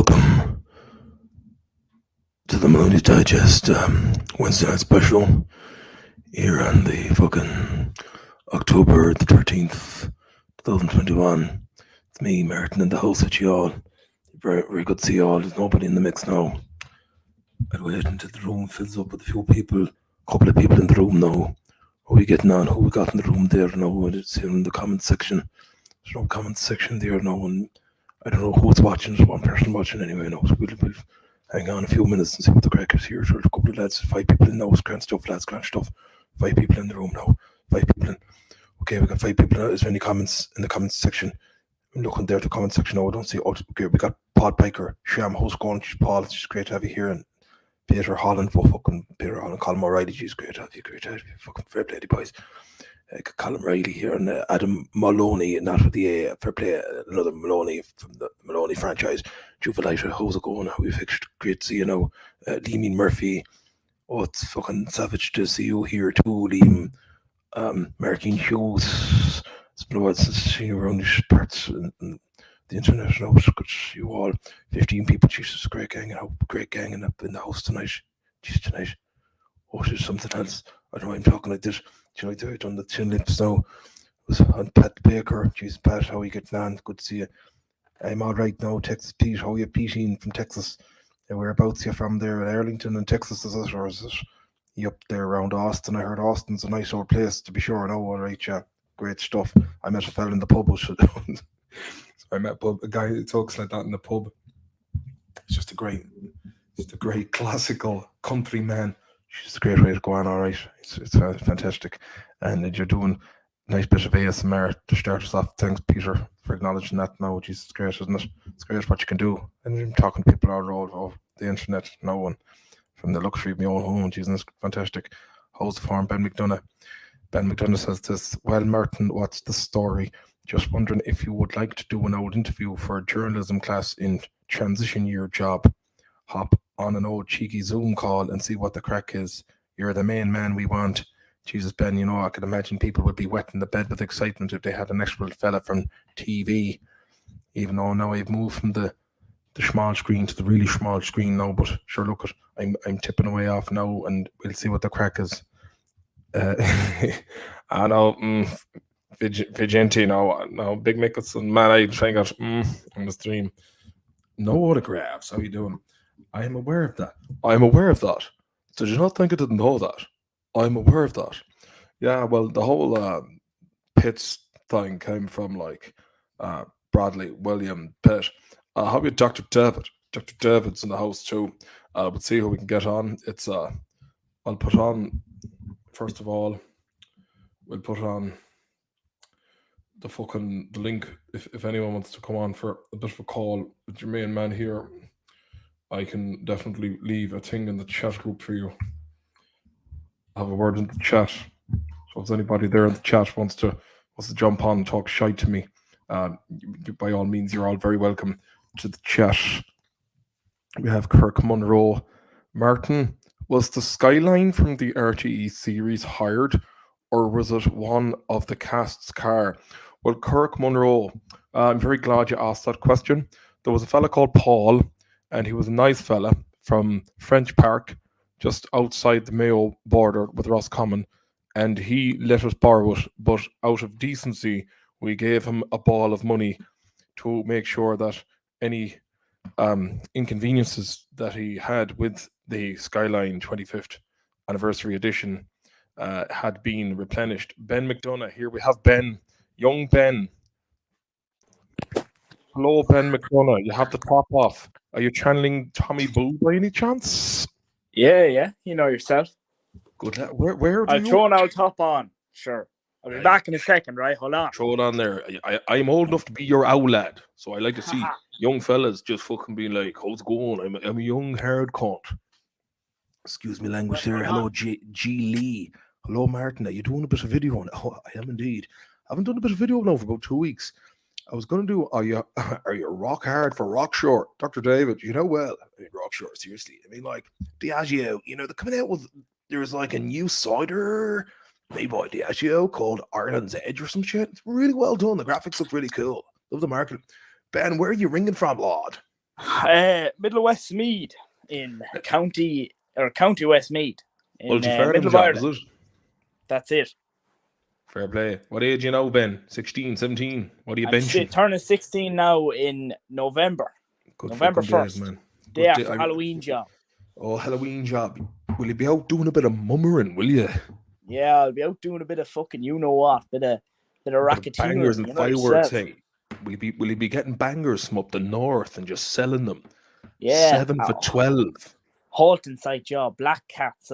welcome to the Maloney Digest Wednesday night special here on the fucking October the 13th, 2021. It's me, Martin, in the house with you all. Very, very good to see you all. There's nobody in the mix now. I'll wait until the room fills up with a few people, a couple of people in the room now. Who are we getting on? Who we got in the room there now? It's here in the comment section. There's no comment section there now, and I don't know who's watching. There's one person watching anyway now, so we'll hang on a few minutes and see what the crack is here. There's a couple of lads, 5 people in now. It's grand stuff, lads, grand stuff. 5 people in the room now. 5 people in. Okay, we got 5 people now. Is there any comments in the comments section? I'm looking there at the comment section now. I don't see. Oh, okay, we got Paul Piker, Sham, how's it going? Paul, it's great to have you here. And Peter Holland, fucking Peter Holland, Colin O'Reilly, geez, great to have you, fucking fair play to boys. Colin Riley here and Adam Maloney, not with the fair play, another Maloney from the Maloney franchise. Juvelita, how's it going? How you fixed? Great to see you now. Liam Murphy, oh, it's fucking savage to see you here too, Liam. Martin Hughes, it's been a while since I've seen you around these parts and the internet now. It's good to see you all. 15 people, Jesus, great gang up in the house tonight. Jeez, tonight. Oh, there's something else. I don't know why I'm talking like this. Do you know, I've done the chin lips now. It was on Pat Baker. Jeez, Pat, how are you getting on? Good to see you. I'm all right now, Texas Pete. How are you, Pete from Texas? Whereabouts you from there? Arlington in Texas, is it? Or is it you up there around Austin? I heard Austin's a nice old place to be sure. No, all right, yeah. Great stuff. I met a fella in the pub. So I met a guy who talks like that in the pub. It's just a great classical country man. It's a great way to go on, all right. It's fantastic. And you're doing a nice bit of ASMR to start us off. Thanks, Peter, for acknowledging that now. Jesus, it's great, isn't it? It's great what you can do. And I'm talking to people all over the internet now and from the luxury of my own home. Jesus, it's fantastic. How's the form? Ben McDonough. Ben McDonough says this. Well, Martin, what's the story? Just wondering if you would like to do an old interview for a journalism class in transition year job. Hop on an old cheeky Zoom call and see what the crack is. You're the main man we want. Jesus, Ben, you know, I could imagine people would be wetting the bed with excitement if they had an actual fella from TV. Even though now I've moved from the small screen to the really small screen now, but sure, look, I'm tipping away off now and we'll see what the crack is. I know, Vigente, no, Big Mickelson, man, I trying out on the stream. No autographs, how you doing? I am aware of that. Did you not think I didn't know that? I'm aware of that. Yeah, well, the whole Pitts thing came from like Bradley, William, Pitt. How about Dr. David? Dr. David's in the house too. We'll see who we can get on. It's I'll put on, first of all, we'll put on the link if anyone wants to come on for a bit of a call with your main man here. I can definitely leave a thing in the chat group for you. Have a word in the chat. So if anybody there in the chat wants to jump on and talk shite to me, by all means, you're all very welcome to the chat. We have Kirk Monroe. Martin, was the skyline from the RTE series hired, or was it one of the cast's car? Well, Kirk Monroe, I'm very glad you asked that question. There was a fella called Paul, and he was a nice fella from French Park, just outside the Mayo border with Roscommon, and he let us borrow it, but out of decency, we gave him a ball of money to make sure that any inconveniences that he had with the Skyline 25th anniversary edition had been replenished. Ben McDonough, here we have Ben, young Ben. Hello, Ben McDonough. You have the top off. Are you channeling Tommy Boo by any chance? Yeah. You know yourself. Good. Where do I'll throw an old top on. Sure. I'll be back in a second, right? Hold on. Throw it on there. I'm old enough to be your owl lad, so I like to see young fellas just fucking being like, how's it going? I'm a young hard cunt. Excuse me language there. Hello, G. Lee. Hello, Martin. Are you doing a bit of video? Oh, I am indeed. I haven't done a bit of video now for about 2 weeks. I was going to do, are you rock hard for rock short? Dr. David, you know, well, I mean, rock short, seriously. I mean, like, Diageo, you know, they're coming out with, there's like a new cider made by Diageo called Ireland's Edge or some shit. It's really well done. The graphics look really cool. Love the marketing. Ben, where are you ringing from, lad? Middle Westmead in County Westmead in Multi-farming Middle of job, is Ireland. it? That's it. Fair play. What age you now, Ben? 16, 17? What are you benching? Turning 16 now in November. Good November fucking days, 1st. man. Day after Halloween job. Oh, Halloween job. Will you be out doing a bit of mummering, will you? Yeah, I'll be out doing a bit of fucking you-know-what. Bit of racketeering. Bangers and fireworks, hey. Will you be getting bangers from up the north and just selling them? Yeah. 7 for 12. Halton site job, black cats,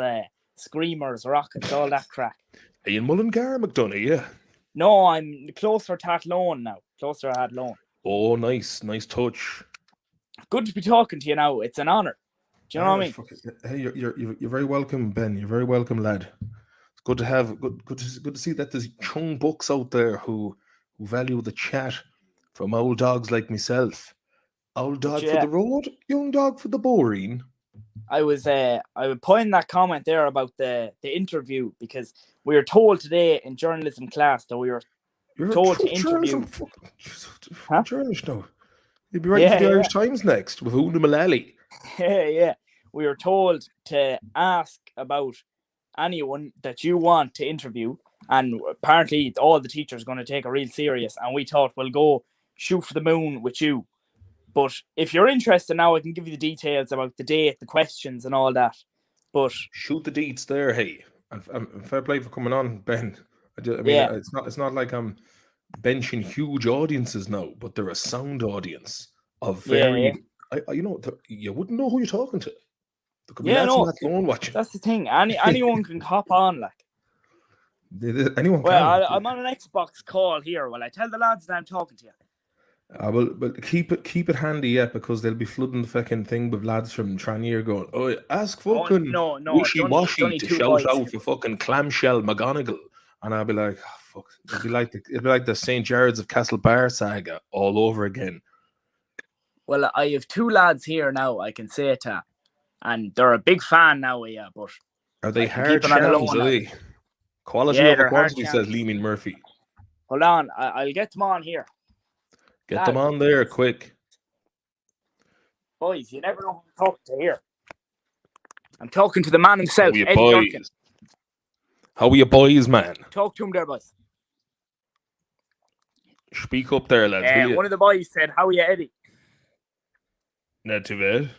screamers, rockets, all that crack. Are you in Mullingar, McDonough, yeah? No, I'm closer to Athlone now. Closer to Athlone. Oh, nice touch. Good to be talking to you now. It's an honour. Do you know what I mean? Hey, you're very welcome, Ben. You're very welcome, lad. It's good to have good to see that there's young bucks out there who value the chat from old dogs like myself. Old dog for the road, young dog for the boring. I was putting that comment there about the interview because we were told today in journalism class that we were told to interview. Journalist now. You'll be writing for the Irish Times next with Una Mullally. Yeah. We were told to ask about anyone that you want to interview, and apparently all the teachers are going to take it real serious, and we thought we'll go shoot for the moon with you. But if you're interested now, I can give you the details about the date, the questions, and all that. But shoot the deets there, hey, and fair play for coming on, Ben. I mean, it's not like I'm benching huge audiences now, but they're a sound audience of very. You wouldn't know who you're talking to. There could be lads from Athlone watching. That's the thing. Anyone can hop on, like. Anyone can. I'm on an Xbox call here. Well, I tell the lads that I'm talking to you. But keep it handy, because they'll be flooding the fucking thing with lads from Tranmere going, oh, ask fucking wishy-washy to shout out for fucking clamshell McGonagall. And I'll be like, oh, fuck. It'd be like the St. Jared's of Castlebar saga all over again. Well, I have two lads here now, I can say it to, and they're a big fan now, but are they hard shams, are they? Quality over quantity, says Leeming Murphy. Hold on, I'll get them on here. Get them on there, quick. Boys, you never know who to talk to here. I'm talking to the man himself, Eddie Duncan. How are you boys, man? Talk to him there, boys. Speak up there, lads. One of the boys said, how are you, Eddie? Not too bad.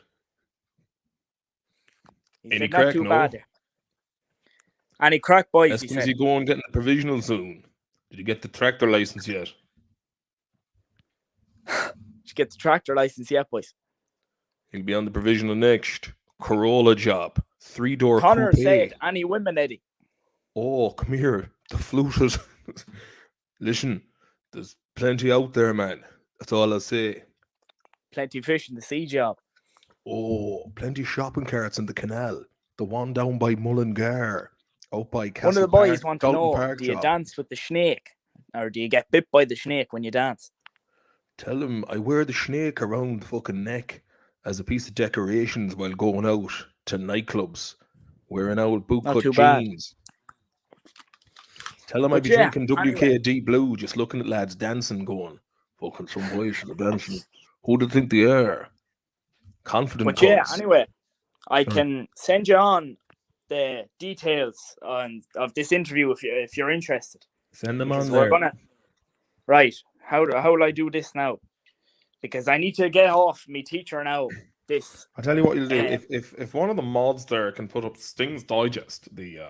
Any crack? Not too bad. Any crack, boys? As soon as you go and get the provisional soon. Did you get the tractor license yet? Did you get the tractor license yet, boys? He'll be on the provisional next. Corolla job. 3-door Connor coupe. said, any women, Eddie? Oh, come here. The fluters. Listen, there's plenty out there, man. That's all I'll say. Plenty of fish in the sea job. Oh, plenty of shopping carts in the canal. The one down by Mullingar. Out by Castle One of the boys want to know, Park do you job. Dance with the snake? Or do you get bit by the snake when you dance? Tell him I wear the snake around the fucking neck as a piece of decorations while going out to nightclubs. Wearing old bootcut jeans. Tell him I'd be drinking WKD Blue, just looking at lads dancing, going, fucking some boys should have dancing. Who do you think they are? Confident. But anyway, I can send you on the details of this interview if you're interested. Send them on there. Right. How will I do this now? Because I need to get off me teacher now. I'll tell you what you'll do. If one of the mods there can put up Sting's Digest, the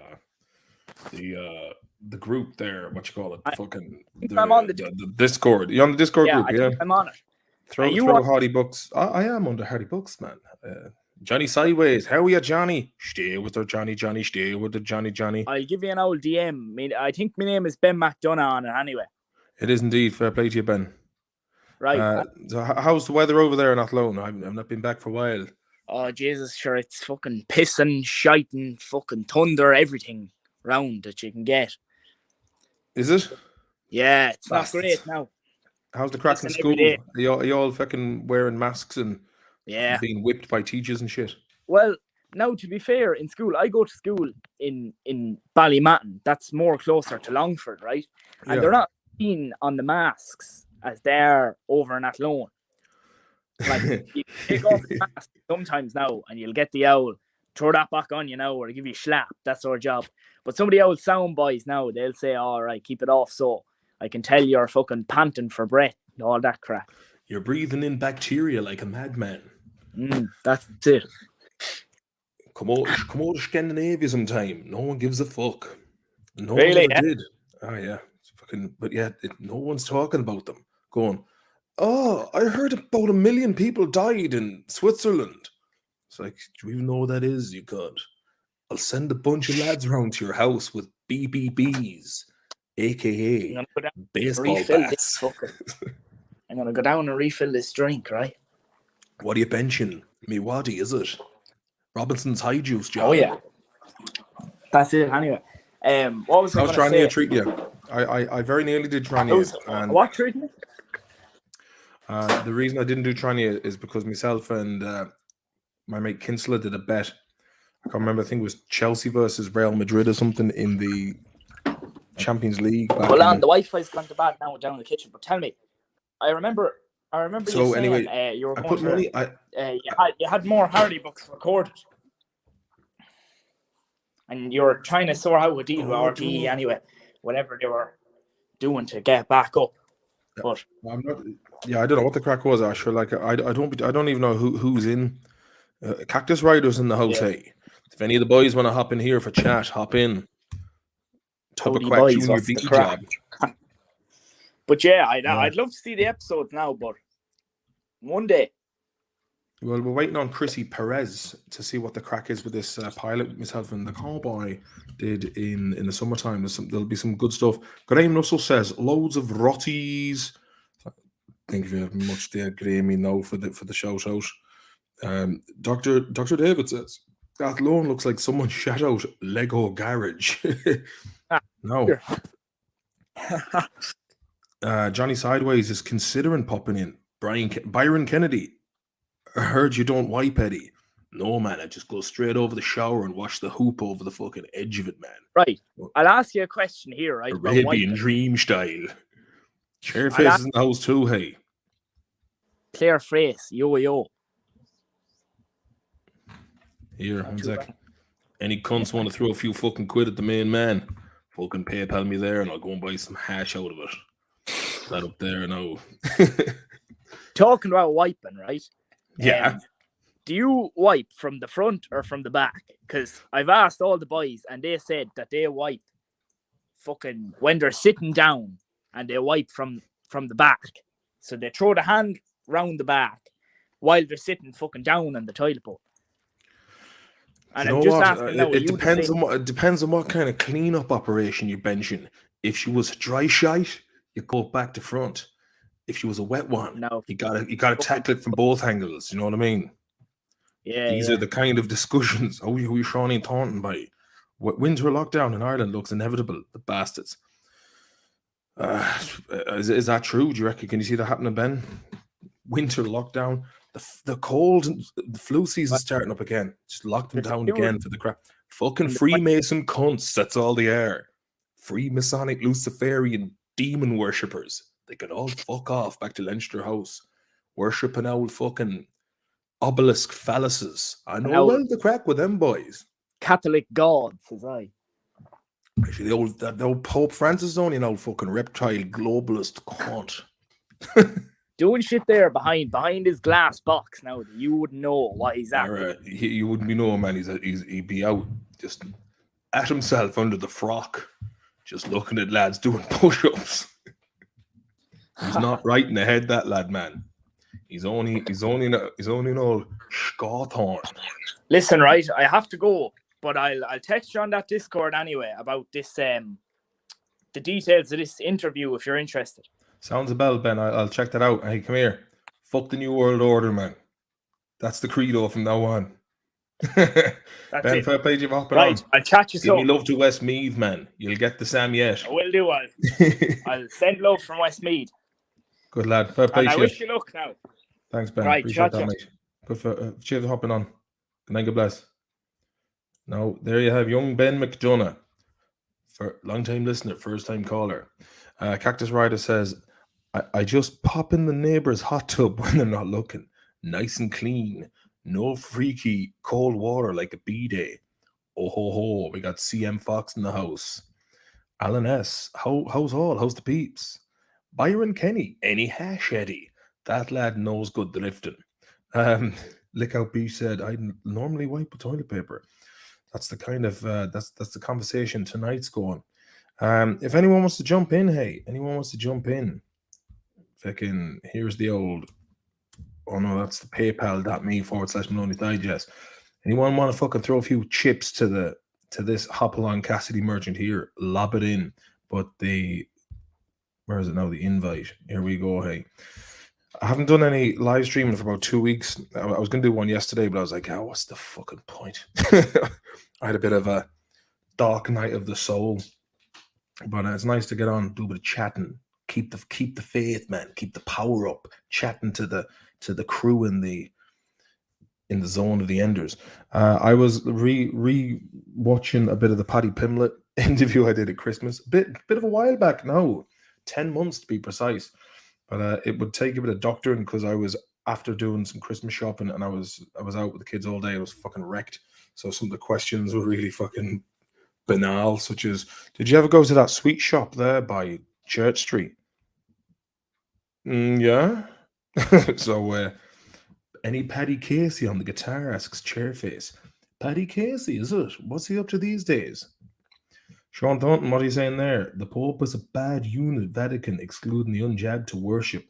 group there, what you call it, I'm on the Discord. You on the Discord group? Yeah, I'm on it. Throw Hardy Books. I am under Hardy Books, man. Johnny Sideways. How are you, Johnny? Stay with her, Johnny. Stay with the Johnny. I'll give you an old DM. I think my name is Ben McDonough on it anyway. It is indeed. Fair play to you, Ben. Right. So how's the weather over there in Athlone? I've not been back for a while. Oh, Jesus, sure. It's fucking pissing, shiting, fucking thunder, everything round that you can get. Is it? Yeah, it's not great now. How's the crack in school? Are you all fucking wearing masks and being whipped by teachers and shit? Well, now, to be fair, in school, I go to school in Ballymatton. That's more closer to Longford, right? And they're not keen on the masks as they're over in Athlone. Like, you take off the mask sometimes now, and you'll get the owl, throw that back on you now, or give you a slap. That's our job. But some of the old sound boys now, they'll say, all right, keep it off so I can tell you're fucking panting for breath and all that crap. You're breathing in bacteria like a madman. That's it. Come on to Scandinavia sometime. No one gives a fuck. No Really, one ever did. Oh, yeah. But yeah, no one's talking about them. Going, oh, I heard about 1 million people died in Switzerland. It's like, do you even know what that is, you cunt? I'll send a bunch of lads around to your house with BBBs, aka baseball bats. I'm going to go down and refill this drink, right? What are you benching? Me waddy, is it? Robinson's high juice, John. Oh, yeah. That's it, anyway. What was I was trying to treat you. I very nearly did try to. What treatment? The reason I didn't do Trania is because myself and my mate Kinsler did a bet. I can't remember. I think it was Chelsea versus Real Madrid or something in the Champions League. Hold on, the Wi-Fi's gone to bad now down in the kitchen. But tell me, I remember. So you saying, anyway, you were I put money. You had more Hardy books recorded, and you were trying to sort out a deal with RTE anyway. Whatever they were doing to get back up. But I'm not. Yeah, I don't know what the crack was. Actually, like I don't even know who's in. Cactus Riders in the house. Yeah. Hey, if any of the boys want to hop in here for chat, hop in. Top of Quack Junior beat job. But yeah, I'd love to see the episodes now, but one day. Well, we're waiting on Chrissy Perez to see what the crack is with this pilot myself and the cowboy did in the summertime. There'll be some good stuff. Graham Russell says loads of rotties. Thank you very much there, Graham, for the shout out. Dr. David says that alone looks like someone shut out Lego Garage. No. Johnny Sideways is considering popping in. Byron Kennedy. I heard you don't wipe, Eddie. No, man, I just go straight over the shower and wash the hoop over the fucking edge of it, man. Right. I'll ask you a question here, right? Arabian Dream style. Chairface is in the house too, hey. Claire Face, yo. Here, one sec. Any cunts want to throw a few fucking quid at the main man? Fucking PayPal me there and I'll go and buy some hash out of it. That up there now. Talking about wiping, right? Yeah. Do you wipe from the front or from the back? Because I've asked all the boys and they said that they wipe fucking when they're sitting down and they wipe from the back. So they throw the hand round the back while they're sitting fucking down on the toilet bowl. And I'm just asking now, it depends on what kind of cleanup operation you're benching. If she was dry shite, you go back to front. If she was a wet one, no, you gotta tackle it from both angles. You know what I mean? Yeah. These are the kind of discussions. Who are you Shawnee taunting by? Winter lockdown in Ireland looks inevitable. The bastards. Is that true? Do you reckon? Can you see that happening, Ben? Winter lockdown. The cold, the flu season starting up again. Just lock them down again for the crap. Fucking Freemason cunts. That's all they are. Freemasonic, Luciferian demon worshippers. They can all fuck off back to Leinster House, worshipping old fucking obelisk phalluses. I know well the crack with them boys. Catholic gods, as I. Actually, the old Pope Francis is only an old fucking reptile globalist cunt. Doing shit there behind his glass box now. You wouldn't know what he's at. You wouldn't be knowing, man. He'd be out just at himself under the frock, just looking at lads doing push-ups. He's not right in the head, that lad, man. He's only an old Scawthorn. Listen, right, I have to go, but I'll text you on that Discord anyway about this the details of this interview if you're interested. Sounds a bell, Ben. I'll check that out. Hey, come here. Fuck the New World Order, man. That's the credo from now on. Ben, fair play to you for hopping on. I'll chat you soon. Give me love to Westmeath, man. You'll get the Sam yet. I will do. I'll send love from Westmeath. Good lad. Fair play to you. I wish you luck now. Thanks, Ben. Right, appreciate that, mate. Good for cheers for hopping on. Good night, God bless. Now, there you have young Ben McDonough. For long-time listener, first-time caller. Cactus Rider says, I just pop in the neighbour's hot tub when they're not looking. nice and clean. No freaky cold water like a B-day. Oh ho ho, we got CM Fox in the house. Alan S. How's all? How's the peeps? Byron Kenny, any hash Eddie? That lad knows good lifting. Lick out B said, I normally wipe with toilet paper. That's the kind of that's the conversation tonight's going. If anyone wants to jump in, hey, anyone wants to jump in? Fucking here's the old. Oh no, that's the PayPal.me/Maloney Digest. Anyone want to fucking throw a few chips to this Hopalong Cassidy merchant here? Lob it in. But where is it now? The invite. Here we go. Hey, I haven't done any live streaming for about 2 weeks. I was going to do one yesterday, but I was like, oh, what's the fucking point? I had a bit of a dark night of the soul, but it's nice to get on, do a bit of chatting, keep the faith, man, keep the power up, chatting to the crew in the zone of the enders. I was watching a bit of the Paddy Pimblett interview I did at Christmas, bit of a while back now, 10 months to be precise. But it would take a bit of doctoring because I was after doing some Christmas shopping and I was out with the kids all day. I was fucking wrecked. So some of the questions were really fucking banal, such as, did you ever go to that sweet shop there by Church Street? Yeah. So any Paddy Casey on the guitar, asks Chairface. Paddy Casey, is it? What's he up to these days? Sean Thornton, what are you saying there? The Pope is a bad unit, Vatican, excluding the unjabbed to worship.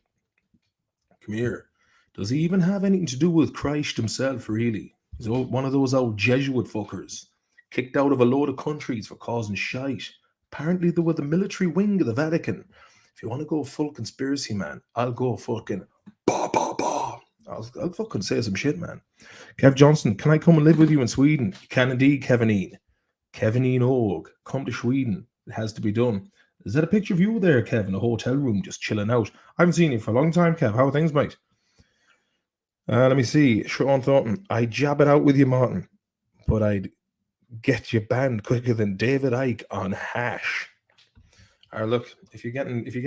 Come here. Does he even have anything to do with Christ himself, really? He's one of those old Jesuit fuckers, kicked out of a load of countries for causing shite. Apparently they were the military wing of the Vatican. If you want to go full conspiracy, man, I'll go fucking bah. I'll fucking say some shit, man. Kev Johnson, can I come and live with you in Sweden? You can indeed, Kevin Og, come to Sweden. It has to be done. Is that a picture of you there, Kev, in a hotel room just chilling out? I haven't seen you for a long time, Kev. How are things, mate? Let me see. Sean Thornton, I jab it out with you, Martin, but I'd get you banned quicker than David Icke on hash. Look, if you get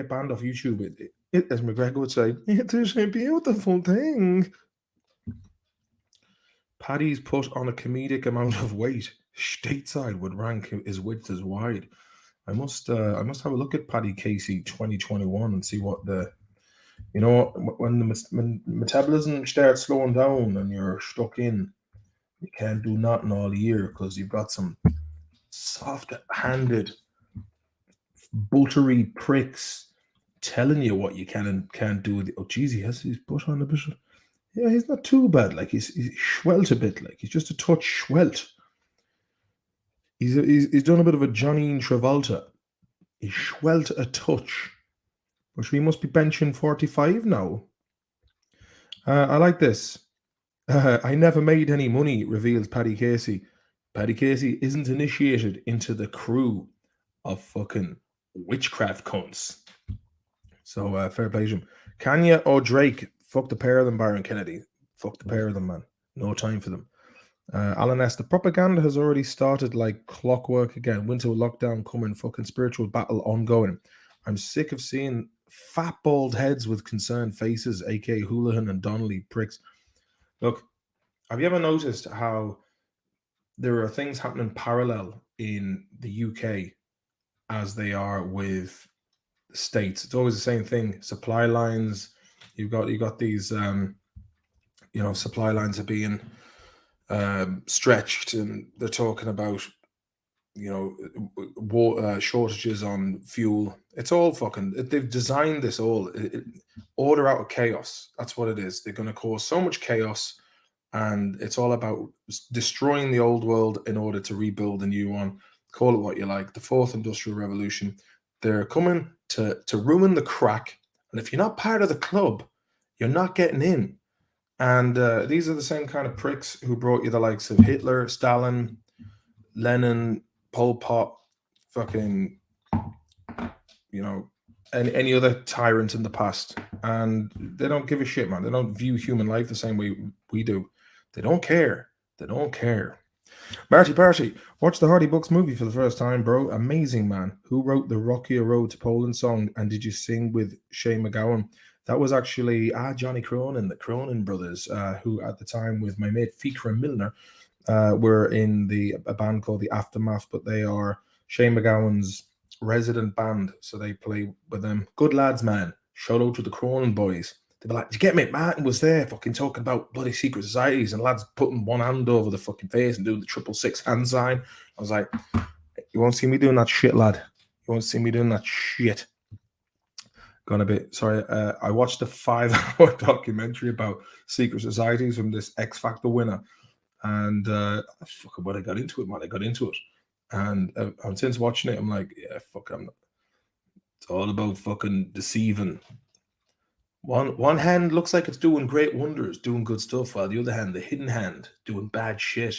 banned off YouTube, as McGregor would say, it is a beautiful thing. Paddy's put on a comedic amount of weight. Stateside would rank his width as wide. I must have a look at Paddy Casey 2021 and see what when metabolism starts slowing down and you're stuck in, you can't do nothing all year because you've got some soft-handed, buttery pricks telling you what you can and can't do. Oh, geez, he has his butt on a bit. Yeah, he's not too bad. Like he's schwelt a bit. Like he's just a touch schwelt. He's done a bit of a Johnny Travolta. He's schwelt a touch. Which we must be benching 45 now. I like this. I never made any money, reveals Paddy Casey. Paddy Casey isn't initiated into the crew of fucking witchcraft cunts. So fair play to him. Kanye or Drake, fuck the pair of them, Byron Kennedy. Fuck the pair of them, man. No time for them. Alan S. The propaganda has already started like clockwork again. Winter lockdown coming, fucking spiritual battle ongoing. I'm sick of seeing fat bald heads with concerned faces, aka Houlihan and Donnelly pricks. Look, have you ever noticed how there are things happening parallel in the UK as they are with the States? It's always the same thing. Supply lines. You've got these supply lines are being stretched, and they're talking about shortages on fuel. It's all fucking. They've designed this all order out of chaos. That's what it is. They're going to cause so much chaos, and it's all about destroying the old world in order to rebuild a new one. Call it what you like. The fourth industrial revolution. They're coming to ruin the crack, and if you're not part of the club, you're not getting in. And these are the same kind of pricks who brought you the likes of Hitler, Stalin, Lenin, Pol Pot, fucking, any other tyrant in the past. And they don't give a shit, man. They don't view human life the same way we do. They don't care. They don't care. Marty Party, watch the Hardy Bucks movie for the first time, bro. Amazing, man. Who wrote the Rockier Road to Poland song? And did you sing with Shane McGowan? That was actually Johnny Cronin, the Cronin brothers, who at the time with my mate Fikra Milner were in a band called the Aftermath, but they are Shane McGowan's resident band, so they play with them. Good lads, man. Shout out to the Cronin boys. They were like, "Did you get me?" Martin was there fucking talking about bloody secret societies and lads putting one hand over the fucking face and doing the 666 hand sign. I was like, "You won't see me doing that shit, lad. You won't see me doing that shit." Gonna be sorry. I watched a 5-hour documentary about secret societies from this X Factor winner, and fucking when I got into it, man, I got into it, and since watching it, I'm like, yeah, fuck, it's all about fucking deceiving. One hand looks like it's doing great wonders, doing good stuff, while the other hand, the hidden hand, doing bad shit.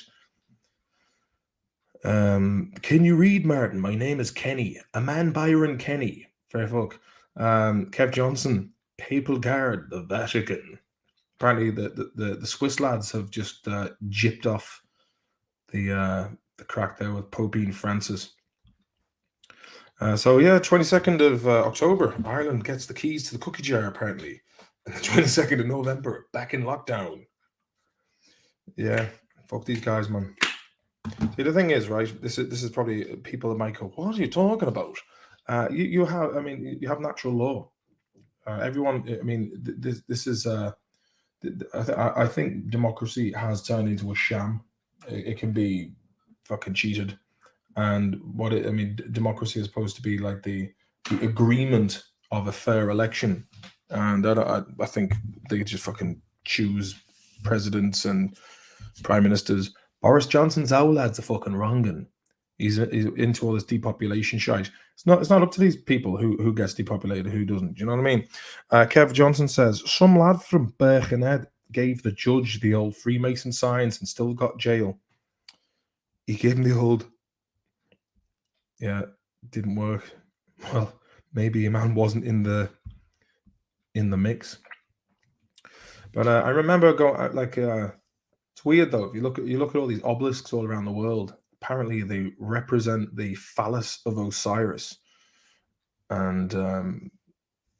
Can you read, Martin? My name is Kenny. A man Byron Kenny. Fair fuck. Kev Johnson, Papal Guard, the Vatican. Apparently, the Swiss lads have just gypped off the crack there with Pope Francis. So yeah, 22nd of October, Ireland gets the keys to the cookie jar. Apparently, and the 22nd of November, back in lockdown. Yeah, fuck these guys, man. See, the thing is, right? This is probably people that might go, "What are you talking about?" You have, I mean, you have natural law. Everyone, I mean, this is. I think democracy has turned into a sham. It can be fucking cheated, and democracy is supposed to be like the agreement of a fair election, and I think they just fucking choose presidents and prime ministers. Boris Johnson's our lad's a fucking wrong'un. He's into all this depopulation shite. It's not up to these people who gets depopulated, who doesn't. Do you know what I mean? Kev Johnson says, some lad from Birkenhead gave the judge the old Freemason signs and still got jail. He gave him the old... Yeah, didn't work. Well, maybe a man wasn't in the mix. But I remember going it's weird though. If you look at all these obelisks all around the world, apparently they represent the phallus of Osiris, and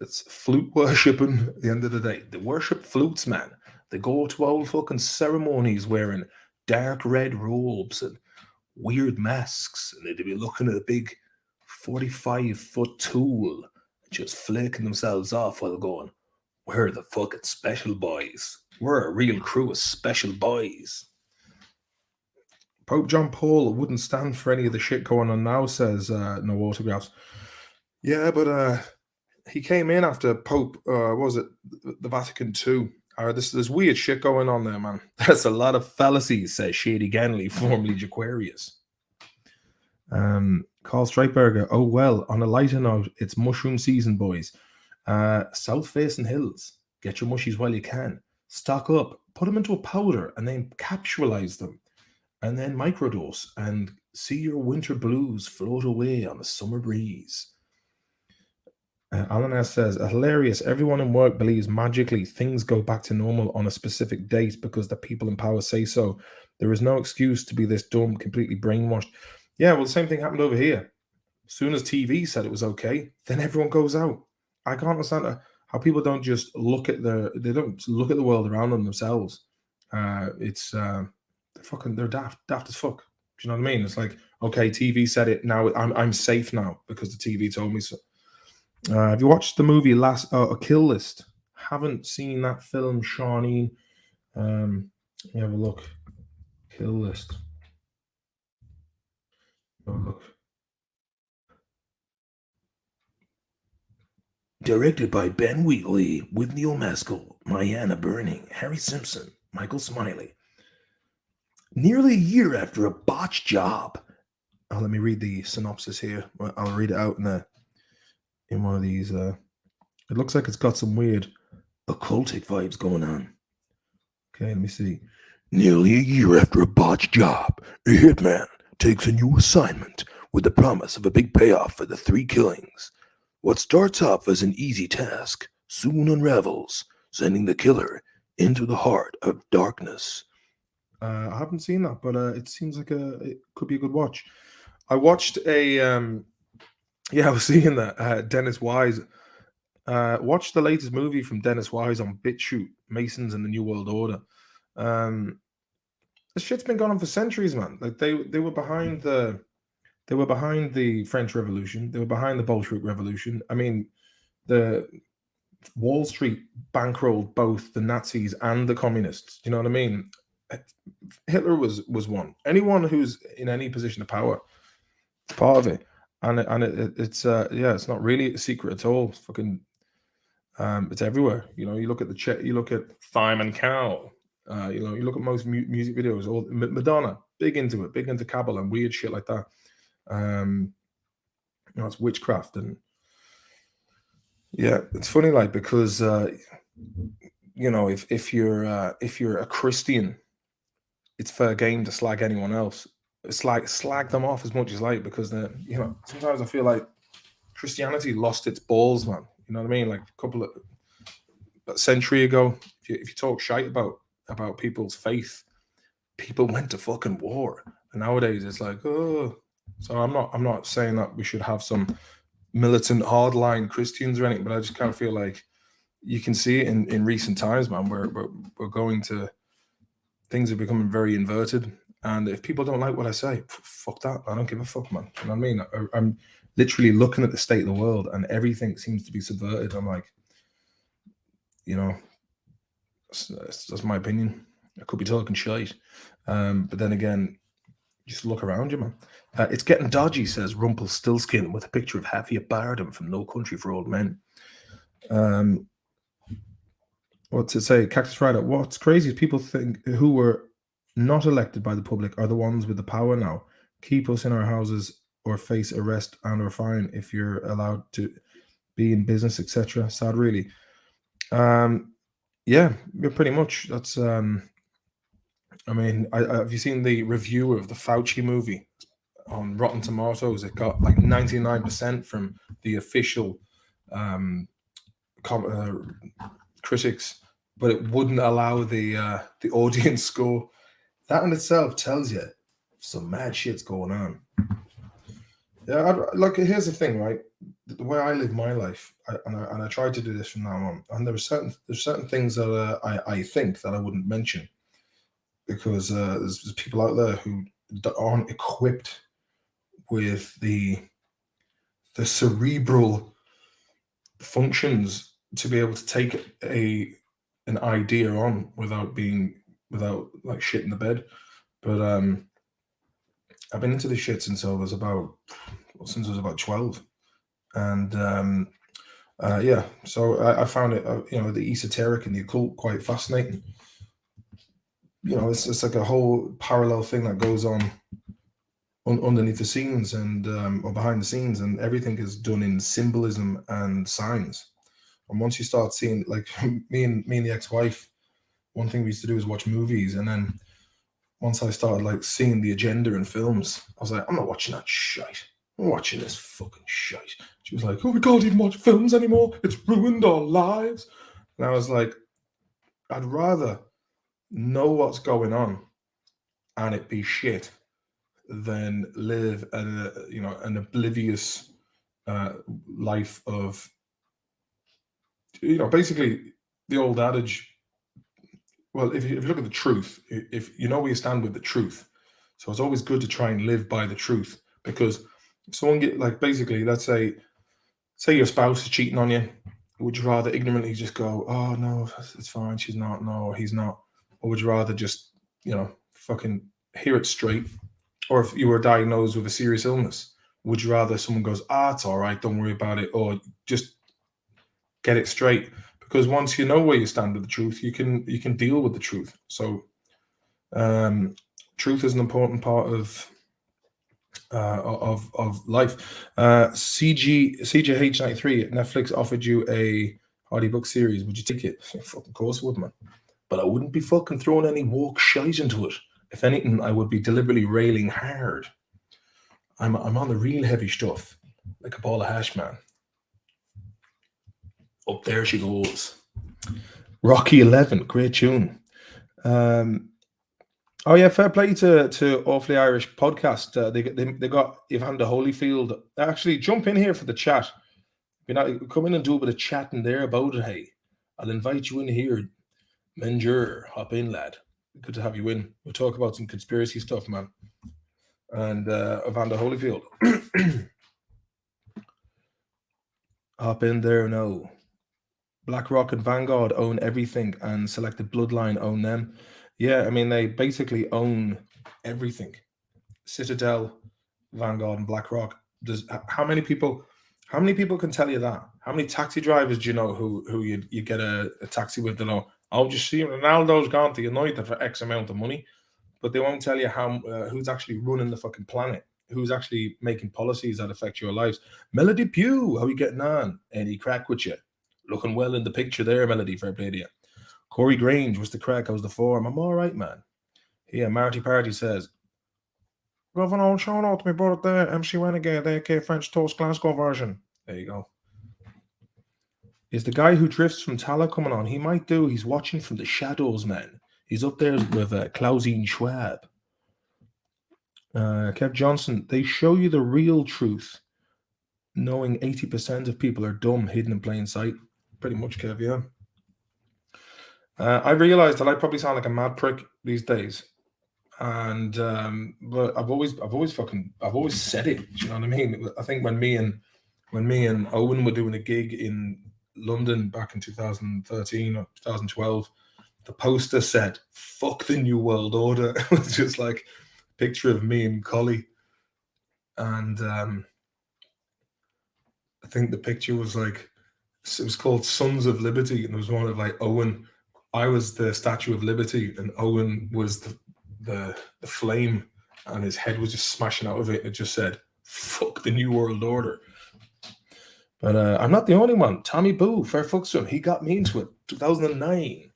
it's flute worshipping. At the end of the day, they worship flutes, man. They go to old fucking ceremonies wearing dark red robes and weird masks, and they'd be looking at a big 45-foot tool, just flaking themselves off while going, "We're the fucking special boys. We're a real crew of special boys." Pope John Paul wouldn't stand for any of the shit going on now, says no autographs. Yeah, but he came in after Pope, was it the Vatican II? There's weird shit going on there, man. There's a lot of fallacies, says Shady Ganley, formerly Jaquarius. Carl Streitberger, oh well, on a lighter note, it's mushroom season, boys. South-facing hills, get your mushies while you can. Stock up, put them into a powder, and then capsulize them. And then microdose, and see your winter blues float away on the summer breeze. Alan S. says, hilarious. Everyone in work believes magically things go back to normal on a specific date because the people in power say so. There is no excuse to be this dumb, completely brainwashed. Yeah, well, the same thing happened over here. As soon as TV said it was okay, then everyone goes out. I can't understand how people don't just they don't look at the world around them themselves. They're daft as fuck. Do you know what I mean? It's like, okay, TV said it, now I'm safe now because the TV told me so. Have you watched the movie A Kill List? Haven't seen that film, Shawnee. Let me have a look. Kill List. Have a look. Directed by Ben Wheatley, with Neil Maskell, Mariana Burning, Harry Simpson, Michael Smiley. Nearly a year after a botched job. Oh, let me read the synopsis here. I'll read it out in one of these. It looks like it's got some weird occultic vibes going on. Okay, let me see. Nearly a year after a botched job, a hitman takes a new assignment with the promise of a big payoff for the 3 killings. What starts off as an easy task soon unravels, sending the killer into the heart of darkness. I haven't seen that, but it seems like it could be a good watch. I watched I was seeing that Dennis Wise. Watch the latest movie from Dennis Wise on BitChute, Masons and the New World Order. This shit's been going on for centuries, man. Like they were behind the French Revolution. They were behind the Bolshevik Revolution. I mean, the Wall Street bankrolled both the Nazis and the communists. You know what I mean? Hitler was one. Anyone who's in any position of power is part of it, and it's it's not really a secret at all. It's fucking it's everywhere. You know, you look at you look at Simon Cowell. You know, you look at most music videos. All Madonna, big into Kabbalah and weird shit like that. You know, it's witchcraft, and yeah, it's funny, like, because you know, if you're a Christian, it's fair game to slag anyone else. It's like slag them off as much as like, because you know, sometimes I feel like Christianity lost its balls, man. You know what I mean? Like a century ago, if you talk shite about people's faith, people went to fucking war. And nowadays it's like, oh. So I'm not saying that we should have some militant hardline Christians or anything, but I just kind of feel like you can see it in recent times, man, where we're going to, things are becoming very inverted. And if people don't like what I say, fuck that. I don't give a fuck, man. You know what I mean? I'm literally looking at the state of the world and everything seems to be subverted. I'm like, you know, that's my opinion. I could be talking shite. But then again, just look around you, man. It's getting dodgy, says Rumpelstiltskin, with a picture of Javier Bardem from No Country for Old Men. What's it say? Cactus Rider. What's crazy is people think who were not elected by the public are the ones with the power now. Keep us in our houses or face arrest and or fine if you're allowed to be in business, etc. Sad, really. Yeah, pretty much. That's I mean, have you seen the review of the Fauci movie on Rotten Tomatoes? It got like 99% from the official critics, but it wouldn't allow the audience score. That in itself tells you some mad shit's going on. Yeah, like, here's the thing, right? The way I live my life, and I try to do this from now on, and there's certain things that I think that I wouldn't mention, because there's people out there who aren't equipped with the cerebral functions to be able to take an idea on without like shit in the bed. But I've been into this shit since I was about 12, and yeah, so I found it, you know, the esoteric and the occult quite fascinating. You know, it's like a whole parallel thing that goes on underneath the scenes and or behind the scenes, and everything is done in symbolism and signs. And once you start seeing, like, me and the ex-wife, one thing we used to do is watch movies, and then once I started like seeing the agenda in films, I was like, I'm not watching that shite. I'm watching this fucking shite. She was like, oh, we can't even watch films anymore. It's ruined our lives. And I was like, I'd rather know what's going on and it be shit than live an oblivious life of, you know, basically the old adage. Well, if you look at the truth, if you know where you stand with the truth, so it's always good to try and live by the truth, because if someone basically, let's say your spouse is cheating on you, would you rather ignorantly just go, oh no, it's fine, she's not, no, he's not, or would you rather just, you know, fucking hear it straight? Or if you were diagnosed with a serious illness, would you rather someone goes, it's all right, don't worry about it, or just get it straight? Because once you know where you stand with the truth, you can deal with the truth. So truth is an important part of life. CJH93, Netflix offered you a Hardy book series. Would you take it? Fucking course I would, man. But I wouldn't be fucking throwing any woke shite into it. If anything, I would be deliberately railing hard. I'm on the real heavy stuff, like a ball of hash, man. Up there she goes. Rocky 11, great tune. Oh yeah, fair play to Awfully Irish podcast. They got Evander Holyfield. Actually, jump in here for the chat. Come in and do a bit of chatting there about it, hey. I'll invite you in here. Menjur, hop in, lad. Good to have you in. We'll talk about some conspiracy stuff, man. And Evander Holyfield. Hop in there now. BlackRock and Vanguard own everything, and Selected Bloodline own them. Yeah, I mean, they basically own everything. Citadel, Vanguard, and BlackRock. How many people can tell you that? How many taxi drivers do you know who you get a taxi with? They know, oh, just see Ronaldo's gone to United for X amount of money, but they won't tell you how who's actually running the fucking planet, who's actually making policies that affect your lives. Melody Pugh, how you getting on? Any crack with you? Looking well in the picture there, Melody. Fair play to you. Corey Grange was the crack. How's the form? I'm all right, man. Yeah, Marty Party says, Governor, shout out to me brother there, MC Renegade, AK French Toast Glasgow version. There you go. Is the guy who drifts from Tala coming on? He might do. He's watching from the shadows, man. He's up there with Klausine Schwab. Kev Johnson, they show you the real truth, knowing 80% of people are dumb, hidden in plain sight. Pretty much, Kev, yeah. I realized that I probably sound like a mad prick these days. And but I've always said it. Do you know what I mean? I think when me and Owen were doing a gig in London back in 2013 or 2012, the poster said "Fuck the New World Order." It was just like a picture of me and Collie, and I think the picture was like, it was called Sons of Liberty, and there was one of like Owen. I was the Statue of Liberty, and Owen was the flame, and his head was just smashing out of it. It just said "Fuck the New World Order." But I'm not the only one. Tommy Boo, fair fucks to him. He got me into it. 2009.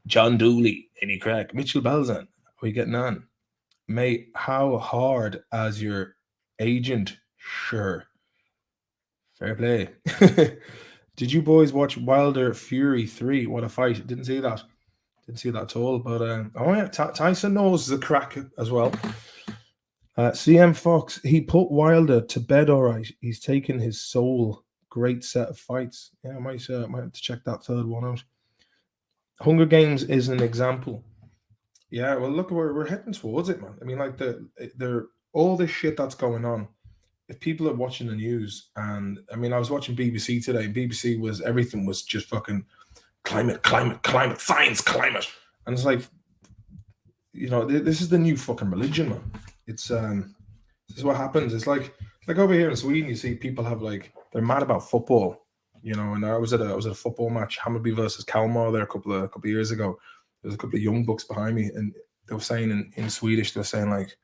John Dooley, any crack. Mitchell Balzan, how are you getting on? Mate, how hard as your agent? Sure. Fair play. Did you boys watch Wilder Fury 3? What a fight. Didn't see that. Didn't see that at all. But oh yeah, Tyson knows the crack as well. CM Fox, he put Wilder to bed all right. He's taken his soul. Great set of fights. Yeah, I might have to check that third one out. Hunger Games is an example. Yeah, well, look where we're heading towards it, man. I mean, like they're all this shit that's going on. If people are watching the news, and I mean, I was watching BBC today. BBC was everything was just fucking climate, science, climate, and it's like, you know, this is the new fucking religion, man. It's this is what happens. It's like over here in Sweden, you see people have like they're mad about football, you know. And I was at a football match, Hammarby versus Kalmar, there a couple of years ago. There was a couple of young bucks behind me, and they were saying in Swedish, they were saying like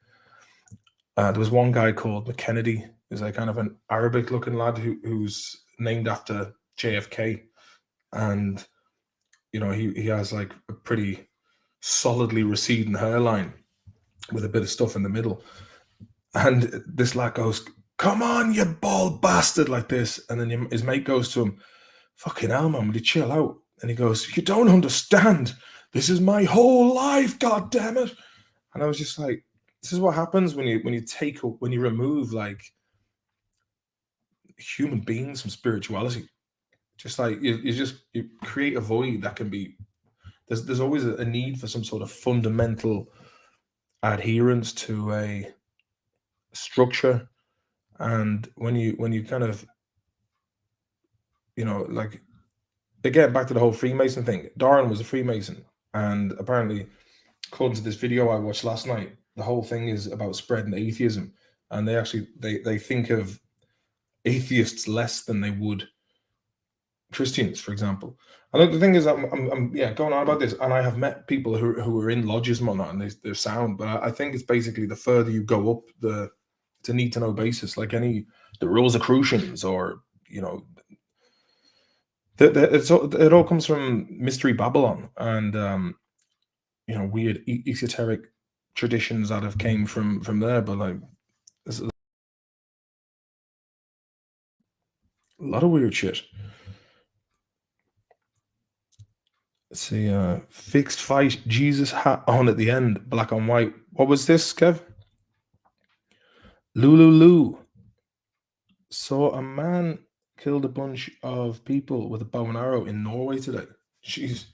there was one guy called McKennedy. He's like kind of an Arabic looking lad who's named after JFK, and you know he has like a pretty solidly receding hairline with a bit of stuff in the middle. And this lad goes, "Come on, you bald bastard," like this. And then his mate goes to him, "Fucking hell, man, will you chill out?" And he goes, "You don't understand. This is my whole life, god damn it." And I was just like, this is what happens when you remove like human beings from spirituality. Just like you create a void that can be, there's always a need for some sort of fundamental adherence to a structure. And when you kind of, you know, like, again, back to the whole Freemason thing, Darwin was a Freemason, and apparently according to this video I watched last night, the whole thing is about spreading atheism, and they actually they think of atheists less than they would Christians, for example. And the thing is, I'm going on about this, and I have met people who are in lodges and whatnot, and they're sound. But I think it's basically the further you go up it's a need to know basis, like the Rosicrucians, or you know, it all comes from Mystery Babylon, and you know, weird esoteric traditions that have came from there. But like, there's a lot of weird shit. Let's see, fixed fight, Jesus hat on at the end, black on white. What was this, Kev? Lulu. Saw a man killed a bunch of people with a bow and arrow in Norway today. Jeez.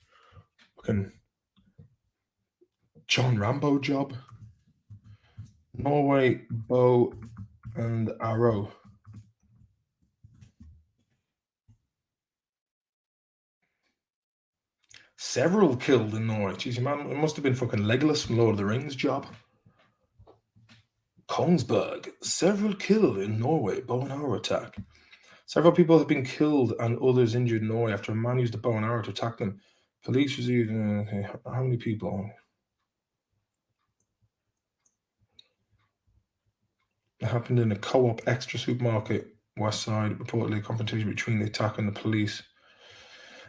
Fucking John Rambo job. Norway, bow and arrow. Several killed in Norway. Jeez, man, it must have been fucking Legolas from Lord of the Rings job. Kongsberg. Several killed in Norway, bow and arrow attack. Several people have been killed and others injured in Norway after a man used a bow and arrow to attack them. Police received... okay, how many people? It happened in a co-op extra supermarket, west side, reportedly a confrontation between the attacker and the police.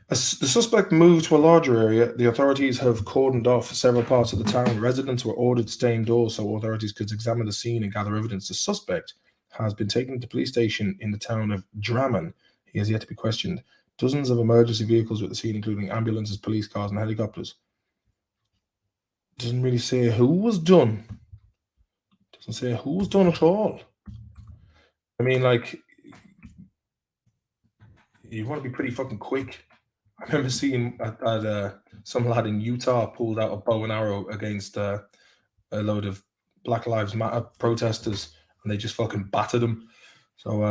As the suspect moved to a larger area, the authorities have cordoned off several parts of the town. Residents were ordered to stay indoors so authorities could examine the scene and gather evidence. The suspect has been taken to the police station in the town of Drammen. He has yet to be questioned. Dozens of emergency vehicles were at the scene, including ambulances, police cars, and helicopters. Doesn't really say who was done. Doesn't say who was done at all. I mean, like, you want to be pretty fucking quick. I remember seeing some lad in Utah pulled out a bow and arrow against a load of Black Lives Matter protesters, and they just fucking battered them. So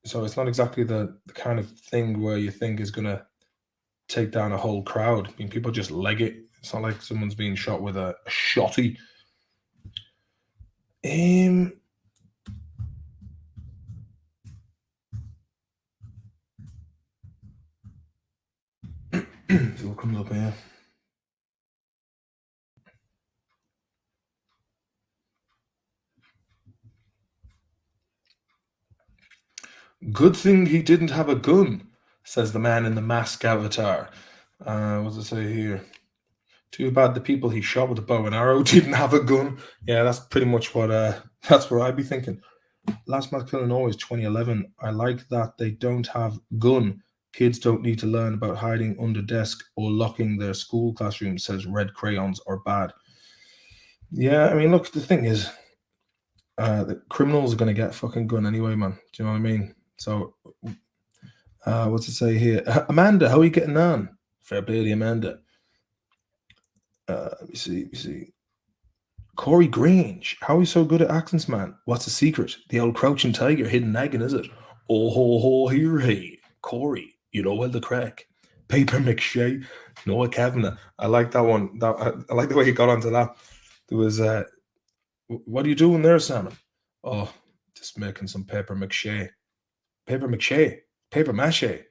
it's not exactly the kind of thing where you think is gonna take down a whole crowd. I mean, people just leg it. It's not like someone's being shot with a shotty. See what comes up here. Good thing he didn't have a gun, says the man in the mask avatar. What does it say here? Too bad the people he shot with a bow and arrow didn't have a gun. Yeah, that's pretty much what that's what I'd be thinking. Last mass killing always 2011. I like that they don't have gun. Kids don't need to learn about hiding under desk or locking their school classrooms, says red crayons are bad. Yeah, I mean, look, the thing is, the criminals are going to get fucking gun anyway, man. Do you know what I mean? So, what's it say here? Amanda, how are you getting on? Fair play to Amanda. Let me see. Corey Grange, how are you so good at accents, man? What's the secret? The old crouching tiger, hidden nagging, is it? Oh ho ho, here hey, Corey, you know well the crack. Paper McShay, Noah Kavanagh. I like that one. I like the way he got onto that. There was what are you doing there, Simon? Oh, just making some paper McShay. Paper McShay, paper mache. The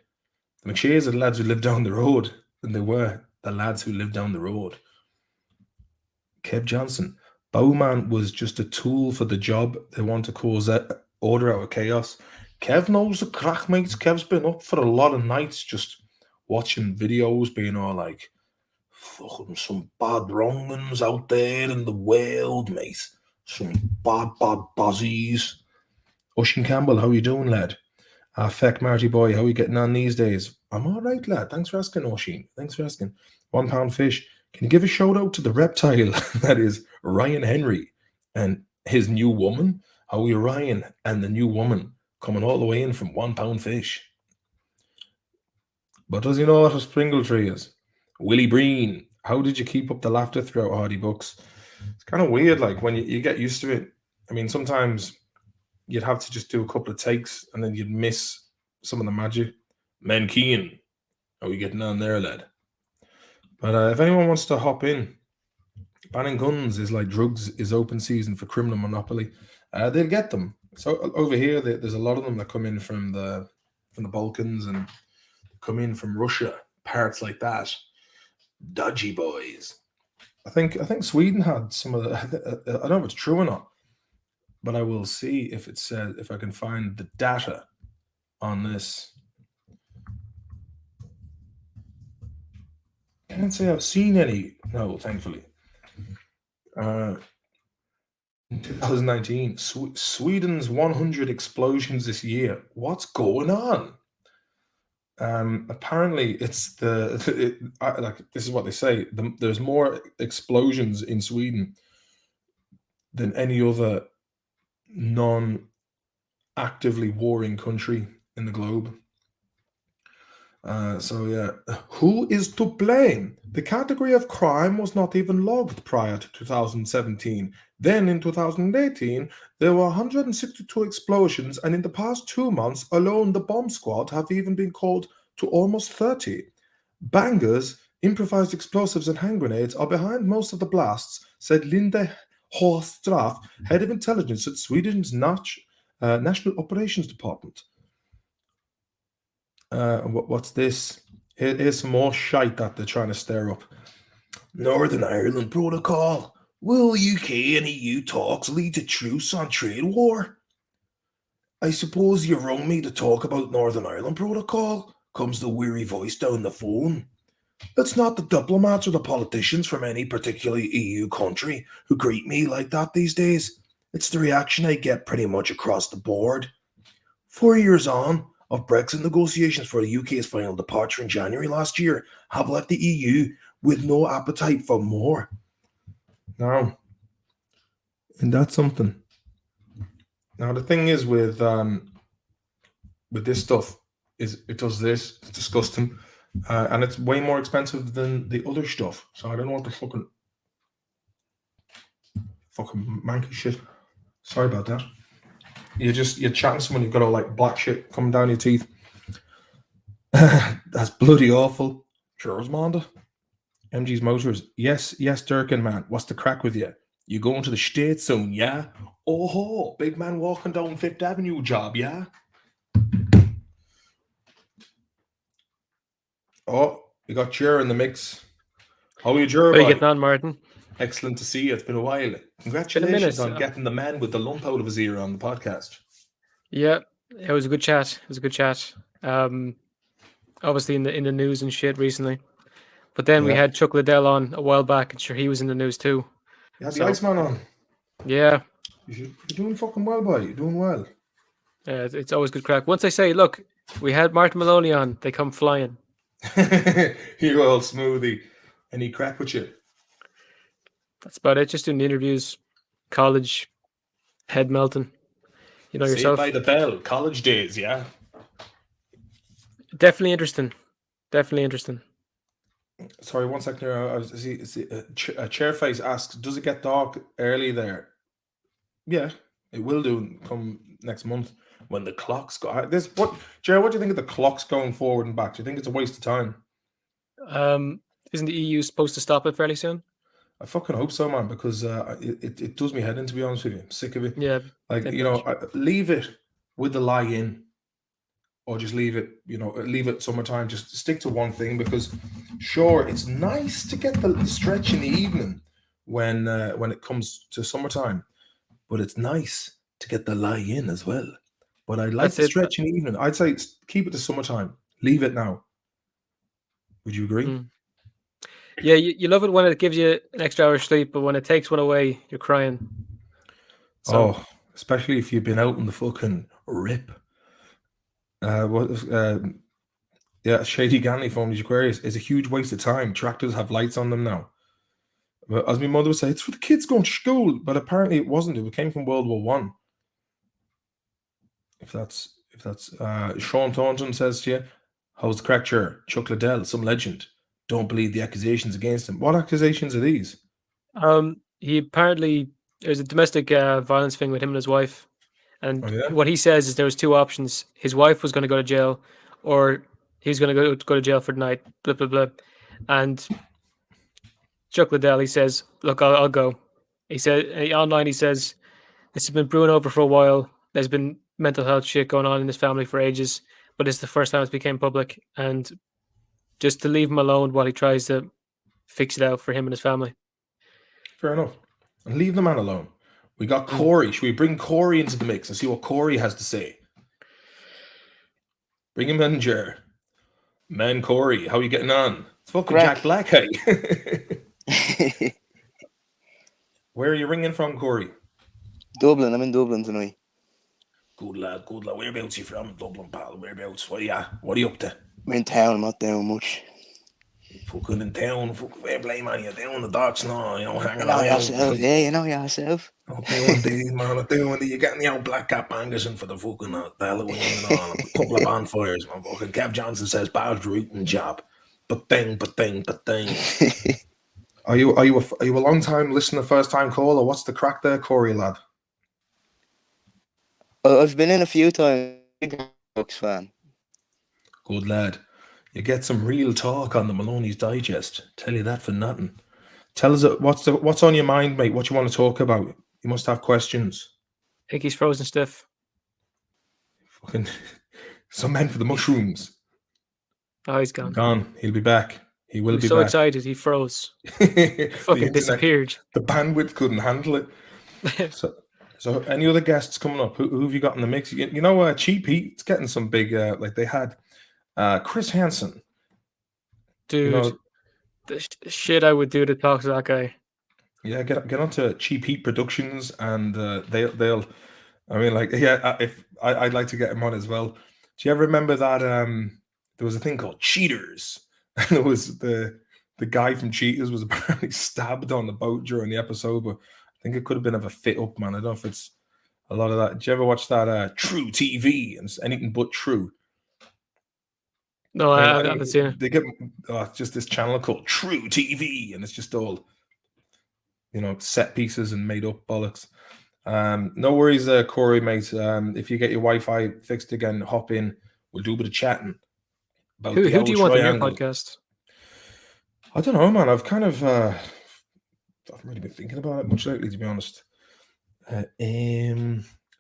McShays are the lads who live down the road, and they were the lads who lived down the road. Kev Johnson. Bowman was just a tool for the job. They want to cause order out of chaos. Kev knows the crack, mates. Kev's been up for a lot of nights just watching videos, being all like, fucking some bad wrongings out there in the world, mate. Some bad bozzies. Oisin Campbell, how you doing, lad? Feck Marty boy, how are you getting on these days? I'm all right, lad. Thanks for asking, Oisin. Thanks for asking. £1 pound fish. Can you give a shout out to the reptile that is Ryan Henry and his new woman? How are you, Ryan and the new woman coming all the way in from £1 pound fish? But does he know what a springle tree is? Willie Breen, how did you keep up the laughter throughout Hardy Books? It's kind of weird, like when you get used to it. I mean, sometimes you'd have to just do a couple of takes and then you'd miss some of the magic. Men Keane, how are you getting on there, lad? But if anyone wants to hop in, banning guns is like drugs is open season for criminal monopoly. They'll get them. So over here, there's a lot of them that come in from the Balkans and come in from Russia, parts like that. Dodgy boys. I think Sweden had some of the. I don't know if it's true or not, but I will see if it says if I can find the data on this. I can't say I've seen any. No, thankfully. In 2019, Sweden's 100 explosions this year. What's going on? Apparently, it's like this is what they say. There's more explosions in Sweden than any other non-actively warring country in the globe. Who is to blame? The category of crime was not even logged prior to 2017. Then in 2018, there were 162 explosions, and in the past 2 months alone, the bomb squad have even been called to almost 30. Bangers, improvised explosives, and hand grenades are behind most of the blasts, said Linda Horstraff, head of intelligence at Sweden's National Operations Department. What's this? Here's some more shite that they're trying to stir up. Northern Ireland Protocol. Will UK and EU talks lead to truce on trade war? I suppose you rung me to talk about Northern Ireland Protocol, comes the weary voice down the phone. It's not the diplomats or the politicians from any particular EU country who greet me like that these days. It's the reaction I get pretty much across the board. 4 years on, of Brexit negotiations for the UK's final departure in January last year have left the EU with no appetite for more. Now, and that's something. Now, the thing is with this stuff is it does this, it's disgusting, and it's way more expensive than the other stuff. So I don't want the fucking manky shit. Sorry about that. You're chatting to someone, you've got all like black shit coming down your teeth. That's bloody awful. Cheers, Manda. MG's Motors. Yes, Durkin, man. What's the crack with you? You going to the States soon, yeah? Oh, big man walking down Fifth Avenue job, yeah? Oh, you got Jer in the mix. How are you, Jer? How are you getting on, Martin? Excellent to see you. It's been a while. Congratulations on getting the man with the lump out of his ear on the podcast. Yeah, it was a good chat. Obviously in the news and shit recently. But then we had Chuck Liddell on a while back, and sure he was in the news too. You had the Iceman on. Yeah. You're doing fucking well, boy. You're doing well. It's always good crack. Once I say, look, we had Martin Maloney on, they come flying. You're all smoothie. Any crack with you? That's about it. Just doing the interviews, college, head melting. You know yourself. Saved by the Bell, college days, yeah. Definitely interesting. Sorry, 1 second here. Chairface asks, does it get dark early there? Yeah, it will do come next month when the clocks go. Jerry, what do you think of the clocks going forward and back? Do you think it's a waste of time? Isn't the EU supposed to stop it fairly soon? I fucking hope so, man, because it does me head in, to be honest with you. I'm sick of it. Yeah. Leave it with the lie in, or just leave it summertime. Just stick to one thing, because sure, it's nice to get the stretch in the evening when it comes to summertime, but it's nice to get the lie in as well. But I'd like to stretch in the evening. I'd say keep it to summertime. Leave it now. Would you agree? Mm. Yeah, you love it when it gives you an extra hour's sleep, but when it takes one away, you're crying. So, especially if you've been out in the fucking rip. Shady Ganley from the Aquarius is a huge waste of time. Tractors have lights on them now. But as my mother would say, it's for the kids going to school, but apparently it wasn't. It came from World War One. If that's Sean Thornton says to you, how's the crack, chair? Chuck Liddell, some legend. Don't believe the accusations against him. What accusations are these? He apparently, there's a domestic violence thing with him and his wife. And what he says is there was two options. His wife was going to go to jail, or he was going to go to jail for the night, blah, blah, blah. And Chuck Liddell, he says, look, I'll go. He said, online, he says, this has been brewing over for a while. There's been mental health shit going on in his family for ages, but it's the first time it's became public. And just to leave him alone while he tries to fix it out for him and his family. Fair enough. And leave the man alone. We got Corey. Should we bring Corey into the mix and see what Corey has to say? Bring him in, Jer. Man, Corey, how are you getting on? It's fucking Jack Black, hey. Where are you ringing from, Corey? Dublin. I'm in Dublin tonight. Good lad. Whereabouts are you from, Dublin, pal? Whereabouts? What are you up to? I'm in town. I'm not doing much. fucking in town, fucking fair play, man. You're down the docks now, hanging You know around. yourself, yeah, you know yourself. Not doing these, man. Not doing these. You're getting the old black cap Angerson for the fucking Halloween and all. A couple of bonfires, man. Fucking Kev Johnson says, "Bow's eating job." But thing. Are you a long time listener, first time caller? What's the crack there, Corey lad? I've been in a few times. Big Brooks fan. Good lad. You get some real talk on the Maloney's Digest. Tell you that for nothing. Tell us what's on your mind, mate. What you want to talk about? You must have questions. I think he's frozen stiff. Fucking some men for the mushrooms. Oh, he's gone. Gone. He'll be back. He will be so back. Excited, he froze. The Fucking internet, disappeared. The bandwidth couldn't handle it. So any other guests coming up? Who have you got in the mix? You know, Cheap Heat's getting some big. Like they had Chris Hansen. Dude, the shit I would do to talk to that guy. Yeah, get onto Cheap Heat Productions, and they'll. I mean, like, yeah, if I'd like to get him on as well. Do you ever remember that? There was a thing called Cheaters, and it was the guy from Cheaters was apparently stabbed on the boat during the episode, but I think it could have been of a fit up, man. I don't know if it's a lot of that. Did you ever watch that True TV? And it's anything but true. No, I haven't seen it. They get just this channel called True TV, and it's just all, set pieces and made up bollocks. No worries, Corey, mate. If you get your Wi-Fi fixed again, hop in. We'll do a bit of chatting. About who do you want on your podcast? I don't know, man. I've kind of I haven't really been thinking about it much lately, to be honest. I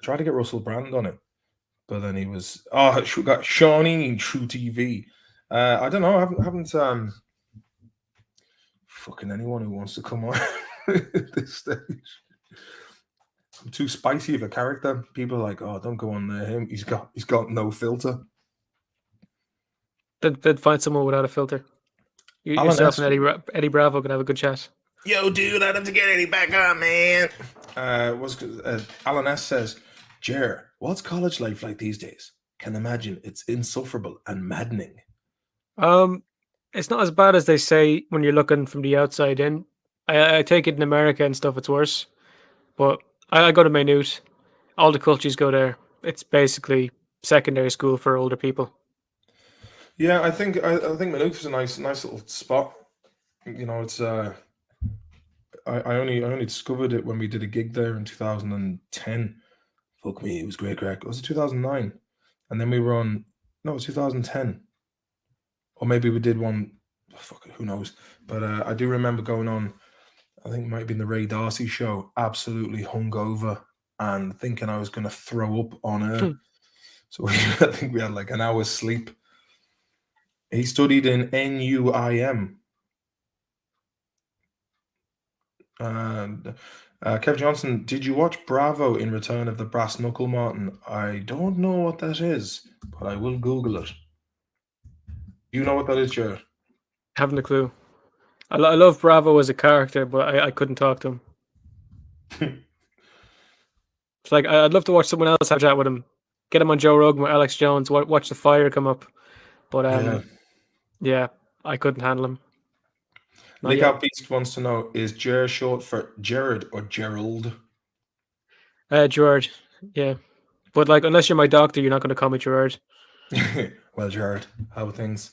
tried to get Russell Brand on it, but then he was got Shawnee in True TV. I don't know. I haven't fucking anyone who wants to come on at this stage. I'm too spicy of a character. People are like, oh, don't go on there. Him, he's got no filter. Then find someone without a filter. Yourself and Eddie Bravo can have a good chat. Yo, dude, I'd have to get Eddie back on, man. Alan S says, Jer, what's college life like these days? Can imagine it's insufferable and maddening. It's not as bad as they say when you're looking from the outside in. I take it in America and stuff, it's worse. But I go to Maynooth. All the cultures go there. It's basically secondary school for older people. Yeah, I think Maynooth is a nice little spot. It's I only discovered it when we did a gig there in 2010. Fuck me, it was great crack. Was it 2009? And then we were on. No, it was 2010. Or maybe we did one. Fuck it, who knows? But I do remember going on. I think it might have been the Ray Darcy show. Absolutely hungover and thinking I was going to throw up on air. So I think we had like an hour's sleep. He studied in NUIM. And Kev Johnson, did you watch Bravo in Return of the Brass Knuckle, Martin? I don't know what that is, but I will Google it. You know what that is, Jared? Haven't a clue. I love Bravo as a character, but I couldn't talk to him. It's like I'd love to watch someone else have a chat with him. Get him on Joe Rogan with Alex Jones. Watch the fire come up. But yeah, I couldn't handle him. Lick Out Beast wants to know, is Jared short for Jared or Gerald? Gerard, yeah. But like, unless you're my doctor, you're not going to call me Gerard. Well, Jared, how are things?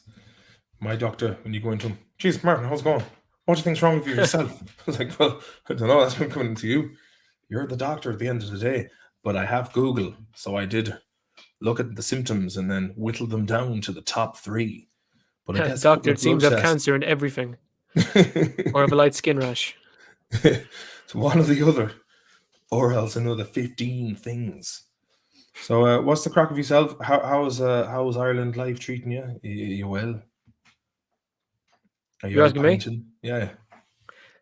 My doctor, when you go into him, geez, Martin, how's it going? What do you think's wrong with you yourself? I was like, well, I don't know, that's been coming to you. You're the doctor at the end of the day. But I have Google, so I did look at the symptoms and then whittle them down to the top 3. But I guess doctor, it seems to have cancer and everything. Or have a light skin rash. It's one or the other. Or else another 15 things. So what's the crack of yourself? How's Ireland life treating you? You well? Are you asking me? Yeah.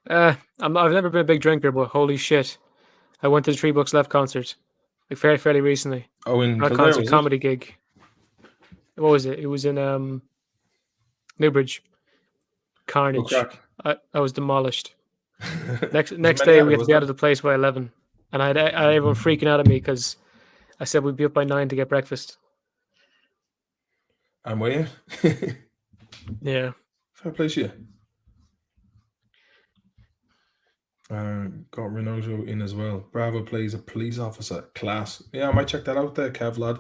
I've never been a big drinker, but holy shit. I went to the 3 Bucks Left concert like fairly recently. Oh, in a concert comedy gig. What was it? It was in Newbridge. Carnage. I was demolished. Next day we had to be out of the place by 11, and I had everyone freaking out at me because I said we'd be up by 9 to get breakfast. And were you? Yeah. Fair play to you. Got Renato in as well. Bravo plays a police officer. Class. Yeah, I might check that out there, Kev, lad.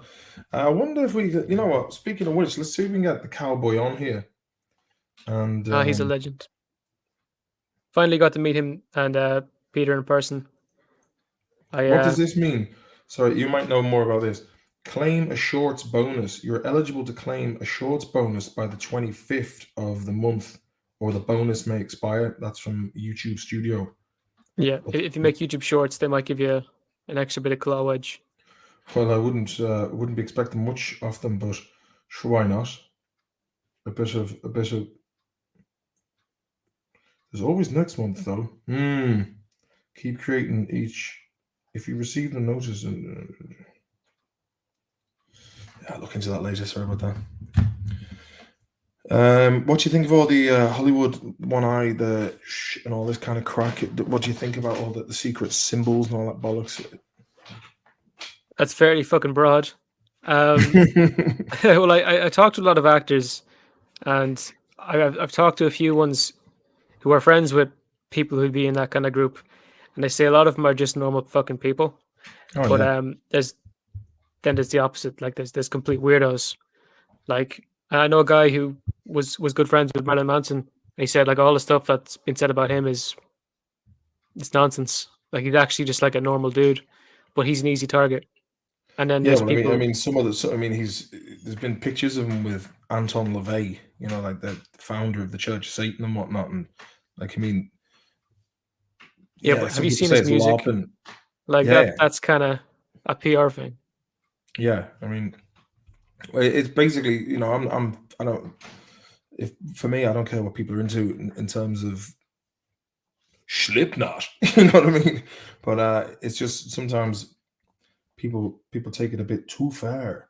I wonder if we could, you know what, speaking of which, let's see if we can get the cowboy on here. And he's a legend. Finally got to meet him and Peter in person. What does this mean? Sorry, you might know more about this. Claim a shorts bonus. You're eligible to claim a shorts bonus by the 25th of the month, or the bonus may expire. That's from YouTube Studio. Yeah, if you make YouTube shorts, they might give you an extra bit of claw wedge. Well, I wouldn't be expecting much of them, but sure, why not? A bit of. There's always next month though. Keep creating each. If you receive the notice, I'll look into that later. Sorry about that. What do you think of all the Hollywood one eye, and all this kind of crack? What do you think about all the secret symbols and all that bollocks? That's fairly fucking broad. Well, I talked to a lot of actors, and I've talked to a few ones who are friends with people who'd be in that kind of group, and they say a lot of them are just normal fucking people. But there's the opposite. Like there's complete weirdos. Like I know a guy who was good friends with Marilyn Manson. He said like all the stuff that's been said about him it's nonsense. Like he's actually just like a normal dude, but he's an easy target. And then there's people. I mean, there's been pictures of him with Anton LaVey, you know, like the founder of the Church of Satan and whatnot, and like I mean, but have you seen his music? That's kind of a PR thing. Yeah, I mean, it's basically, you know, I don't care what people are into in terms of Slipknot, you know what I mean? But it's just sometimes people take it a bit too far.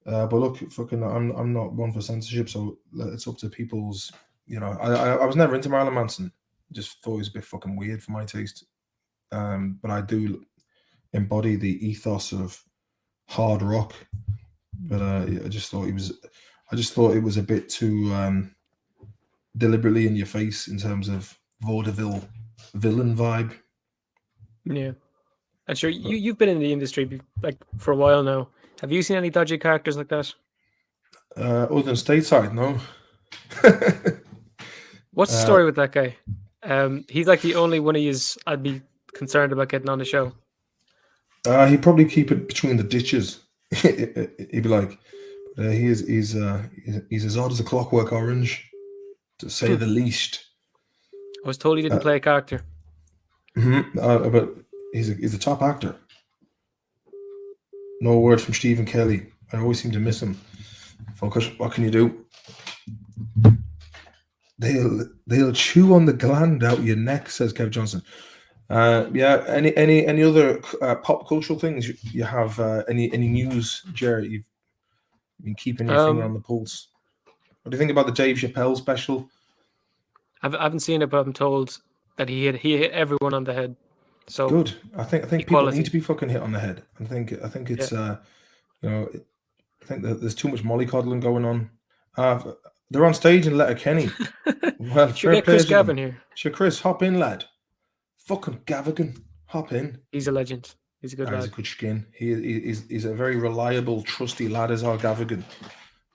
But look, fucking, I'm not one for censorship, so it's up to people's. You know, I was never into Marilyn Manson. Just thought he was a bit fucking weird for my taste. But I do embody the ethos of hard rock. But I just thought it was a bit too deliberately in your face in terms of vaudeville villain vibe. Yeah. I'm sure you've been in the industry like for a while now. Have you seen any dodgy characters like that? Other than Stateside, no. What's the story with that guy? He's like the only one I'd be concerned about getting on the show. He'd probably keep it between the ditches. He'd be like, he's as odd as a Clockwork Orange, to say the least. I was told he didn't play a character. But he's a top actor. No word from Stephen Kelly. I always seem to miss him. Focus. What can you do? They'll chew on the gland out your neck, says Kev Johnson. Any other pop cultural things you have? Any news, Jerry? You've been keeping your finger on the pulse. What do you think about the Dave Chappelle special? I haven't seen it, but I'm told that he hit everyone on the head. So good. I think people need to be fucking hit on the head. I think it's I think that there's too much mollycoddling going on. They're on stage in Letterkenny. Well, should get Chris Gavin here. Sure, Chris, hop in, lad. Fucking Gavigan, hop in. He's a legend. He's a good lad. He's a good skin. He's a very reliable, trusty lad as our Gavigan.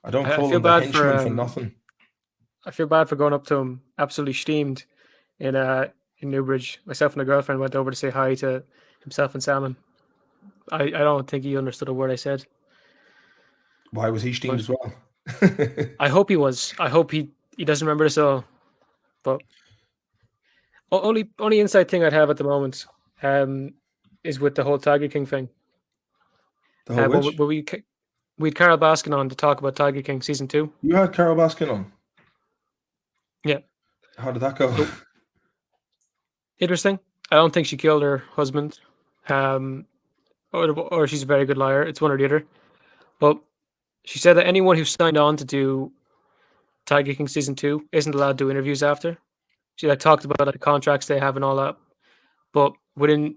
I don't call him the henchman for nothing. I feel bad for going up to him absolutely steamed in Newbridge. Myself and a girlfriend went over to say hi to himself and Salmon. I don't think he understood a word I said. Why was he steamed as well? I hope he was. I hope he doesn't remember this all. But only inside thing I'd have at the moment is with the whole Tiger King thing. The whole which? We had Carol Baskin on to talk about Tiger King season 2. You had Carol Baskin on? Yeah. How did that go? Interesting. I don't think she killed her husband. Or she's a very good liar. It's one or the other. But she said that anyone who signed on to do Tiger King season 2 isn't allowed to do interviews after. She talked about the contracts they have and all that. But within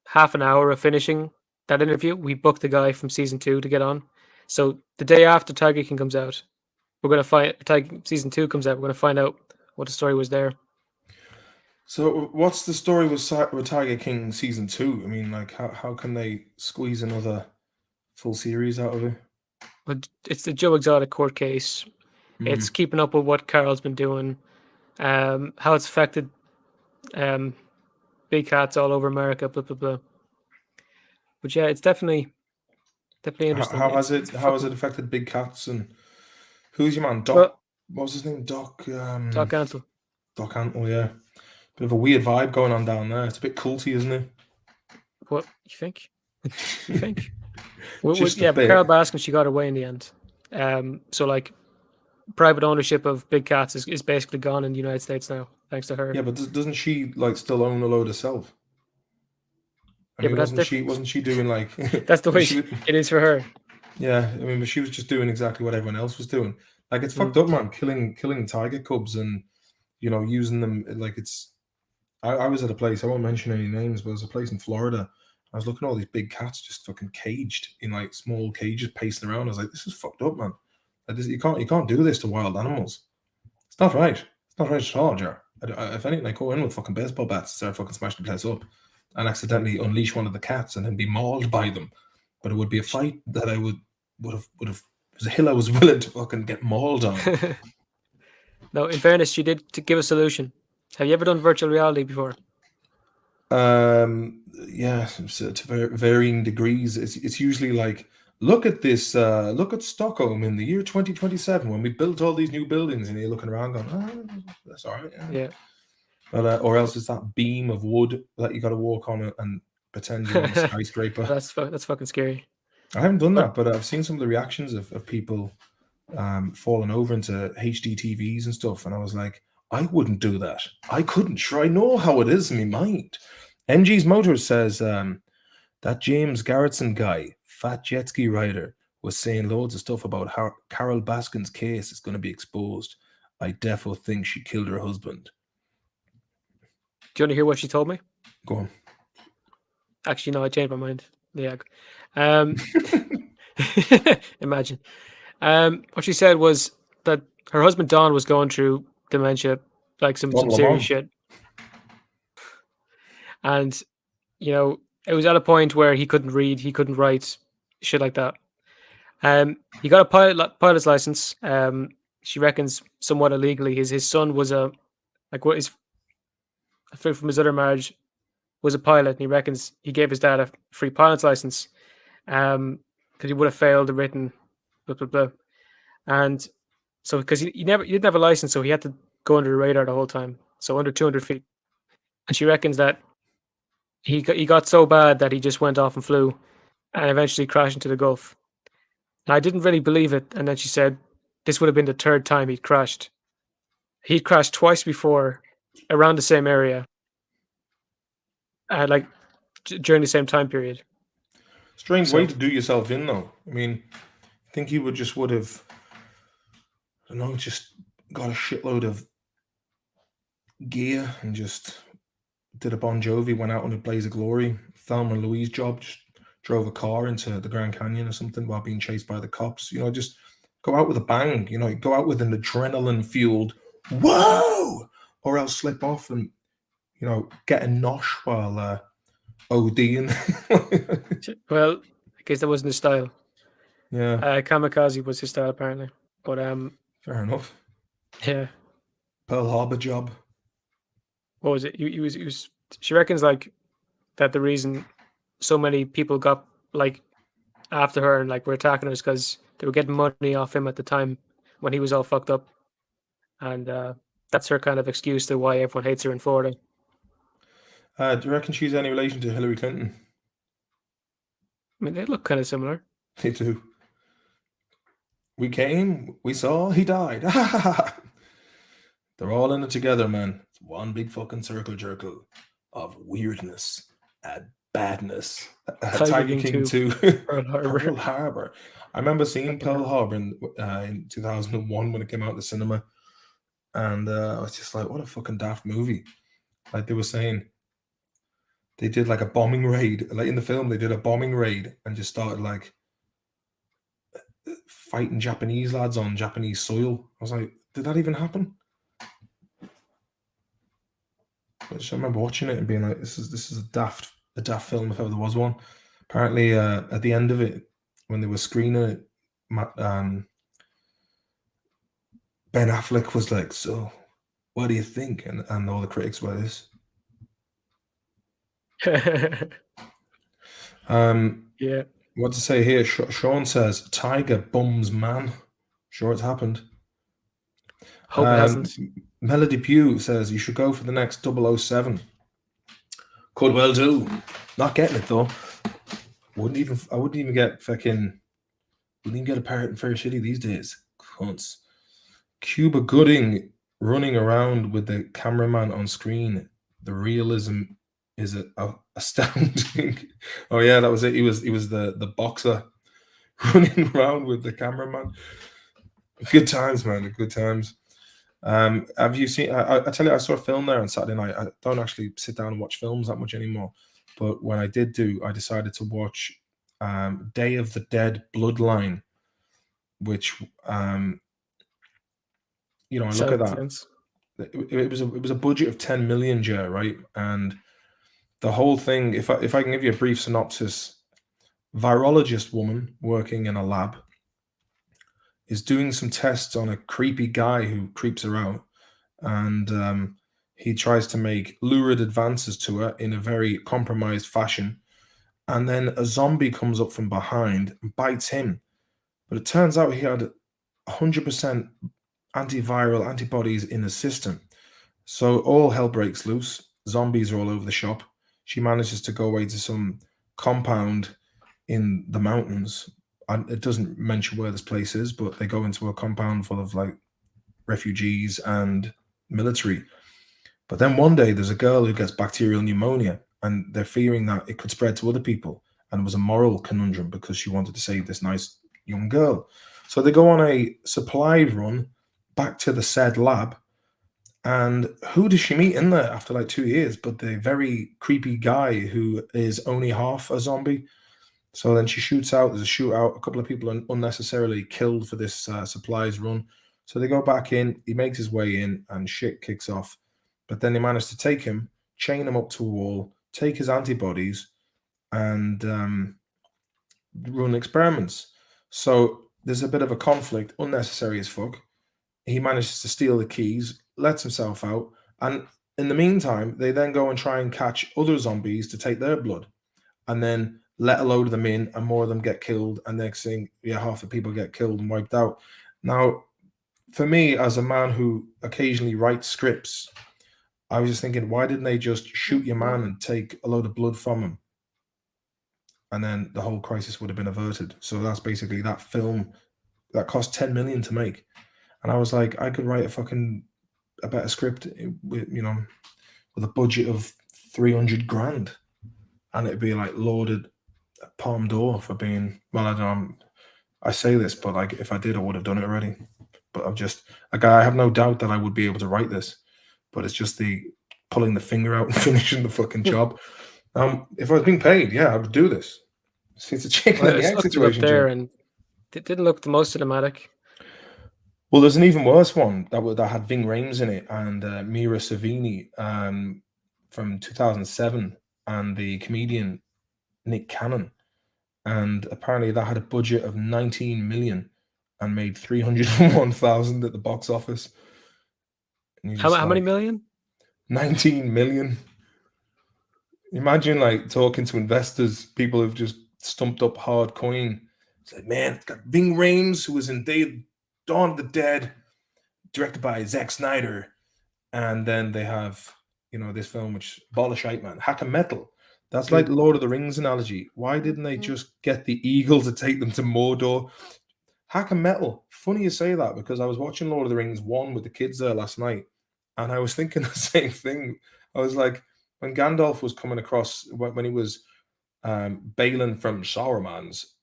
half an hour of finishing that interview, we booked the guy from season 2 to get on. So the day after Tiger King comes out, we're going to find season 2 comes out. We're going to find out what the story was there. So what's the story with Tiger King season 2? I mean, like, how can they squeeze another full series out of it? Well, it's the Joe Exotic court case. It's keeping up with what Carol's been doing, how it's affected big cats all over America, blah blah blah. But yeah, it's definitely interesting. How has it affected big cats, and who's your man? Doc. Well, what was his name? Doc. Doc Antle. Doc Antle, yeah. Bit of a weird vibe going on down there. It's a bit culty, isn't it? What you think? You think? Just but Carol Baskin, she got her way in the end. So like, private ownership of big cats is basically gone in the United States now, thanks to her. Yeah, but doesn't she like still own a load herself? I mean, but wasn't she doing like that's the way it is for her. Yeah, I mean, but she was just doing exactly what everyone else was doing. Like, it's fucked up, man. Killing tiger cubs and, you know, using them like it's. I was at a place, I won't mention any names, but there's a place in Florida. I was looking at all these big cats just fucking caged in like small cages, pacing around. I was like, this is fucked up, man. Like, you can't do this to wild animals. It's not right. It's not right at all, Jar. If anything, I go in with fucking baseball bats, start fucking smashing the place up, and accidentally unleash one of the cats and then be mauled by them. But it would be a fight that I would have. It was a hill I was willing to fucking get mauled on. No, in fairness, she did to give a solution. Have you ever done virtual reality before? Yeah, to varying degrees. It's usually like, look at this. Look at Stockholm in the year 2027 when we built all these new buildings, and you're looking around going, "Oh, that's all right." Yeah. But or else it's that beam of wood that you got to walk on and pretend you're on a skyscraper. That's fucking scary. I haven't done that, but I've seen some of the reactions of people falling over into HD TVs and stuff, and I was like, I wouldn't do that. I couldn't. Sure, I know how it is in my mind. MG's Motors says that James Garretson guy, fat jet ski rider, was saying loads of stuff about how Carol Baskin's case is going to be exposed. I defo think she killed her husband. Do you want to hear what she told me? Go on. Actually, no, I changed my mind. Yeah. Imagine. What she said was that her husband Don was going through dementia, like some serious shit. And, you know, it was at a point where he couldn't read, he couldn't write, shit like that. He got a pilot's license. She reckons somewhat illegally. His son was from his other marriage, was a pilot, and he reckons he gave his dad a free pilot's license because he would have failed the written, blah blah blah. And so because he didn't have a license, so he had to go under the radar the whole time, so under 200 feet. And she reckons that he got so bad that he just went off and flew, and eventually crashed into the Gulf. And I didn't really believe it. And then she said this would have been the third time he'd crashed. He'd crashed twice before, around the same area, during the same time period. Strange way to do yourself in, though. I mean, I think he would have, I don't know, just got a shitload of gear and just did a Bon Jovi, went out on a blaze of glory, Thelma and Louise job, just drove a car into the Grand Canyon or something while being chased by the cops. You know, just go out with a bang. You know, go out with an adrenaline-fueled whoa, or else slip off and, you know, get a nosh while ODing. Well, I guess that wasn't his style. Yeah. Kamikaze was his style, apparently. But fair enough. Yeah. Pearl Harbor job. What was it? He was. She reckons like that the reason so many people got like after her and like were attacking her is because they were getting money off him at the time when he was all fucked up, and that's her kind of excuse to why everyone hates her in Florida. Do you reckon she's any relation to Hillary Clinton? I mean, they look kind of similar. They do. We came, we saw, he died. They're all in it together, man. It's one big fucking circle of weirdness and badness. Tiger King 2. Pearl Harbor. I remember seeing Pearl Harbor in 2001 when it came out in the cinema. And I was just like, what a fucking daft movie. Like they were saying, they did like a bombing raid. Like in the film, they did a bombing raid and just started like fighting Japanese lads on Japanese soil. I was like, did that even happen? I just remember watching it and being like, this is a daft film if ever there was one. Apparently, at the end of it, when they were screening it, Ben Affleck was like, "So, what do you think?" And all the critics were this. Yeah. What to say here? Sean says, "Tiger bums man." Sure, it's happened. Hope it hasn't. Melody Pugh says, "You should go for the next 007." Could well do. Not getting it though. I wouldn't even get fucking. Wouldn't even get a part in Fair City these days. Cunts. Cuba Gooding running around with the cameraman on screen. The realism is astounding. Oh yeah, that was it. He was the boxer running around with the cameraman. Good times, man. Good times. Have you seen? I tell you, I saw a film there on Saturday night. I don't actually sit down and watch films that much anymore, but when I did I decided to watch Day of the Dead Bloodline, which I look at that. It was a budget of 10 million, right? And the whole thing, if I can give you a brief synopsis, virologist woman working in a lab is doing some tests on a creepy guy who creeps her out, and he tries to make lurid advances to her in a very compromised fashion, and then a zombie comes up from behind and bites him. But it turns out he had 100% antiviral antibodies in his system. So all hell breaks loose. Zombies are all over the shop. She manages to go away to some compound in the mountains. And it doesn't mention where this place is, but they go into a compound full of like refugees and military. But then one day there's a girl who gets bacterial pneumonia, and they're fearing that it could spread to other people. And it was a moral conundrum because she wanted to save this nice young girl. So they go on a supply run back to the said lab. And who does she meet in there after like 2 years? But the very creepy guy who is only half a zombie. So then she shoots out. There's a shootout. A couple of people are unnecessarily killed for this supplies run. So they go back in. He makes his way in, and shit kicks off. But then they manage to take him, chain him up to a wall, take his antibodies, and run experiments. So there's a bit of a conflict, unnecessary as fuck. He manages to steal the keys, lets himself out, and in the meantime, they then go and try and catch other zombies to take their blood, and then let a load of them in, and more of them get killed, and next thing, half the people get killed and wiped out. Now, for me, as a man who occasionally writes scripts, I was just thinking, why didn't they just shoot your man and take a load of blood from him? And then the whole crisis would have been averted. So that's basically that film that cost 10 million to make. And I was like, I could write a better script with a budget of 300 grand, and it'd be like lauded Palme d'Or for being, well, I don't know, I say this, but like if I did, I would have done it already. But I have no doubt that I would be able to write this, but it's just the pulling the finger out and finishing the fucking job. If I was being paid, I would do this. See, it's a chicken and the egg situation there, and it didn't look the most cinematic. Well, there's an even worse one that had Ving Rhames in it and Mira Savini from 2007 and the comedian Nick Cannon. And apparently that had a budget of 19 million and made 301,000 at the box office. How many million? 19 million. Imagine like talking to investors, people who've just stumped up hard coin. It's like, man, it's got Ving Rhames, who was in Dawn of the Dead, directed by Zack Snyder, and then they have this film which ball of shite, man. Hack and Metal. That's like Lord of the Rings analogy. Why didn't they just get the eagle to take them to Mordor? Hack and Metal. Funny you say that, because I was watching Lord of the Rings 1 with the kids there last night, and I was thinking the same thing. I was like, when Gandalf was coming across, when he was bailing from Saruman's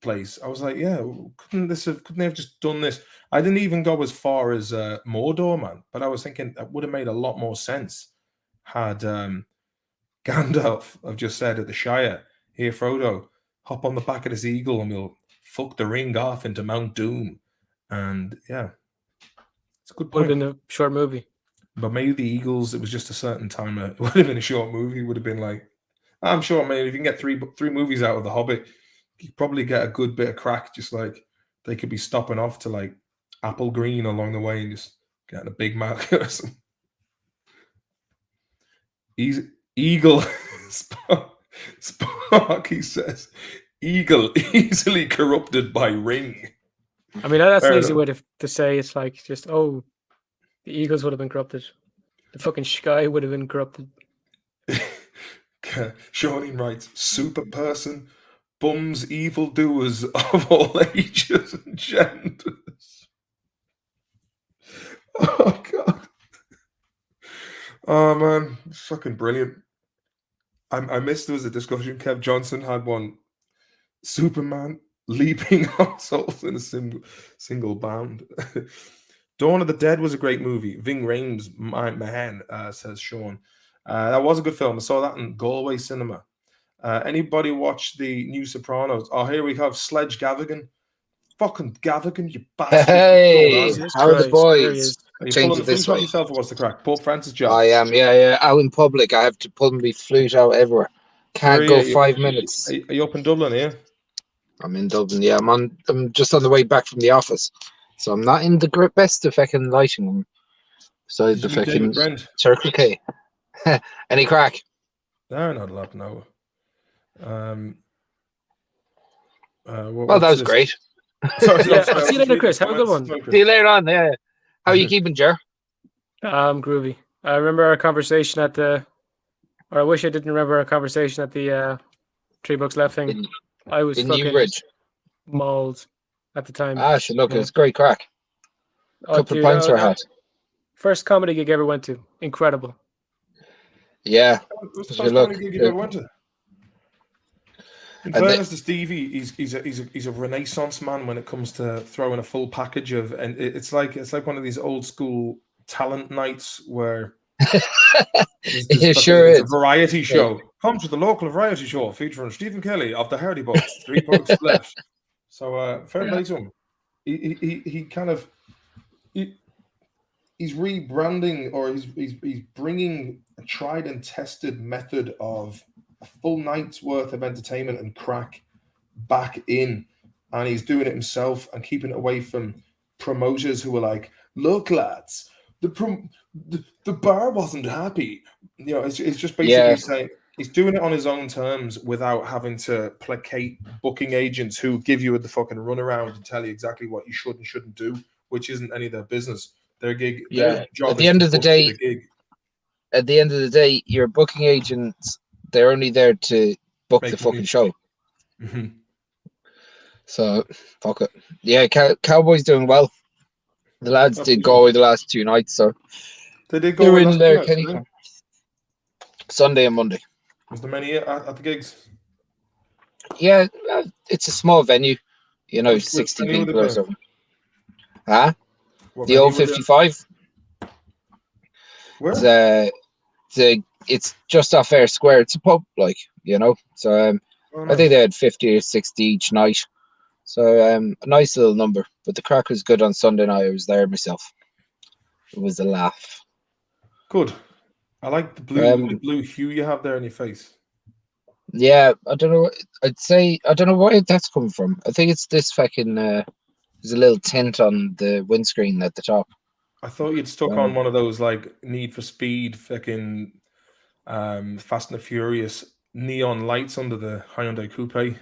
place, I was like, couldn't they have just done this? I didn't even go as far as Mordor, man, but I was thinking that would have made a lot more sense had Gandalf have just said at the Shire, here, Frodo, hop on the back of this eagle and we'll fuck the ring off into Mount Doom. And yeah, it's a good Would have point. been a short movie. But maybe the Eagles, it was just a certain time. It would have been a short movie. It would have been like, I'm sure, man, if you can get three movies out of The Hobbit, you could probably get a good bit of crack. Just like they could be stopping off to like Apple Green along the way and just getting a Big Mac or something. Eagle Sparky says, Eagle easily corrupted by ring. I mean, that's Fair an easy enough. way to say it's like just, the Eagles would have been corrupted. The fucking Sky would have been corrupted. Seanine writes, super person, bums, evildoers of all ages and genders. Oh, God. Oh, man. It's fucking brilliant. I missed there was a discussion. Kev Johnson had one. Superman leaping assholes in a single bound. Dawn of the Dead was a great movie. Ving Rhames, my man, says Sean. That was a good film. I saw that in Galway cinema. Anybody watch the new Sopranos? Oh, here we have Sledge Gavigan. Fucking Gavigan, you bastard. Hey, Jesus how are the Christ, there he boys? is. Are you Change pulling it the this flute off way. yourself or what's the crack? Pope Francis John. I am, yeah. Out in public, I have to pull my flute out everywhere. Where Can't are go you? 5 minutes. Are you up in Dublin, here? I'm in Dublin, yeah. I'm just on the way back from the office. So I'm not in the best of fucking lighting room. So the fucking Brent. Circle K. Any crack? No, not a lot, no. Well, that was great. Sorry, Yeah, I'll see you later, Chris. Have a good one. See you later on, yeah. How are you keeping, Jer? Groovy. I remember our conversation or I wish I didn't remember our conversation at the Three Books Left thing. I was In fucking Newbridge. mauled at the time. Look, it was great crack. Couple of pints were had. First comedy gig I ever went to. Incredible. What's Yeah. the If first you look, comedy gig you ever went to? In fairness to Stevie, he's a renaissance man when it comes to throwing a full package of, and it's like one of these old school talent nights where it sure it's is. a variety show. Come to the local variety show featuring Stephen Kelly of the Hardy Boats, Three Books Left. So fair play to him. He kind of he's rebranding, or he's bringing a tried and tested method of a full night's worth of entertainment and crack back in, and he's doing it himself and keeping it away from promoters who are like, look lads, the bar wasn't happy. You know, it's just basically saying he's doing it on his own terms without having to placate booking agents who give you the fucking runaround and tell you exactly what you should and shouldn't do, which isn't any of their business. Their gig, their job At the end of the day, at the end of the day, your booking agents, they're only there to book the fucking show. Mm-hmm. So fuck it. Yeah, Cowboys doing well. The lads did Galway the last 2 nights, so they did go in there. Sunday and Monday. Was there many at the gigs? Yeah, it's a small venue, 60 people or something. Huh? The old 55. Where? It's just off Fair Square. It's a pub, So I think they had 50 or 60 each night. So a nice little number. But the crack was good on Sunday night. I was there myself. It was a laugh. Good. I like the blue hue you have there in your face. Yeah, I don't know. I don't know where that's coming from. I think it's this fucking. There's a little tint on the windscreen at the top. I thought you'd stuck on one of those like Need for Speed, fucking Fast and the Furious neon lights under the Hyundai Coupe.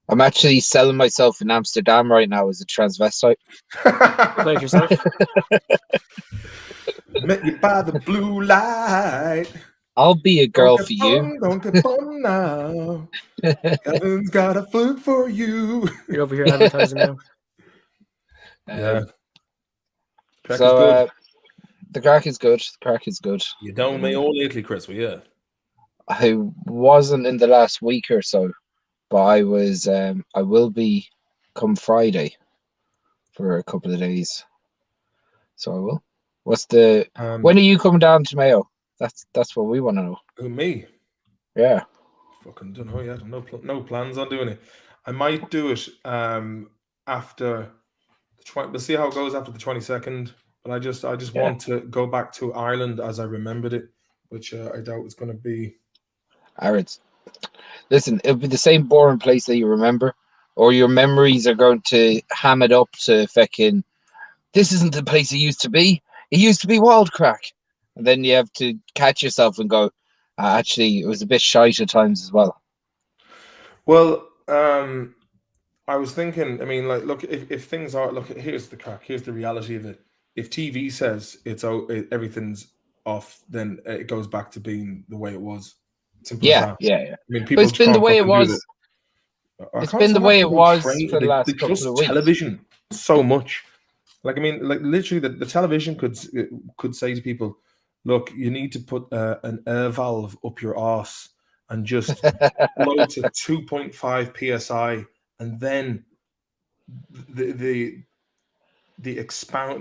I'm actually selling myself in Amsterdam right now as a transvestite. Like yourself. Met you by the blue light. I'll be a girl for you. Don't get fun now. Kevin's got a flute for you. You're over here advertising now. Yeah. So the crack is good. The crack is good. You down me all lately, Chris? Well, yeah. I wasn't in the last week or so, but I was. I will be come Friday for a couple of days. So I will. What's the? When are you coming down to Mayo? That's what we want to know. Who, me? Yeah. Fucking don't know yet. No plans on doing it. I might do it after the 20. We'll see how it goes after the 22nd. But I just want to go back to Ireland as I remembered it, which I doubt it's going to be. Arid. Listen, it'll be the same boring place that you remember, or your memories are going to ham it up to fucking. This isn't the place it used to be. It used to be wild crack, and then you have to catch yourself and go. Actually, it was a bit shite at times as well. Well, I was thinking. I mean, like, look, if things are here's the crack. Here's the reality of it. If TV says everything's off, then it goes back to being the way it was. Simple as that. Yeah. I mean, But people it's been the way it was. It's been the way it was for the last couple of weeks. Television so much. Like, I mean, like literally, the television could say to people, "Look, you need to put an air valve up your arse and just blow to 2.5 psi, and then the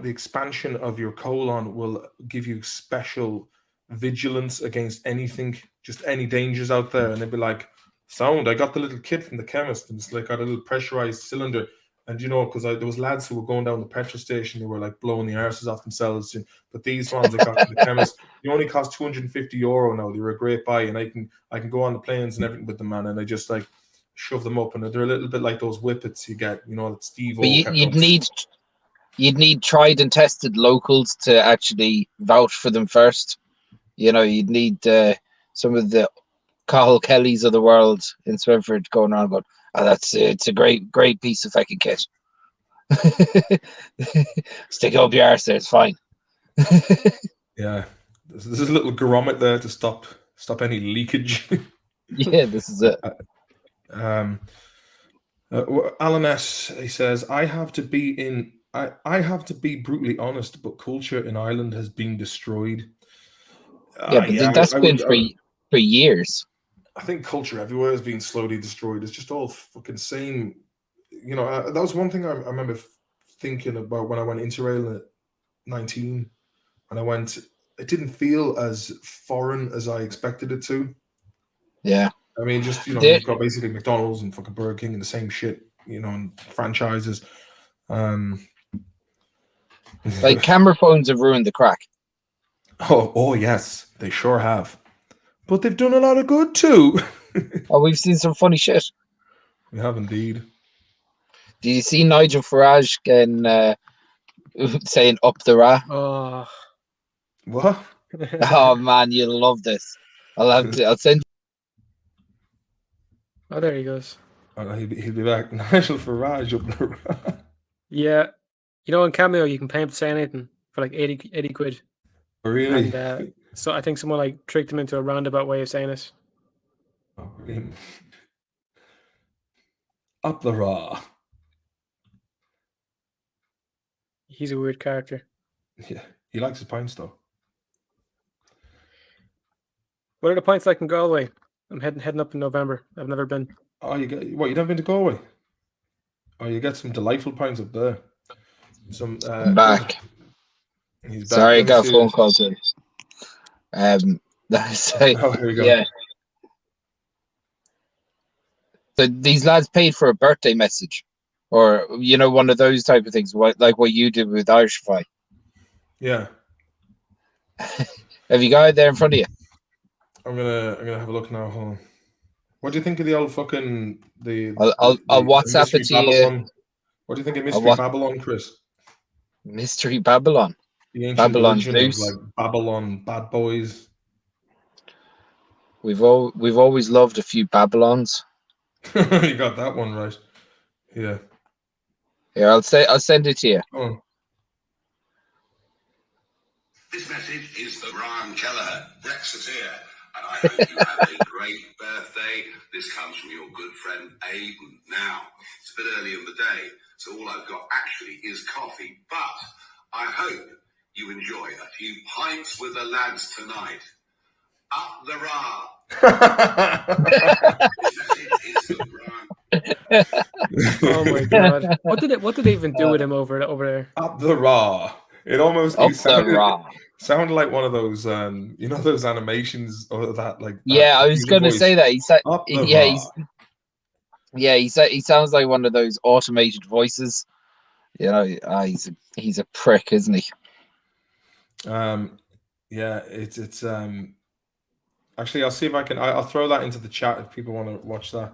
expansion of your colon will give you special vigilance against anything, just any dangers out there." And they'd be like, "Sound, I got the little kit from the chemist, and it's like got a little pressurized cylinder." And because there was lads who were going down the petrol station, they were like blowing the arses off themselves. But these ones I got from the chemist, they only cost €250 now. They were a great buy, and I can go on the planes and everything with them, man. And I just like shove them up, and they're a little bit like those whippets you get, that Steve. But you'd need tried and tested locals to actually vouch for them first. You'd need some of the Cathal Kellys of the world in Swinford going around going, it's a great piece of fucking kit. Stick it up your arse there, it's fine. Yeah. There's a little grommet there to stop any leakage. Yeah, this is it. Alan S, he says, I have to be brutally honest, but culture in Ireland has been destroyed. That's been for years. I think culture everywhere is being slowly destroyed. It's just all fucking same. That was one thing I remember thinking about when I went Interrail at 19. And I went, it didn't feel as foreign as I expected it to. Yeah. I mean, just, you've got basically McDonald's and fucking Burger King and the same shit, and franchises. Like camera phones have ruined the crack. Oh yes, they sure have. But they've done a lot of good too. Oh, we've seen some funny shit. We have indeed. Do you see Nigel Farage saying up the ra? Oh. What? Oh man, you'll love this. I'll send. Oh, there he goes. Oh, he'll be back. Nigel Farage up the ra. Yeah. On Cameo, you can pay him to say anything for like 80 quid. Oh, really? And, so I think someone like tricked him into a roundabout way of saying it. Oh, really? Up the raw. He's a weird character. Yeah, he likes his pints though. What are the pints like in Galway? I'm heading up in November. I've never been. Oh, you've never been to Galway? Oh, you get some delightful pints up there. Some I'm back. He's back. Sorry, I got a phone call too. Here we go. Yeah. So these lads paid for a birthday message, or one of those type of things, like what you did with Irishify. Yeah. Have you got it there in front of you? I'm gonna have a look now. Hold on. What do you think of the old fucking I'll WhatsApp it to you. What do you think of Mystery Babylon, Chris? Mystery Babylon. The ancient Babylon legend of, like, Babylon bad boys. We've always loved a few Babylons. You got that one right. Yeah. Here, I'll send it to you. Oh. This message is for Brian Kelleher, Brexiteer, and I hope you have a great birthday. This comes from your good friend Abe. Now, it's a bit early in the day, so all I've got actually is coffee, but I hope you enjoy a few pints with the lads tonight. Up the ra! This message is for Brian. Oh my god! What did they even do with him over there? Up the raw. It almost sounded like one of those those animations or that like. Yeah, I was going to say that. Yeah, he sounds like one of those automated voices. You know, he's a prick, isn't he? Yeah, it's actually, I'll see if I can. I'll throw that into the chat if people want to watch that.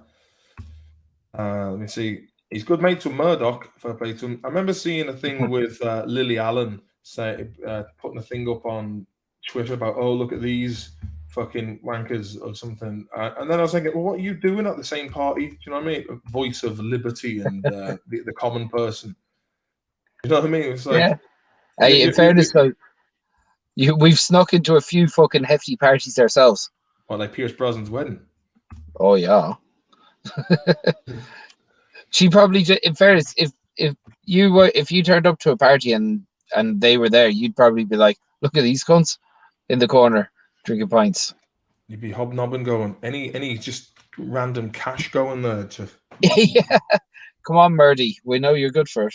Let me see. He's good mates with Murdoch. If I play to him, I remember seeing a thing with Lily Allen putting a thing up on Twitter about, oh, look at these fucking wankers or something. And then I was thinking, well, what are you doing at the same party? Do you know what I mean? A voice of liberty and the common person. You know what I mean? It's like, yeah. Hey, in fairness, though, we've snuck into a few fucking hefty parties ourselves. Well, like Pierce Brosnan's wedding. Oh yeah. She probably, in fairness, if you turned up to a party and they were there, you'd probably be like, look at these cunts in the corner drinking pints. You'd be hobnobbing, going any just random cash going there to. Yeah. Come on, Murdy. We know you're good for it.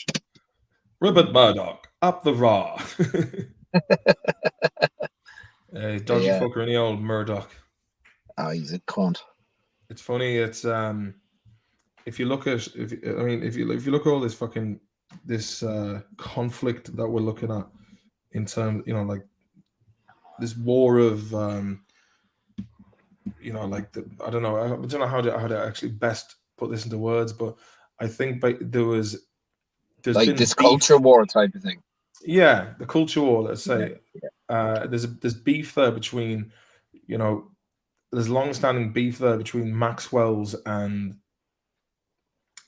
Rupert Murdoch, up the raw. Dodgy fucker, any old Murdoch. Oh, he's a cunt. It's funny. It's if you look at if you look at all this fucking conflict that we're looking at in terms, like this war of I don't know how to actually best put this into words, but I think there's like been this culture war type of thing. Yeah, the culture war. Let's say Yeah. there's beef there between, there's long-standing beef there between Maxwell's and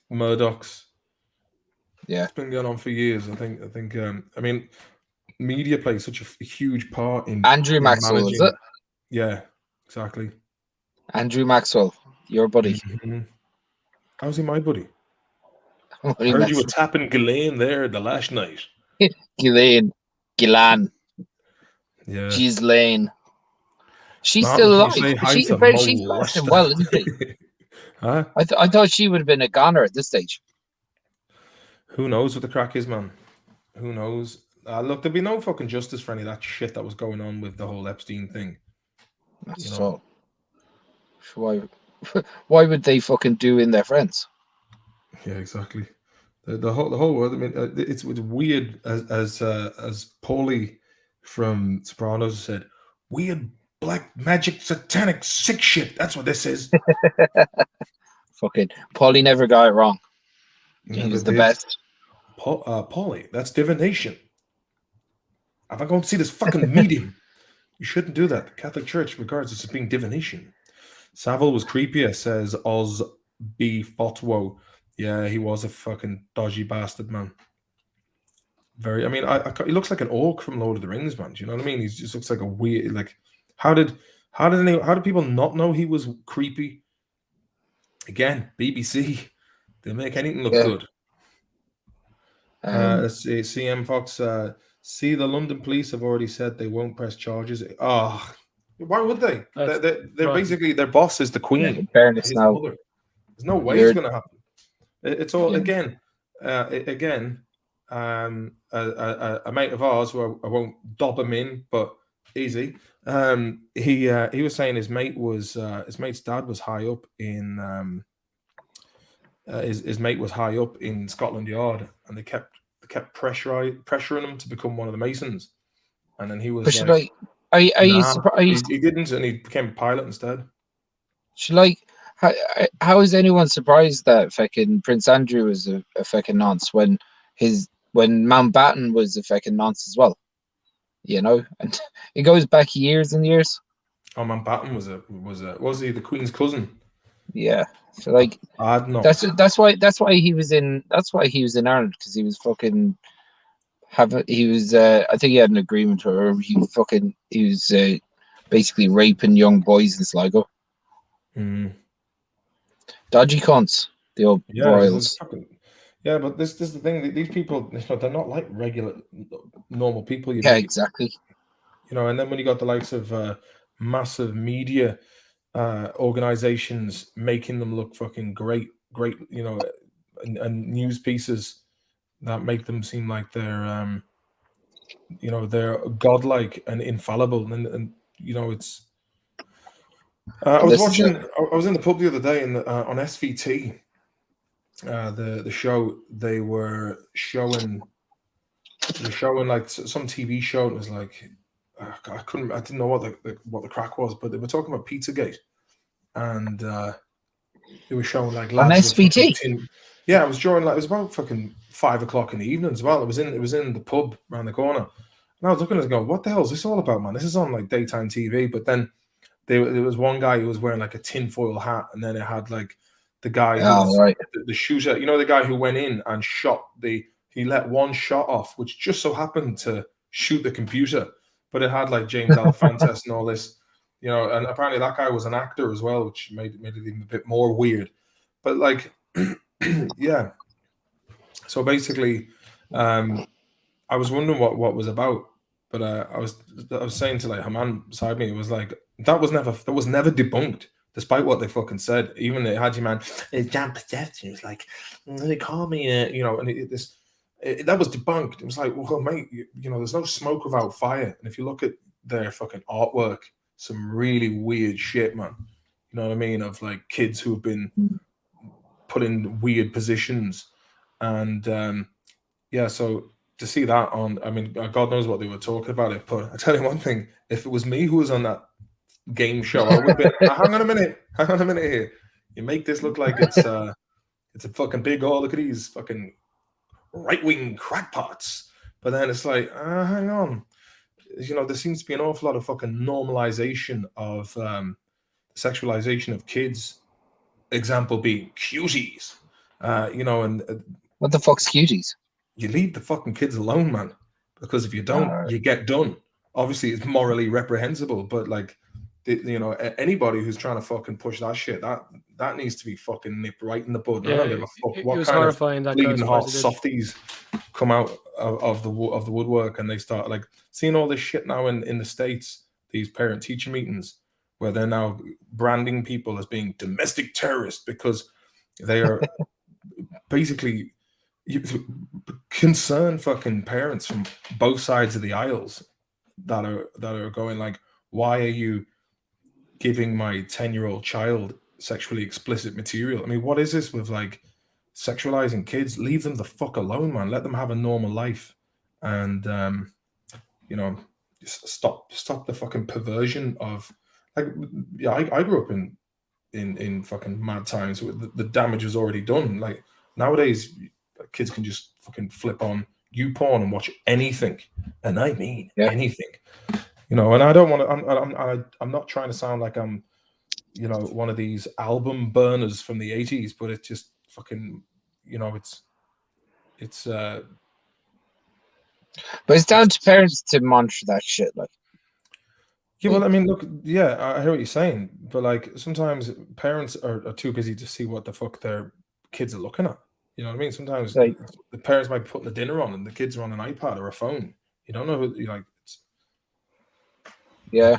Murdoch's. Yeah, it's been going on for years. I think. I mean, media plays such a huge part in Andrew Maxwell, managing. is it? Yeah, exactly. Andrew Maxwell, your buddy. Mm-hmm. How's he my buddy? I heard you were tapping Ghislaine there the last night. Ghislaine. Yeah. Ghislaine. She's still alive. She's lasting well, isn't she? Huh? I thought she would have been a goner at this stage. Who knows what the crack is, man? Who knows? Look, there'd be no fucking justice for any of that shit that was going on with the whole Epstein thing. That's so. Why would they fucking do in their friends? Yeah, exactly. The whole world. I mean, it's weird as Paulie from Sopranos said, weird black magic satanic sick shit. That's what this is. Fucking Paulie never got it wrong. He was the best. Paulie, that's divination. If I go and see this fucking medium, you shouldn't do that. The Catholic Church regards this as being divination. Savile was creepier, says Oz B. Fotwo. Yeah, he was a fucking dodgy bastard, man. Very. I mean, he looks like an orc from Lord of the Rings, man. Do you know what I mean? He just looks like a weird. Like, how did people not know he was creepy? Again, BBC. They make anything look good. Let's see. CM Fox. See, the London police have already said they won't press charges. Oh, why would they? They're basically, their boss is the Queen. In fairness, now there's no way it's going to happen. It's all again. A mate of ours, who I won't dob him in, but easy. He was saying his mate's dad was high up in his mate was high up in Scotland Yard, and they kept pressuring him to become one of the Masons, and then he was are you surprised? He didn't, and he became a pilot instead. How is anyone surprised that fucking Prince Andrew was a fucking nonce when Mountbatten was a fucking nonce as well? And it goes back years and years. Oh, Mountbatten was he the Queen's cousin? Yeah, so that's why he was in Ireland, because he was fucking I think he had an agreement with her. He was basically raping young boys in Sligo. Dodgy cunts, the old royals. Yeah, but this is the thing. These people, they're not like regular, normal people. Exactly. And then when you got the likes of massive media organizations making them look fucking great, and news pieces that make them seem like they're, they're godlike and infallible, and it's. I was in the pub the other day on SVT, the show, they were showing like some TV show. It was like I didn't know what the crack was, but they were talking about Pizzagate, and they were showing like On lads with fucking SVT. tin. Yeah, it was during like it was about fucking 5 o'clock in the evening as well. It was in the pub around the corner, and I was looking at it going, "What the hell is this all about, man? This is on like daytime TV." But then there was one guy who was wearing like a tinfoil hat, and then it had like the guy who was right. the shooter. You know, the guy who went in and shot he let one shot off, which just so happened to shoot the computer, but it had like James Alefantis and all this. You know, and apparently that guy was an actor as well, which made it even a bit more weird. But like, yeah. So basically, I was wondering what was about, but I was saying to like Haman beside me, it was like that was never debunked, despite what they fucking said. Even the Haji man, jam possessed. It was like they call me, you know, and that was debunked. It was like, well, mate, you know, there's no smoke without fire. And if you look at their fucking artwork, some really weird shit, man. You know what I mean? Of like kids who have been put in weird positions, and yeah. So to see that on, I mean, God knows what they were talking about it. But I tell you one thing: if it was me who was on that game show, I would have been. Hang on a minute here. You make this look like it's a fucking big. Oh, look at these fucking right-wing crackpots. But then it's like, hang on. You know, there seems to be an awful lot of fucking normalization of sexualization of kids. Example being cuties. You know, and What the fuck's cuties? you leave the fucking kids alone, man. Because if you don't, you get done. Obviously, it's morally reprehensible, but like, you know, anybody who's trying to fucking push that shit, that needs to be fucking nipped right in the bud. Yeah, I don't give a fuck it what was kind horrifying, of that bleeding goes heart as it is. softies come out of the woodwork, and they start like seeing all this shit now in the States. These parent-teacher meetings where they're now branding people as being domestic terrorists because they are basically concerned fucking parents from both sides of the aisles that are going like, why are you giving my 10-year-old child sexually explicit material? I mean, what is this with like sexualizing kids? Leave them the fuck alone, man. Let them have a normal life, and you know, just stop the fucking perversion of like. Yeah, I grew up in fucking mad times. The damage was already done. Like nowadays, kids can just fucking flip on YouPorn and watch anything, and I mean anything. You know, and I don't want to. I'm not trying to sound like I'm, you know, one of these album burners from the 80s, but it's just fucking, you know, it's. But it's down to parents to monitor that shit, like. Yeah, well, I mean, look, yeah, I hear what you're saying, but like sometimes parents are too busy to see what the fuck their kids are looking at. You know what I mean? Sometimes like, the parents might be putting the dinner on and the kids are on an iPad or a phone. You don't know who you like. Yeah.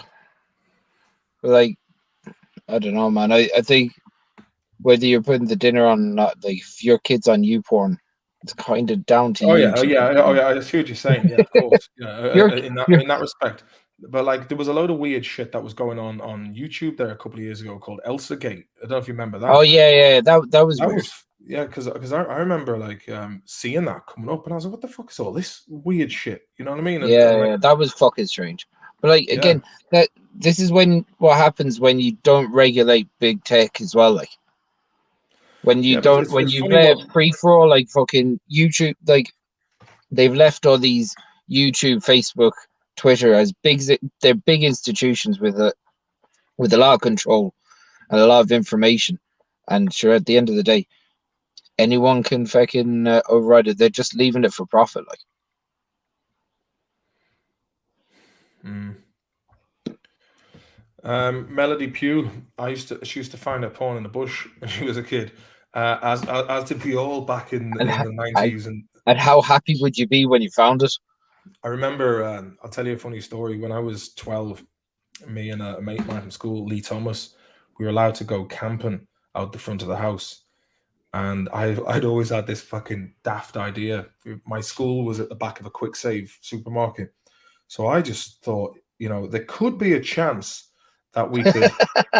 Like, I don't know, man. I think whether you're putting the dinner on or not, like if your kid's on YouPorn, it's kind of down to you. Oh yeah. I see what you're saying. Yeah, of course. Yeah, in that respect. But like, there was a load of weird shit that was going on YouTube there a couple of years ago called Elsa Gate. I don't know if you remember that. Oh yeah. That was weird. Yeah, because I remember like seeing that coming up, and I was like, "What the fuck is all this weird shit?" You know what I mean? Yeah, that was fucking strange. But like again, this is what happens when you don't regulate big tech as well. Like when you don't, when you let it free for all, like fucking YouTube, like they've left all these YouTube, Facebook, Twitter as they're big institutions with a lot of control and a lot of information. And sure, at the end of the day, anyone can fucking override it. They're just leaving it for profit, like. Melody Pugh, she used to find her porn in the bush when she was a kid, as did we all back in the 90s. And how happy would you be when you found it? I remember, I'll tell you a funny story. When I was 12, me and a mate of mine from school, Lee Thomas, we were allowed to go camping out the front of the house. And I'd always had this fucking daft idea. My school was at the back of a quick save supermarket. So I just thought, you know, there could be a chance that we could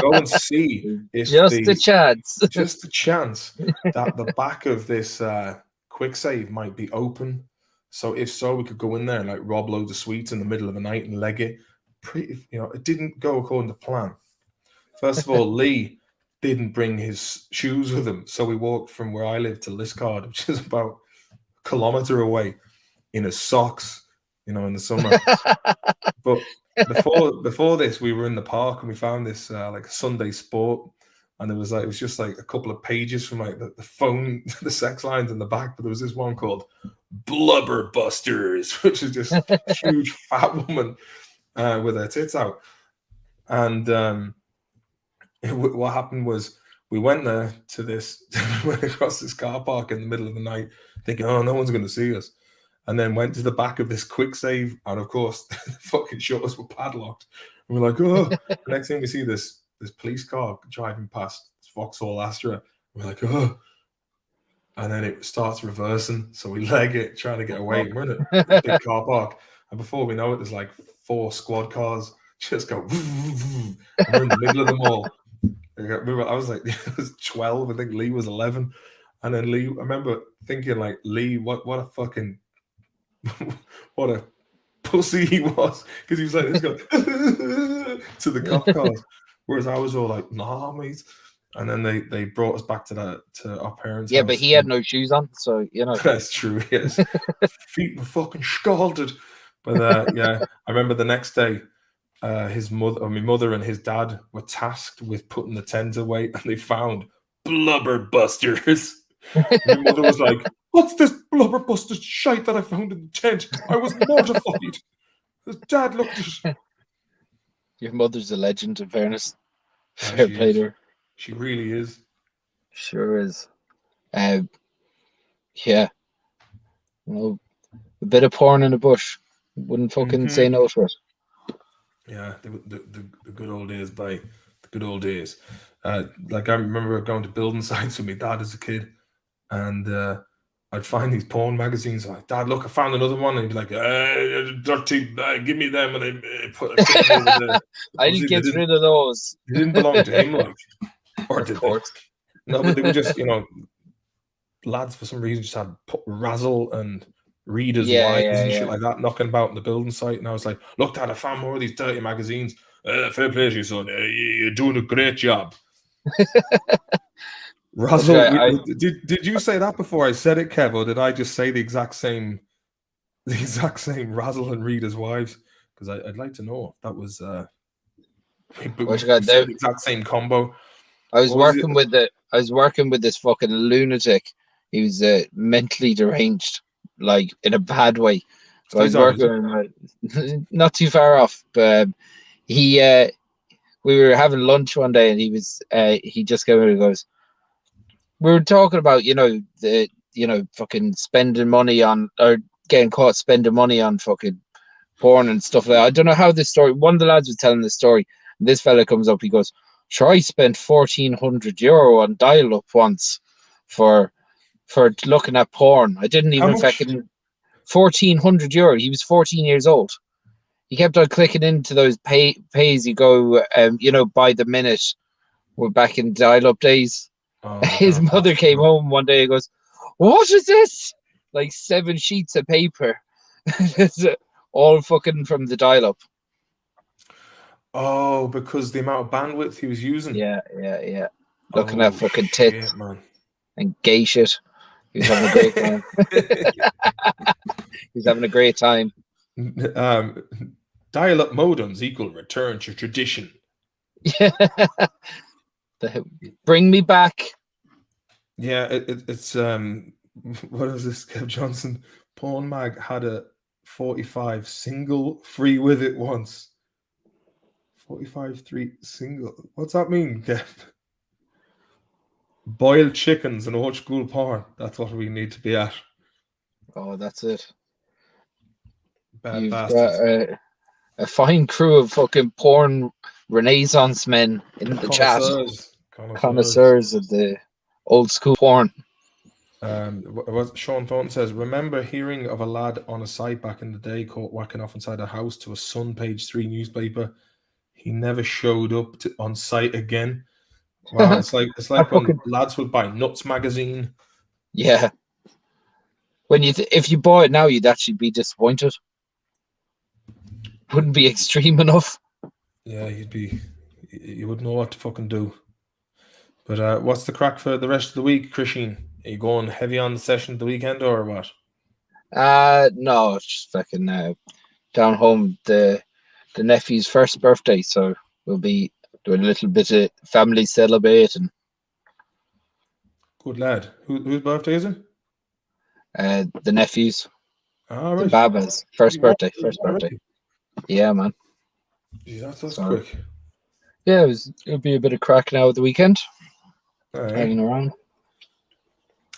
go and see if Just a chance. just a chance that the back of this quick save might be open. So if so, we could go in there and like rob loads of sweets in the middle of the night and leg it. It didn't go according to plan. First of all, Lee didn't bring his shoes with him, so we walked from where I live to Liscard, which is about a kilometer away, in his socks, in the summer. But before this, we were in the park and we found this like Sunday Sport, and it was just like a couple of pages from like the phone, the sex lines in the back. But there was this one called Blubber Busters, which is just a huge fat woman with her tits out. And what happened was we went there to this, went across this car park in the middle of the night, thinking, oh, no one's going to see us. And then went to the back of this quick save, and of course, the fucking shutters were padlocked. And we're like, oh. The next thing we see this police car driving past Vauxhall Astra. We're like, oh. And then it starts reversing, so we leg it, trying to get away. We're in a big car park, and before we know it, there's like 4 squad cars just go. And we're in the middle of them all. I was like, I was 12. I think Lee was 11, and then Lee. I remember thinking like, Lee, what a fucking what a pussy he was, because he was like this guy to the cop cars, whereas I was all like, nah, mate. And then they brought us back to our parents' Yeah, house. but he had no shoes on, so That's true. Yes, feet were fucking scalded. But yeah, I remember the next day, my mother and his dad were tasked with putting the tent away, and they found Blubber Busters. My mother was like, what's this Blubber Busters shite that I found in the tent? I was mortified. His dad looked at it. Your mother's a legend, in fairness. Fair play to her. She really is. Sure is. Yeah. A bit of porn in the bush. Wouldn't fucking say no to it. Yeah, the good old days, the good old days. Like I remember going to building sites with my dad as a kid, and I'd find these porn magazines. I'm like, Dad, look, I found another one. And he'd be like, dirty, give me them. And I put them over there. I didn't get rid of those. They didn't belong to him, like. Or did they? No, but they were just, lads for some reason just had Razzle and Reader's Wives and shit like that knocking about in the building site. And I was like, look, Dad, I found more of these dirty magazines. Fair play to you, son. You're doing a great job. Razzle, did you say that before I said it, Kev, or did I just say the exact same Razzle and Reader's Wives? Because I'd like to know if that was the exact same combo. I was working with this fucking lunatic. He was mentally deranged, like in a bad way. So I was working not too far off, but we were having lunch one day, and he just came in and goes, we were talking about fucking spending money on, or getting caught spending money on fucking porn and stuff like that. I don't know how this story. One of the lads was telling this story, and this fella comes up. He goes, "Sure, I spent €1,400 on dial-up once for looking at porn. I didn't even fucking €1,400. He was 14 years old. He kept on clicking into those pays you go, by the minute. We're back in dial-up days. His mother came home one day and goes, "What is this?" Like 7 sheets of paper, all fucking from the dial-up. Oh, because the amount of bandwidth he was using. Yeah. Looking at fucking tits, man, and gay shit. He was having a great time. He's having a great time. Dial-up modems equal return to tradition. Yeah. Bring me back. Yeah, it's what is this? Kev Johnson Porn Mag had a 45 single free with it once. 45 single. What's that mean, Kev? Boiled chickens and old school porn. That's what we need to be at. Oh, that's it. Bad bastards. Got a fine crew of fucking porn Renaissance men in the chat. Connoisseurs of the old school porn. Sean Thornton says, remember hearing of a lad on a site back in the day caught whacking off inside a house to a Sun Page 3 newspaper. he never showed up on site again. Wow, it's like when lads would buy Nuts magazine. Yeah. When if you bought it now, you'd actually be disappointed. Wouldn't be extreme enough. Yeah, you wouldn't know what to fucking do. But what's the crack for the rest of the week, Christian? Are you going heavy on the session the weekend or what? No, it's just fucking down home the nephew's first birthday, so we'll be doing a little bit of family celebrating. Good lad. Whose birthday is it? The nephew's. All right. The Baba's first birthday. Yeah, man. Jeez, that's quick. Yeah, it'll be a bit of crack now at the weekend. Right. Hanging around.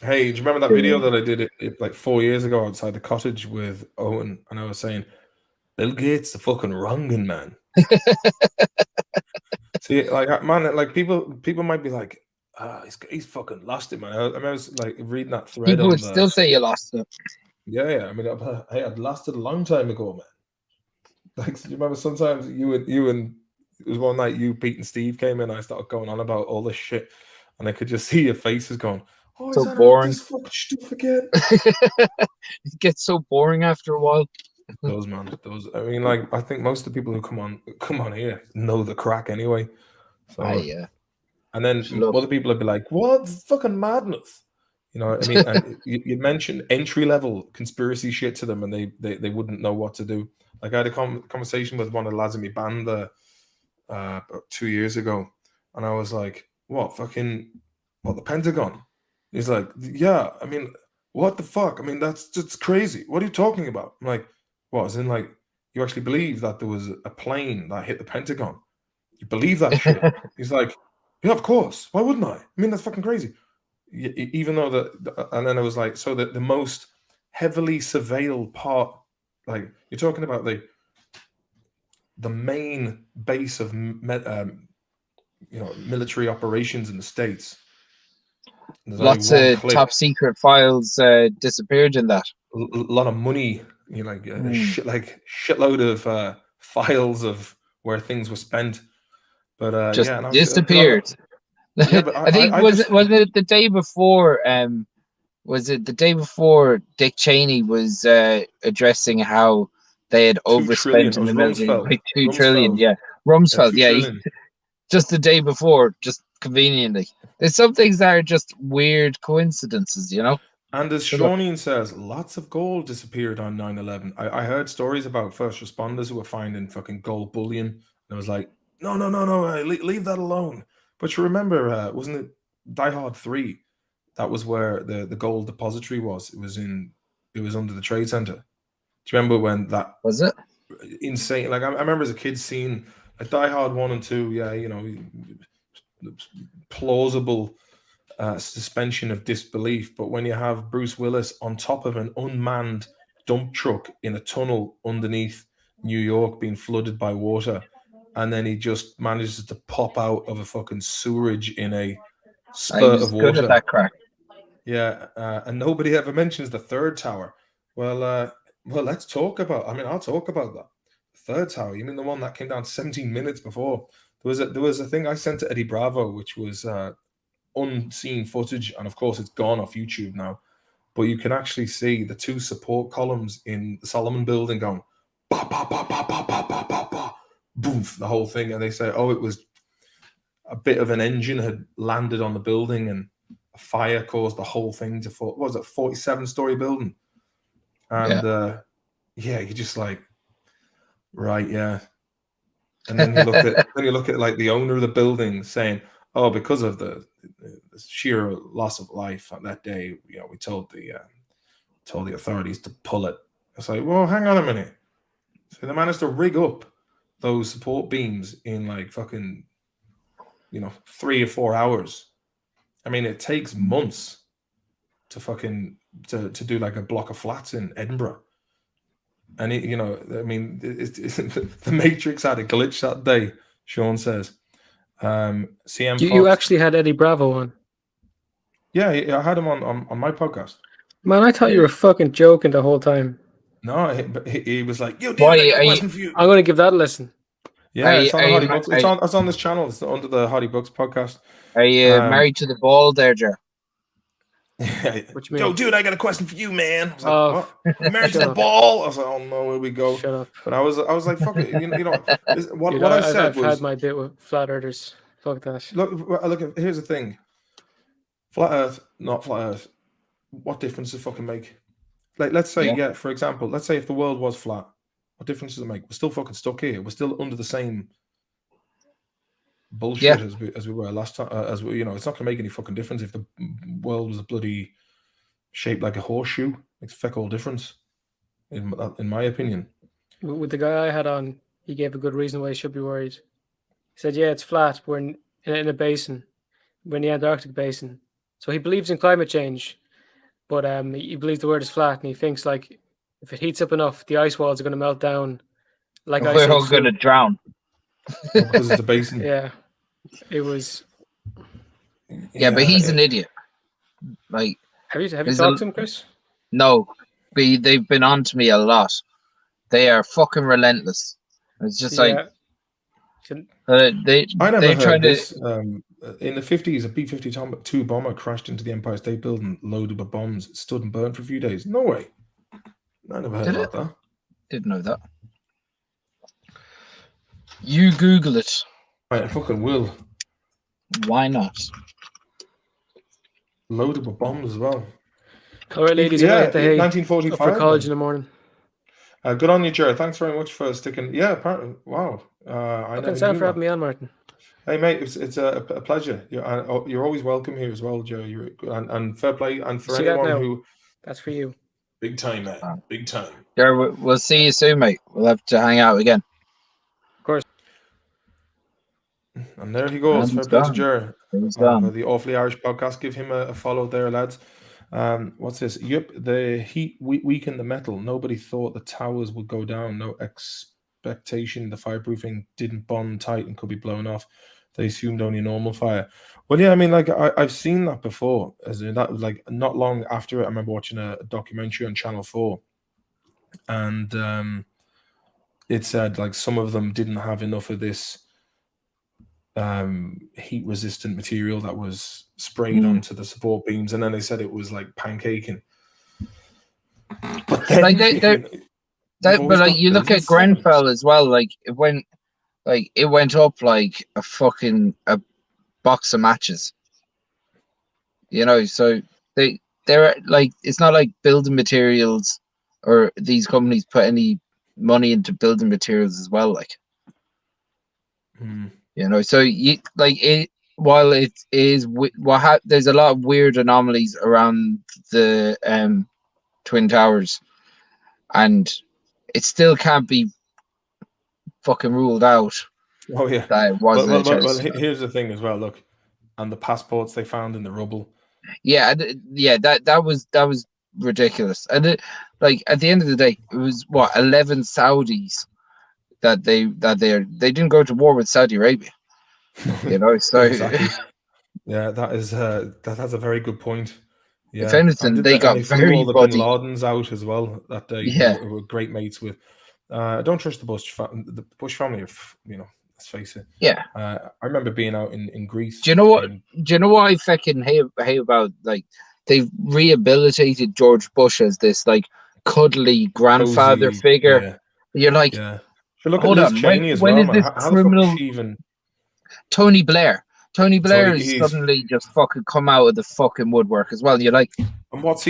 Hey, do you remember that video that I did it like 4 years ago outside the cottage with Owen? And I was saying, Bill Gates, the fucking wronging man. See, like, man, like people might be like, he's fucking lost it, man. I was like reading that thread. People would still say you lost it. Yeah. I mean, I'd lost it a long time ago, man. Like, do you remember sometimes you and it was one night you, Pete, and Steve came in. And I started going on about all this shit, and I could just see your faces going, "Oh, so boring. This fucking stuff again." It gets so boring after a while. Those. I mean, like, I think most of the people who come on here know the crack anyway. So yeah. And then other people would be like, "What fucking madness?" You know what I mean? And you mentioned entry level conspiracy shit to them, and they wouldn't know what to do. Like, I had a conversation with one of the lads in my band about 2 years ago, and I was like, "What the Pentagon?" He's like, "Yeah, I mean, what the fuck? I mean, that's just crazy. What are you talking about?" I'm like, "What? As in, like, you actually believe that there was a plane that hit the Pentagon? You believe that shit?" He's like, "Yeah, of course. Why wouldn't I? I mean, that's fucking crazy." Even though and then I was like, so that the most heavily surveilled part, like, you're talking about the main base of military operations in the States. Lots of top secret files disappeared in that. A lot of money, shitload of files of where things were spent, but just disappeared. Yeah, but I think was it the day before? Was it the day before Dick Cheney was addressing how they had overspent in the military, like $2 trillion? Yeah, Rumsfeld. Yeah, just the day before, just conveniently. There's some things that are just weird coincidences, you know. And as Shawneen says, lots of gold disappeared on 9/11. I heard stories about first responders who were finding fucking gold bullion, and I was like, no, leave that alone. But you remember, wasn't it Die Hard 3? That was where the gold depository was. It was under the Trade Center. Do you remember when that was it? Insane. Like, I remember as a kid seeing like Die Hard 1 and 2. Yeah, you know, plausible suspension of disbelief. But when you have Bruce Willis on top of an unmanned dump truck in a tunnel underneath New York being flooded by water, and then he just manages to pop out of a fucking sewerage in a spurt of water. Good at that crack. Yeah, and nobody ever mentions the third tower. Well, let's talk about. I mean, I'll talk about that. The third tower. You mean the one that came down 17 minutes before? There was a thing I sent to Eddie Bravo, which was unseen footage, and of course it's gone off YouTube now. But you can actually see the two support columns in the Solomon Building going, ba ba ba ba ba ba ba ba ba. Boof, the whole thing. And they say, it was a bit of an engine had landed on the building and a fire caused the whole thing to fall. What was it, 47-story building? And you're just like, right, yeah. And then you look at like the owner of the building saying, because of the sheer loss of life on that day, you know, we told the authorities to pull it. It's like, well, hang on a minute. So they managed to rig up those support beams in like fucking, 3 or 4 hours. I mean, it takes months to do like a block of flats in Edinburgh. And the Matrix had a glitch that day, Sean says. CM you actually had Eddie Bravo on? Yeah, I had him on my podcast. Man, I thought you were fucking joking the whole time. No, he was like, "Yo, dude, I got a question for you." I'm going to give that a listen. Yeah, it's on the Are you Hardy Books. It's on this channel. It's under the Hardy Books podcast. Are you married to the ball there, Jer? What you Yo, mean? dude, I got a question for you, man. I was like, Oh, what? I'm married to shut the up. ball. I was like, oh no, here we go. Shut up. But I was like, fuck it. You know, what Dude, I said I've was, had my bit with flat earthers. Fuck that. look. Here's the thing: flat Earth, not flat Earth. What difference does it fucking make? Like, let's say, for example, let's say if the world was flat, what difference does it make? We're still fucking stuck here. We're still under the same bullshit as we were last time. You know, it's not gonna make any fucking difference if the world was a bloody shaped like a horseshoe. Makes feck all difference, in my opinion. With the guy I had on, he gave a good reason why he should be worried. He said, "Yeah, it's flat. We're in a basin. We're in the Antarctic basin." So he believes in climate change, but he believes the world is flat, and he thinks like if it heats up enough, the ice walls are going to melt down. Like we're all going to drown. Because it's a basin. Yeah, it was. Yeah, but he's an idiot. Like, have you talked to him, Chris? No, they've been on to me a lot. They are fucking relentless. It's just like I never they're trying heard this. In the 50s, a B-52 bomber crashed into the Empire State Building loaded with bombs. It stood and burned for a few days. No way. I never heard about that. Didn't know that. You Google it. I fucking will. Why not? Loaded with bombs as well. All right, ladies, I got the hay 1945 for college in the morning. Good on you, Jared. Thanks very much for sticking. Yeah, apparently. Wow. Thanks for having me on, Martin. Hey, mate, it's a pleasure. You're always welcome here as well, Joe. And fair play. And for anyone who... That's for you. Big time, man. Big time. Jared, we'll see you soon, mate. We'll have to hang out again. Of course. And there he goes. Fair play to Jared. The Awfully Irish podcast. Give him a follow there, lads. What's this? Yep, the heat weakened the metal. Nobody thought the towers would go down. No expectation. The fireproofing didn't bond tight and could be blown off. They assumed only normal fire. Well, yeah, I mean, like I've seen that before. As in that was like not long after it. I remember watching a documentary on Channel 4, and it said like some of them didn't have enough of this heat resistant material that was sprayed onto the support beams, and then they said it was like pancaking. But then, but like you look at Grenfell as well, like it went up like a box of matches, you know. So they're like, it's not like building materials or these companies put any money into building materials as well, like. You know, so you like it. While it is, there's a lot of weird anomalies around the Twin Towers, and it still can't be fucking ruled out. Oh yeah, that it wasn't. Well, here's the thing as well. Look, and the passports they found in the rubble. Yeah, that was ridiculous. And like at the end of the day, it was 11 Saudis that they didn't go to war with Saudi Arabia. You know, so exactly. Yeah, that's a very good point. Yeah, if anything, they got very all the buddy. Bin Ladens out as well that day. Yeah, who were great mates with. I don't trust the Bush family. You know, let's face it. Yeah, I remember being out in Greece. Do you know what? Do you know what I fucking hate about? Like, they've rehabilitated George Bush as this like cuddly grandfather figure. Yeah. You're like, yeah. Look at Liz Cheney as well. When is this criminal? Tony Blair. Tony Blair is suddenly just fucking come out of the fucking woodwork as well. You're like, and what's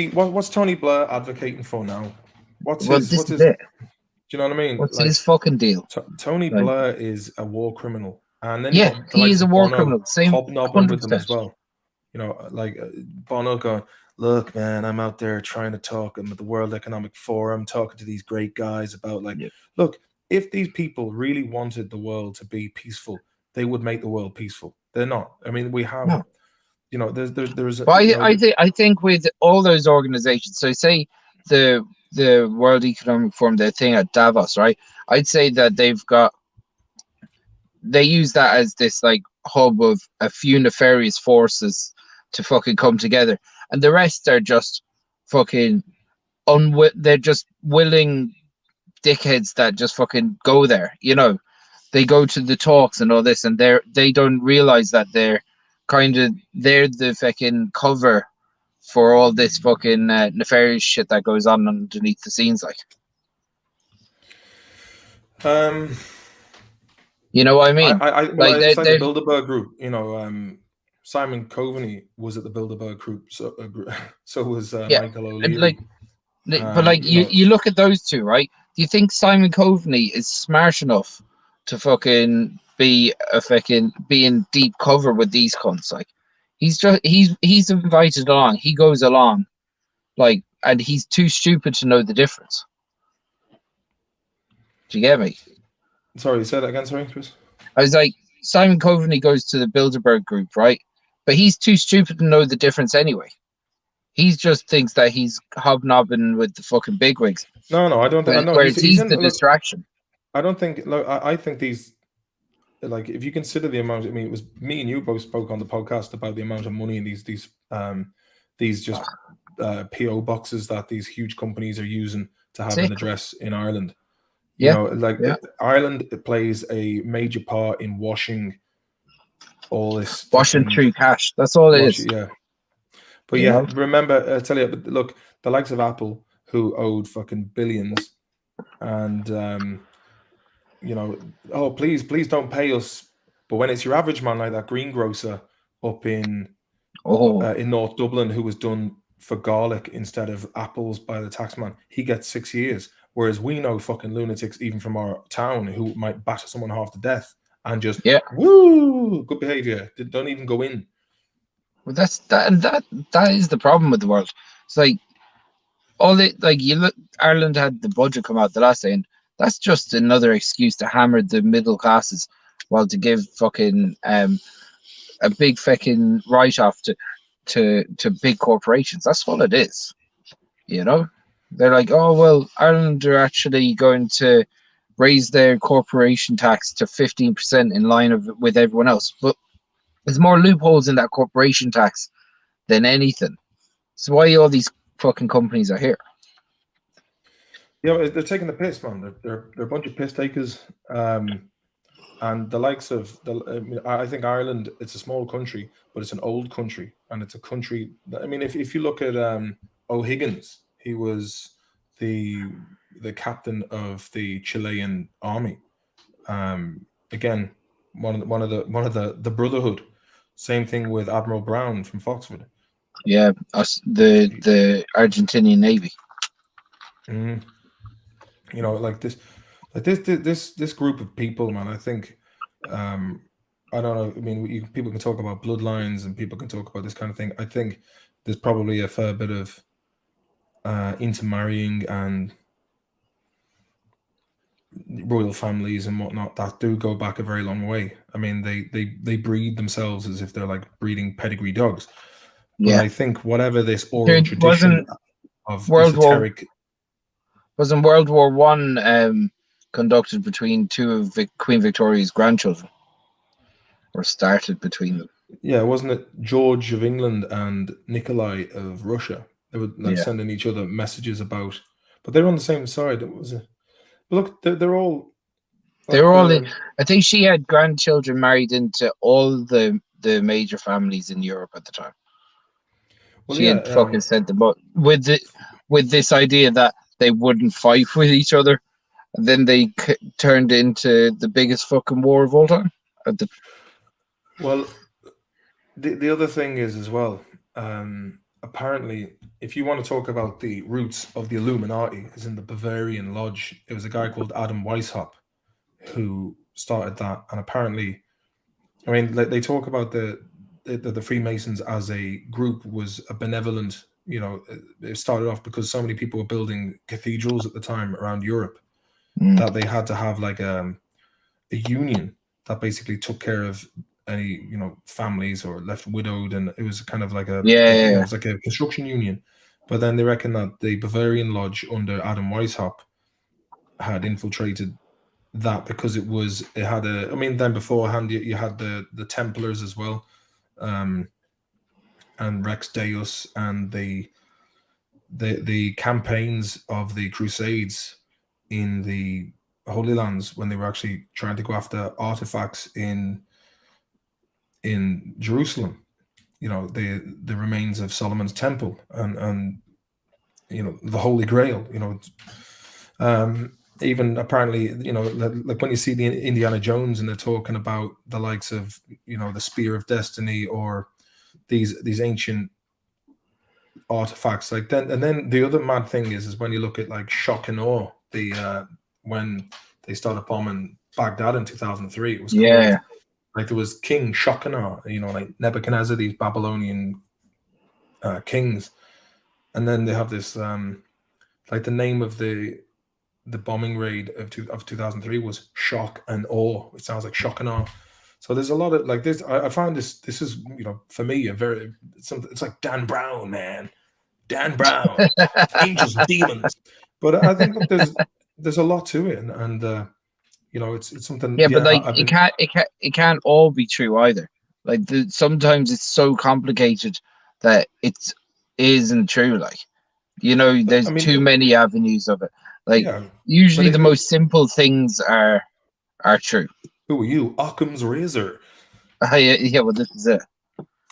Tony Blair advocating for now? What's his? Do you know what I mean? What's his fucking deal? Tony Blair is a war criminal, and then he is a war criminal. Same hobnobbing with them as well. You know, like Bono going, look, man, I'm out there trying to talk. I'm at the World Economic Forum, talking to these great guys about look, if these people really wanted the world to be peaceful, they would make the world peaceful. They're not. I mean, we have, you know, there's. But I think with all those organizations, so say the World Economic Forum, their thing at Davos, right? I'd say that they use that as this like hub of a few nefarious forces to fucking come together, and the rest are just fucking they're just willing dickheads that just fucking go there, you know. they go to the talks and all this, and they don't realize that they're the fucking cover for all this fucking nefarious shit that goes on underneath the scenes, like. You know what I mean? It's like the Bilderberg group. You know, Simon Coveney was at the Bilderberg group, so was Michael O'Leary. But you look at those two, right? Do you think Simon Coveney is smart enough to fucking be in deep cover with these cunts? Like, he's invited along. He goes along, like, and he's too stupid to know the difference. Do you get me? Sorry, say that again. Sorry, Chris. I was like, Simon Coveney goes to the Bilderberg group, right? But he's too stupid to know the difference anyway. He just thinks that he's hobnobbing with the fucking bigwigs. No, I don't think. Whereas he's the distraction. I don't think. Look, I think these, like, if you consider the amount. I mean, it was me and you both spoke on the podcast about the amount of money in these just PO boxes that these huge companies are using to have an address in Ireland. You know, like Ireland plays a major part in washing all this. Washing through cash. That's all it is. Yeah. But remember, I tell you, look, the likes of Apple, who owed fucking billions, and you know, oh, please don't pay us. But when it's your average man like that greengrocer up in North Dublin who was done for garlic instead of apples by the taxman, he gets 6 years. Whereas we know fucking lunatics, even from our town, who might batter someone half to death and just woo, good behavior. Don't even go in. Well, that is the problem with the world. It's like you look. Ireland had the budget come out the last day, and that's just another excuse to hammer the middle classes, while to give fucking a big fucking write off to big corporations. That's all it is. You know. They're like, oh, well, Ireland are actually going to raise their corporation tax to 15% in line with everyone else. But there's more loopholes in that corporation tax than anything. That's why all these fucking companies are here. Yeah, they're taking the piss, man. They're a bunch of piss takers. And the likes of, I think Ireland, it's a small country, but it's an old country. And it's a country, I mean, if you look at O'Higgins, he was the captain of the Chilean army. Again, one of the Brotherhood. Same thing with Admiral Brown from Foxford. Yeah, the Argentinian Navy. You know, like this group of people, man. I think, I don't know. I mean, people can talk about bloodlines and people can talk about this kind of thing. I think there's probably a fair bit of intermarrying and royal families and whatnot that do go back a very long way. I mean, they breed themselves as if they're like breeding pedigree dogs. But I think whatever this oral tradition of esoteric... Wasn't World War One conducted between two of Queen Victoria's grandchildren? Or started between them? Yeah, wasn't it George of England and Nikolai of Russia? They were like sending each other messages about, but they were on the same side. It was, but look, they're all. They were all. I think she had grandchildren married into all the major families in Europe at the time. Well, she had fucking sent them up with this idea that they wouldn't fight with each other, and then they turned into the biggest fucking war of all time. Well, the other thing is as well. Apparently, if you want to talk about the roots of the Illuminati, is in the Bavarian Lodge. It was a guy called Adam Weishaupt who started that, and apparently, I mean, they talk about the Freemasons as a group was a benevolent. You know, it started off because so many people were building cathedrals at the time around Europe that they had to have like a union that basically took care of any, you know, families or left widowed, and it was kind of like it was like a construction union. But then they reckon that the Bavarian Lodge under Adam Weishaupt had infiltrated that because it had a, I mean, then beforehand you had the Templars as well, and Rex Deus, and the campaigns of the Crusades in the Holy Lands when they were actually trying to go after artifacts in Jerusalem. You know, the remains of Solomon's temple and you know, the Holy Grail. You know, even apparently, you know, like when you see the Indiana Jones and they're talking about the likes of, you know, the Spear of Destiny or these ancient artifacts, like then. And then the other mad thing is when you look at like shock and awe, when they started bombing Baghdad in 2003, it was called, like there was King Shokanah, you know, like Nebuchadnezzar, these Babylonian kings, and then they have this like the name of the bombing raid of 2003 was Shock and Awe. It sounds like Shokanah. So there's a lot of like this. I find this is, you know, for me a very something. It's like Dan Brown, man. Dan Brown, Angels and Demons. But I think that there's a lot to it, and you know, it's something. Yeah, but like it can't all be true either. Like sometimes it's so complicated that it isn't true. Like, you know, there's too many avenues of it. Like usually the most simple things are true. Who are you, Occam's razor? Yeah, well, this is it.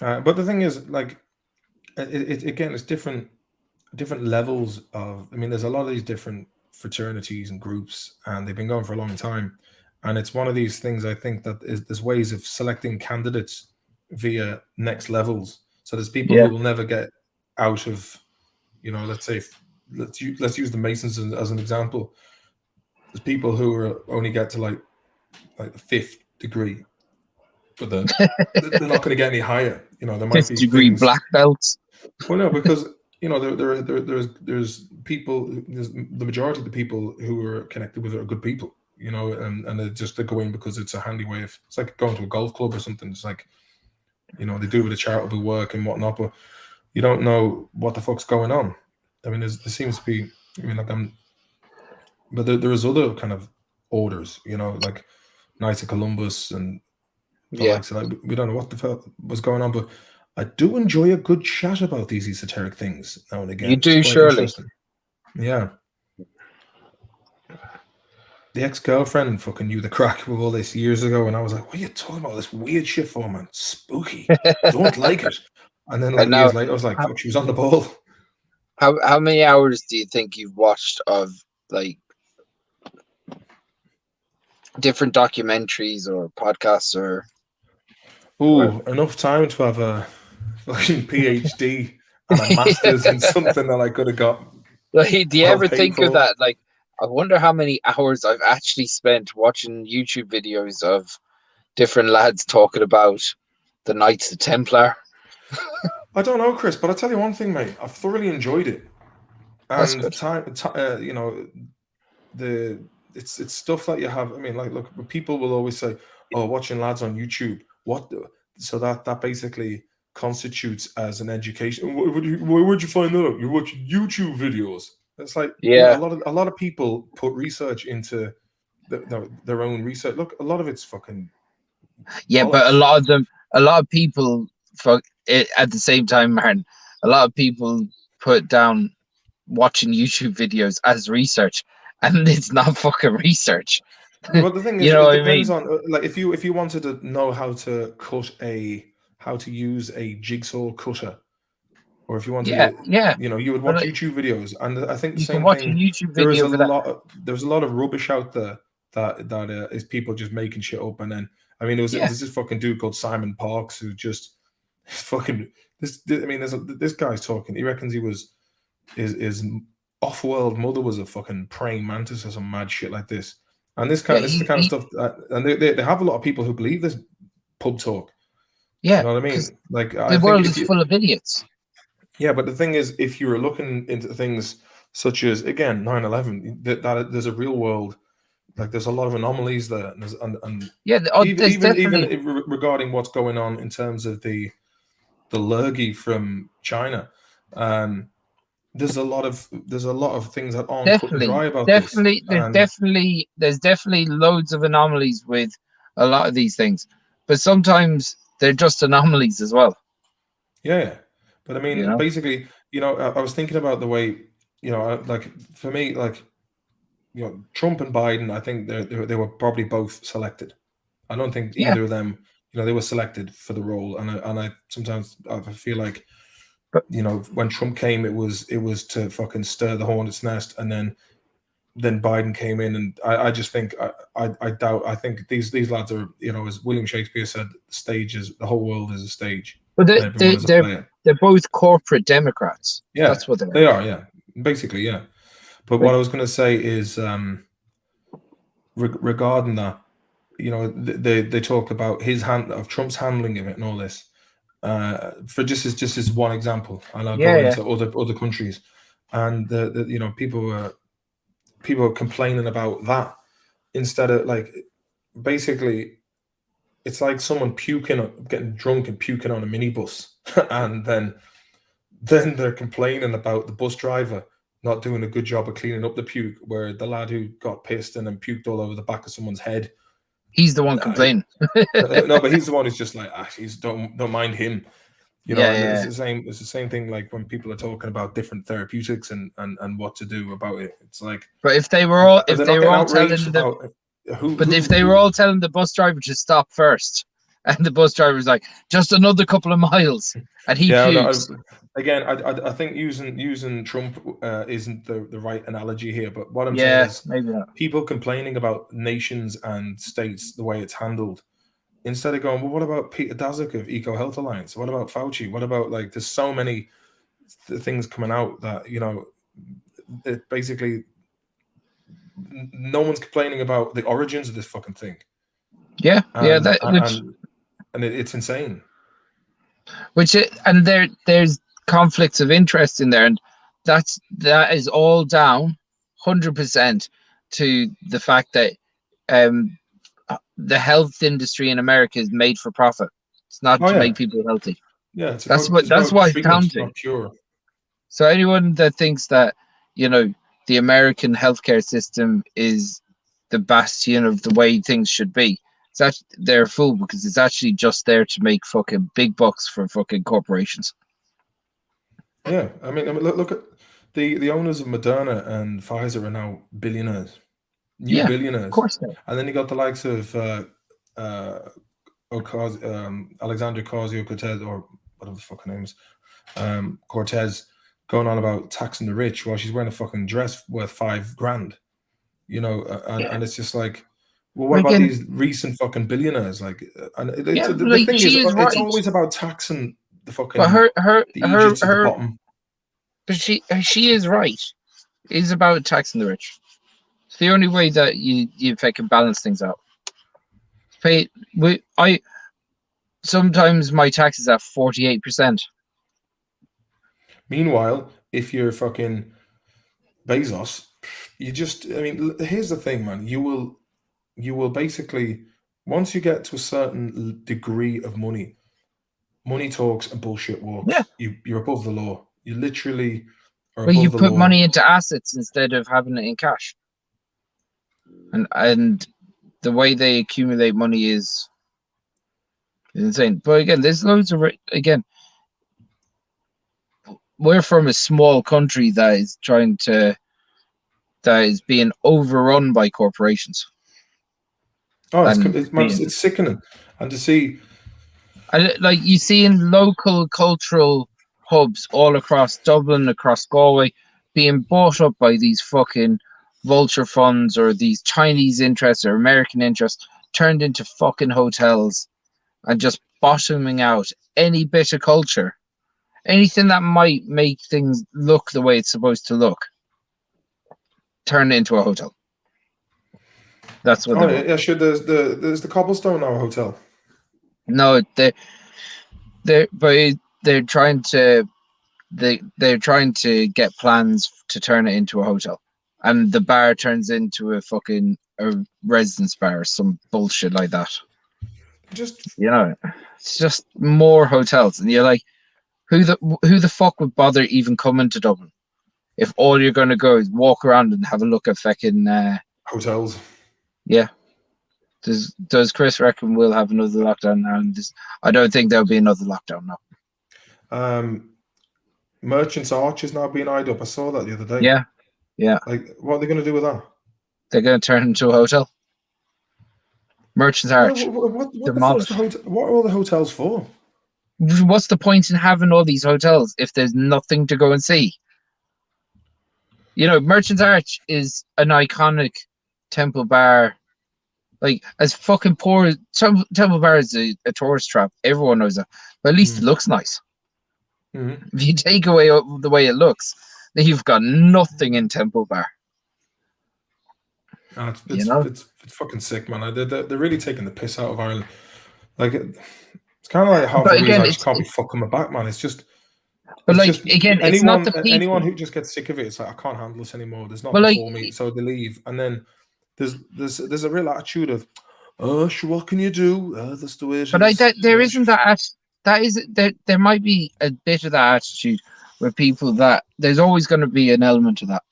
But the thing is, like, it again, it's different levels of. I mean, there's a lot of these different fraternities and groups, and they've been going for a long time. And it's one of these things, I think, that there's ways of selecting candidates via next levels. So there's people who will never get out of, you know, let's say, let's use the Masons as an example. There's people who are only get to like the 5th degree, but they're not going to get any higher. You know, there might be 5th degree black belts. Well, no, because you know there's people. The majority of the people who are connected with it are good people. You know, and they go in because it's a handy way of. It's like going to a golf club or something. It's like, you know, they do a bit of charitable work and whatnot, but you don't know what the fuck's going on. I mean, there seems to be. I mean, like but there is other kind of orders. You know, like Knights of Columbus and the likes of that. We don't know what the fuck was going on, but I do enjoy a good chat about these esoteric things now and again. You do, surely. Yeah. The ex-girlfriend fucking knew the crack with all this years ago, and I was like, what are you talking about this weird shit for, man? Spooky. Don't like it. And then like years later, I was like, fuck, she was on the ball. How many hours do you think you've watched of like different documentaries or podcasts or enough time to have a fucking PhD and a master's in something that I could have got. Like, do you ever think of that? Like, I wonder how many hours I've actually spent watching YouTube videos of different lads talking about the Knights of Templar. I don't know, Chris, but I'll tell you one thing, mate. I've thoroughly enjoyed it. That's And good. you know, it's stuff that you have. I mean, like, look, people will always say, "Oh, watching lads on YouTube." So that basically constitutes as an education. Where would you find that out? You're watching YouTube videos. It's like, yeah, a lot of people put research into their own research. Look, a lot of it's fucking yeah, bollocks. but a lot of people at the same time, Martin, a lot of people put down watching YouTube videos as research, and it's not fucking research. Well, the thing is, You know it what I mean? depends on like if you wanted to know how to use a jigsaw cutter, or if you wanted to, you know, you would watch YouTube videos, and I think the same watch thing. A YouTube there is video there's a lot of rubbish out there that is people just making shit up, and then I mean, there's this fucking dude called Simon Parks who just fucking this guy's talking. He reckons his off-world mother was a fucking praying mantis or some mad shit like this. And this is the kind of stuff, and they have a lot of people who believe this pub talk. Yeah, you know what I mean? Like the world is full of idiots. Yeah, but the thing is, if you were looking into things such as, again, 9/11, that there's a real world, like there's a lot of anomalies there, and even regarding what's going on in terms of the lurgy from China. There's a lot of things that aren't cut and dry about this. There's definitely loads of anomalies with a lot of these things, but sometimes they're just anomalies as well. Yeah, but I mean, basically, you know, I was thinking about the way, you know, like for me, like Trump and Biden, I think they were probably both selected. I don't think Yeah. either of them, they were selected for the role. And I sometimes I feel like, when Trump came, it was to fucking stir the hornet's nest, and then Biden came in, and I just think I doubt. I think these lads are, as William Shakespeare said, the whole world is a stage. But Everyone is a player. they're both corporate Democrats. Yeah, that's what they are. Yeah, basically, yeah. But what I was going to say is, regarding that, they talk about Trump's handling of it and all this. For just as one example, and I'll go into other countries, and people are complaining about that instead of, like, basically it's like someone getting drunk and puking on a minibus, and then they're complaining about the bus driver not doing a good job of cleaning up the puke, where the lad who got pissed and then puked all over the back of someone's head, he's the one complaining. No, but he's the one who's just like, don't mind him. It's the same thing, like when people are talking about different therapeutics and what to do about it. It's like, but if they were all telling the bus driver to stop first, and the bus driver was like, just another couple of miles, and he pukes. I think using Trump isn't the right analogy here, but what I'm saying is, maybe not. People complaining about nations and states, the way it's handled, instead of going, well, what about Peter Daszak of Eco Health Alliance? What about Fauci? What about, like, there's so many things coming out that, it basically no one's complaining about the origins of this fucking thing. It's insane. There's conflicts of interest in there, and that is all down 100% to the fact that the health industry in America is made for profit. It's not to make people healthy. Yeah, that's why it's counting. So anyone that thinks that the American healthcare system is the bastion of the way things should be, they're a fool, because it's actually just there to make fucking big bucks for fucking corporations. Yeah, I mean, look at the owners of Moderna and Pfizer are now billionaires, billionaires. Of course, and then you got the likes of Alexander Ocasio-Cortez, or whatever the fucking name is, Cortez, going on about taxing the rich while she's wearing a fucking dress worth $5,000. And it's just like, well, what about these recent fucking billionaires? Like, and the thing is, it's always about taxing the fucking the Egypts at the bottom. But she is right. It's about taxing the rich. It's the only way that you can balance things out. Sometimes my tax is at 48%. Meanwhile, if you're fucking Bezos, here's the thing, man. You will basically, once you get to a certain degree of money talks and bullshit walks. Yeah. You're above the law. You literally are above the law. You put money into assets instead of having it in cash. And the way they accumulate money is insane. But again, there's loads of we're from a small country that is being overrun by corporations. Oh, it's sickening. And to see, like, you see in local cultural hubs all across Dublin, across Galway, being bought up by these fucking vulture funds or these Chinese interests or American interests, turned into fucking hotels, and just bottoming out any bit of culture, anything that might make things look the way it's supposed to look, turn it into a hotel. That's what. Sure. There's the Cobblestone Hour Hotel. No, they're trying to get plans to turn it into a hotel, and the bar turns into a residence bar or some bullshit like that. It's just more hotels, and you're like, who the fuck would bother even coming to Dublin if all you're going to go is walk around and have a look at fucking hotels? Yeah. Does Chris reckon we'll have another lockdown now? I don't think there'll be another lockdown now. Merchants Arch is now being eyed up. I saw that the other day. Yeah. Like, what are they going to do with that? They're going to turn it into a hotel. Merchant's Arch. What the Demolish. fuck's what are all the hotels for? What's the point in having all these hotels if there's nothing to go and see? You know, Merchant's Arch is an iconic temple bar. Like, as fucking poor as Temple Bar is a tourist trap. Everyone knows that. But at least it looks nice. If you take away the way it looks, then you've got nothing in Temple Bar. It's fucking sick, man. They're really taking the piss out of Ireland. Like, it's kind of like half the reason I just can't be fucking my back, man. It's just. But like, again, it's not the people. Anyone who just gets sick of it, it's like, I can't handle this anymore. There's nothing for me, so they leave. And then there's a real attitude of, oh, sure, what can you do? That's the way it is. But there isn't that. There might be a bit of that attitude with people that there's always going to be an element of that.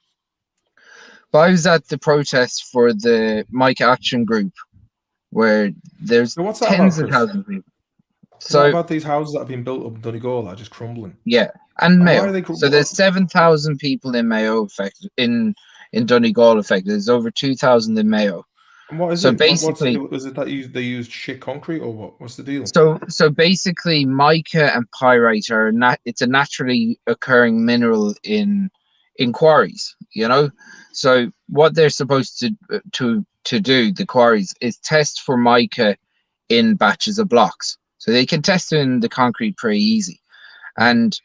But I was at the protest for the Mike Action Group, where there's tens of thousands of people. So about these houses that have been built up in Donegal are just crumbling. Yeah, and Mayo. So there's 7,000 people in Mayo affected, in Donegal affected. There's over 2,000 in Mayo. And what is so it? Basically, is it that they used shit concrete or what? What's the deal? So basically, mica and pyrite it's a naturally occurring mineral in quarries. You know, so what they're supposed to do, the quarries, is test for mica in batches of blocks. So they can test it in the concrete pretty easy. And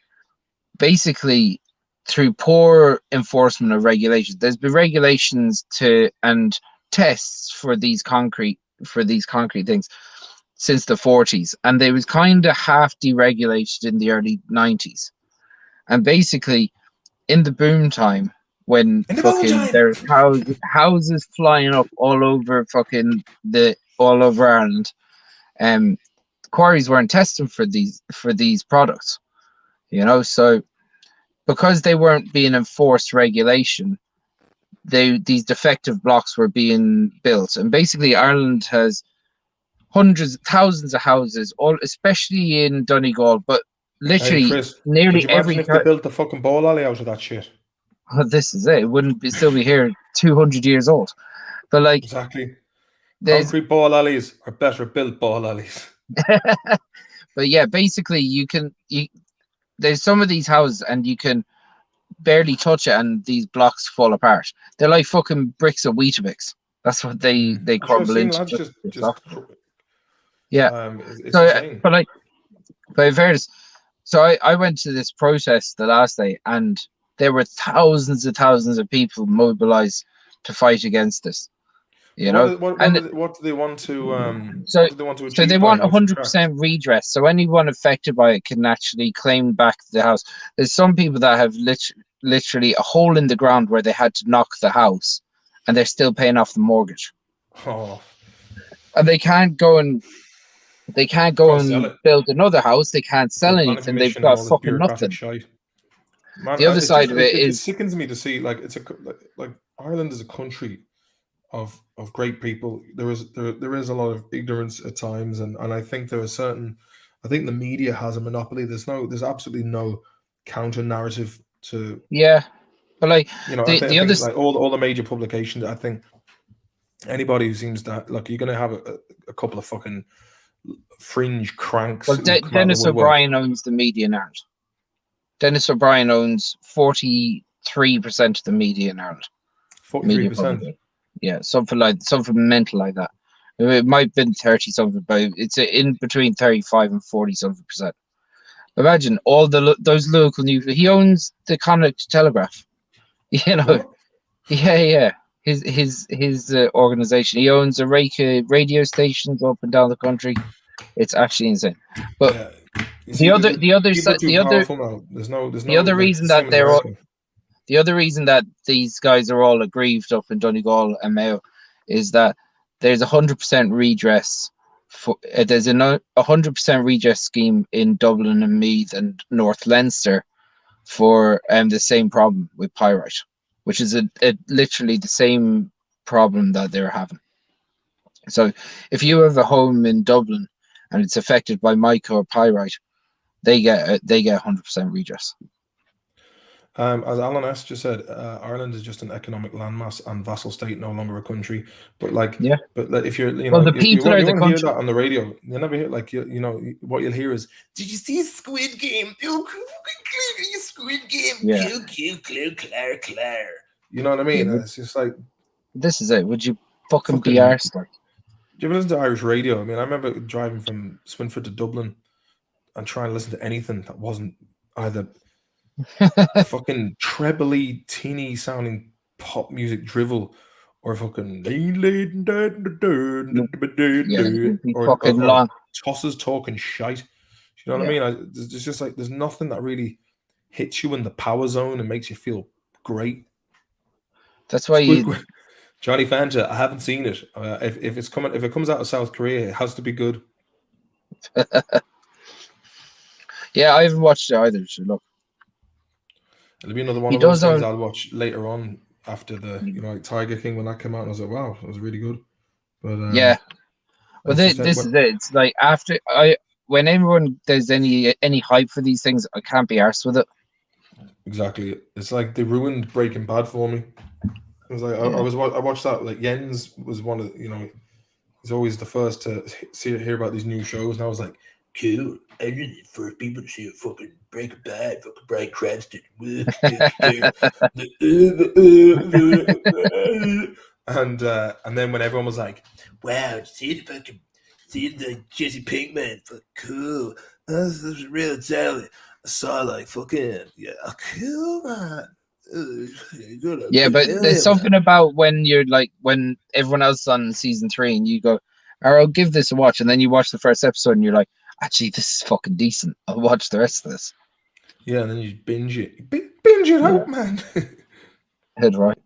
basically, through poor enforcement of regulations, there's been regulations and tests for these concrete things since the 40s. And they was kind of half deregulated in the early 90s. And basically, in the boom time, when there's houses flying up all over Ireland, quarries weren't testing for these products, you know. So because they weren't being enforced regulation, these defective blocks were being built. And basically Ireland has thousands of houses, especially in Donegal, but literally Chris, nearly every. If they built the fucking ball alley out of that shit. Well, this is it. It wouldn't still be here 200 years old. But like, exactly, concrete ball alleys are better built ball alleys. But yeah, basically there's some of these houses and you can barely touch it and these blocks fall apart. They're like fucking bricks of Weetabix. That's what they crumble into. Yeah. It's insane. But in fairness, so I went to this protest the last day and there were thousands of people mobilized to fight against this. You know, what do they want to? So they want 100% redress. So anyone affected by it can actually claim back the house. There's some people that have literally a hole in the ground where they had to knock the house, and they're still paying off the mortgage. Oh. And they can't go and build another house. They can't sell anything. They've got fucking nothing. Man, the other side of it sickens me to see like like Ireland is a country of great people. There is a lot of ignorance at times, and I think I think the media has a monopoly. There's absolutely no counter narrative to. Yeah, but like, you know, I think like all the major publications. I think anybody who seems that, like, you're gonna have a couple of fucking fringe cranks. Well, Dennis O'Brien owns the media in Ireland. Dennis O'Brien owns 43% of the media in Ireland. 43%. Yeah, something mental like that. It might have been 30 something, but it's in between 35 and 40 something percent. Imagine all those local news. He owns the Connacht Telegraph. You know, what? Yeah. His organization. He owns a radio stations up and down the country. It's actually insane. But yeah. The other reason that these guys are all aggrieved up in Donegal and Mayo is that there's 100% redress. There's a 100% redress scheme in Dublin and Meath and North Leinster for the same problem with pyrite, which is literally the same problem that they're having. So if you have a home in Dublin and it's affected by mica or pyrite, they get 100% redress. As Alan S. just said, Ireland is just an economic landmass and vassal state, no longer a country. But like, Yeah. but like, if you're, Well, the people are the won't hear country. that on the radio. You never hear like you know what you'll hear is, "Did you see Squid Game? Squid Game, Yeah. Claire." You know what I mean? Yeah. It's just like, This is it. Would you fucking be Fucking- arsed? Like, do you ever listen to Irish radio? I mean, I remember driving from Swinford to Dublin and trying to listen to anything that wasn't either fucking trebly, teeny sounding pop music drivel or fucking or fucking long. tosses talking shite. You know what I mean? It's just like there's nothing that really hits you in the power zone and makes you feel great. That's why you. Johnny Fanta, I haven't seen it. If it comes out of South Korea, it has to be good. Yeah, I haven't watched it either. So look, It'll be another one He of those does things own- I'll watch later on after the like Tiger King when that came out. And I was like, wow, that was really good. But yeah. Well, it's this just is it. It's like after when everyone there's any hype for these things, I can't be arsed with it. exactly. It's like they ruined Breaking Bad for me. It was like I watched that. Like Jens was one of he's always the first to hear about these new shows, and I was like, cool. I really the first people to see a fucking Breaking Bad, fucking Bryan Cranston. And then when everyone was like, wow, see the Jesse Pinkman, fucking cool. This is real talent. I saw like fucking cool, man. Yeah, but there's something about when you're like when everyone else is on season 3 and you go, I'll give this a watch, and then you watch the first episode and you're like, actually, this is fucking decent. I'll watch the rest of this. Yeah, and then you binge it. Binge it out, man. Head right.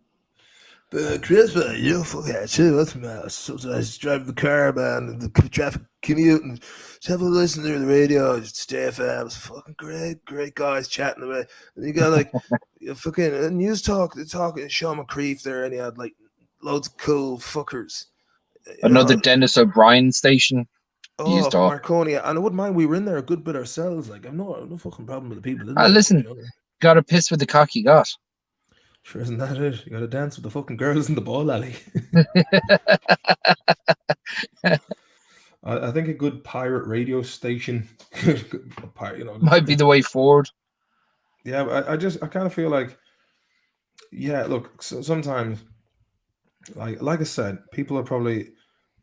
But Chris, man, fuck that too. That's man. Sometimes driving the car, man, the traffic commute, and just have a listen to the radio. Just stay FM. It's fucking great guys chatting about. And you got like fucking news talk. They're talking Sean McCreef there, and he had like loads of cool fuckers. Another Dennis O'Brien station. Oh, Marconi, and I wouldn't mind. We were in there a good bit ourselves. Like, I've no fucking problem with the people. Listen, got to piss with the cock you got. Sure, isn't that it? You got to dance with the fucking girls in the ball alley. I think a good pirate radio station, might be the way forward. Yeah, but I kind of feel like, yeah. Look, sometimes, like I said, people are probably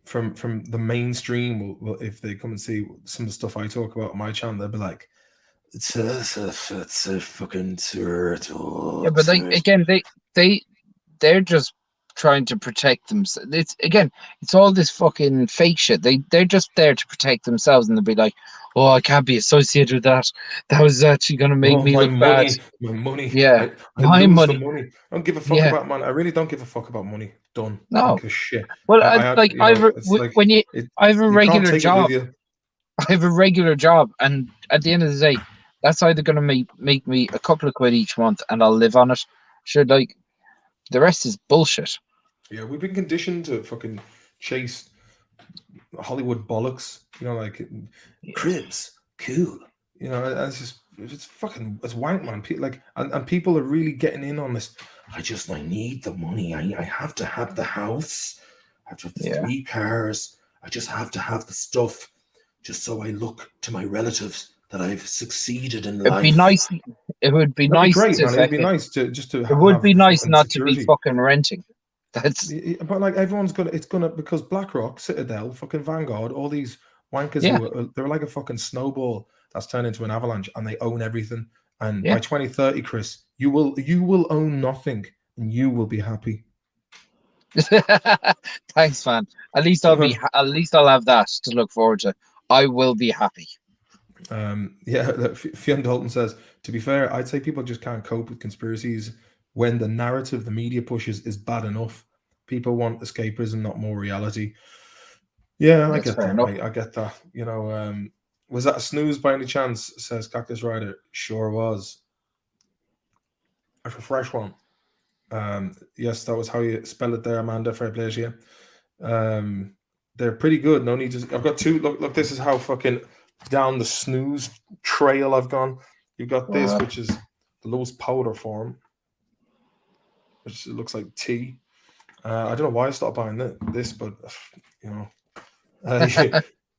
from the mainstream will if they come and see some of the stuff I talk about on my channel, they'll be like, it's a fucking turtle. Yeah, but again, they're just trying to protect themselves. It's all this fucking fake shit. They're just there to protect themselves, and they'll be like, oh, I can't be associated with that. That was actually going to make me look bad. My money. Yeah, my money. I don't give a fuck about money. I really don't give a fuck about money. Done. No. I don't give a shit. Well, I have a regular job. I have a regular job, and at the end of the day, that's either going to make me a couple of quid each month, and I'll live on it. Sure, like the rest is bullshit. Yeah, we've been conditioned to fucking chase Hollywood bollocks. Like cribs, cool. It's wank, man. And people are really getting in on this. I need the money. I have to have the house. I have to have the 3 cars. I just have to have the stuff, just so I look to my relatives that I've succeeded in life. It would be nice. It would be nice. It'd be nice to just to. It would be nice not security. To be fucking renting. That's. But like everyone's gonna, it's gonna because BlackRock, Citadel, fucking Vanguard, all these wankers, they're like a fucking snowball that's turned into an avalanche, and they own everything. And by 2030, Chris, you will own nothing, and you will be happy. Thanks, man. At least I'll have that to look forward to. I will be happy. Fionn Dalton says, to be fair, I'd say people just can't cope with conspiracies when the narrative the media pushes is bad enough. People want escapism, not more reality. Yeah, I get that. Right? I get that. Was that a snooze by any chance? Says Cactus Rider. Sure was. A fresh one. Yes, that was how you spell it there, Amanda. Fair play to you. They're pretty good. No need to. I've got 2. Look. This is how fucking down the snooze trail I've gone. You've got this, which is lowest powder form, which looks like tea. I don't know why I stopped buying this, but you know.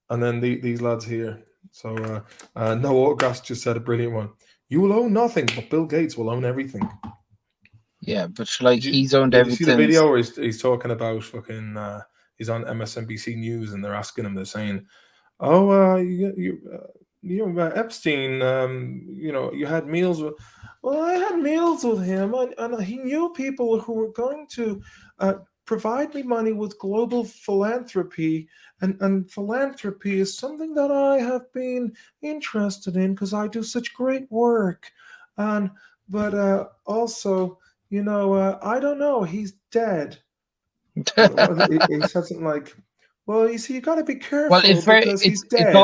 And then these lads here. So no autographs just said a brilliant one. You will own nothing, but Bill Gates will own everything. Yeah, but like he's owned did everything. You see the video where he's talking about fucking? He's on MSNBC News, and they're asking him. They're saying, "Oh, you Epstein. You know, you had meals with." Well, I had meals with him, and he knew people who were going to provide me money with global philanthropy, and philanthropy is something that I have been interested in because I do such great work, but also, you know, I don't know, he's dead. He said something like, "Well, you see, you got to be careful because he's dead." It's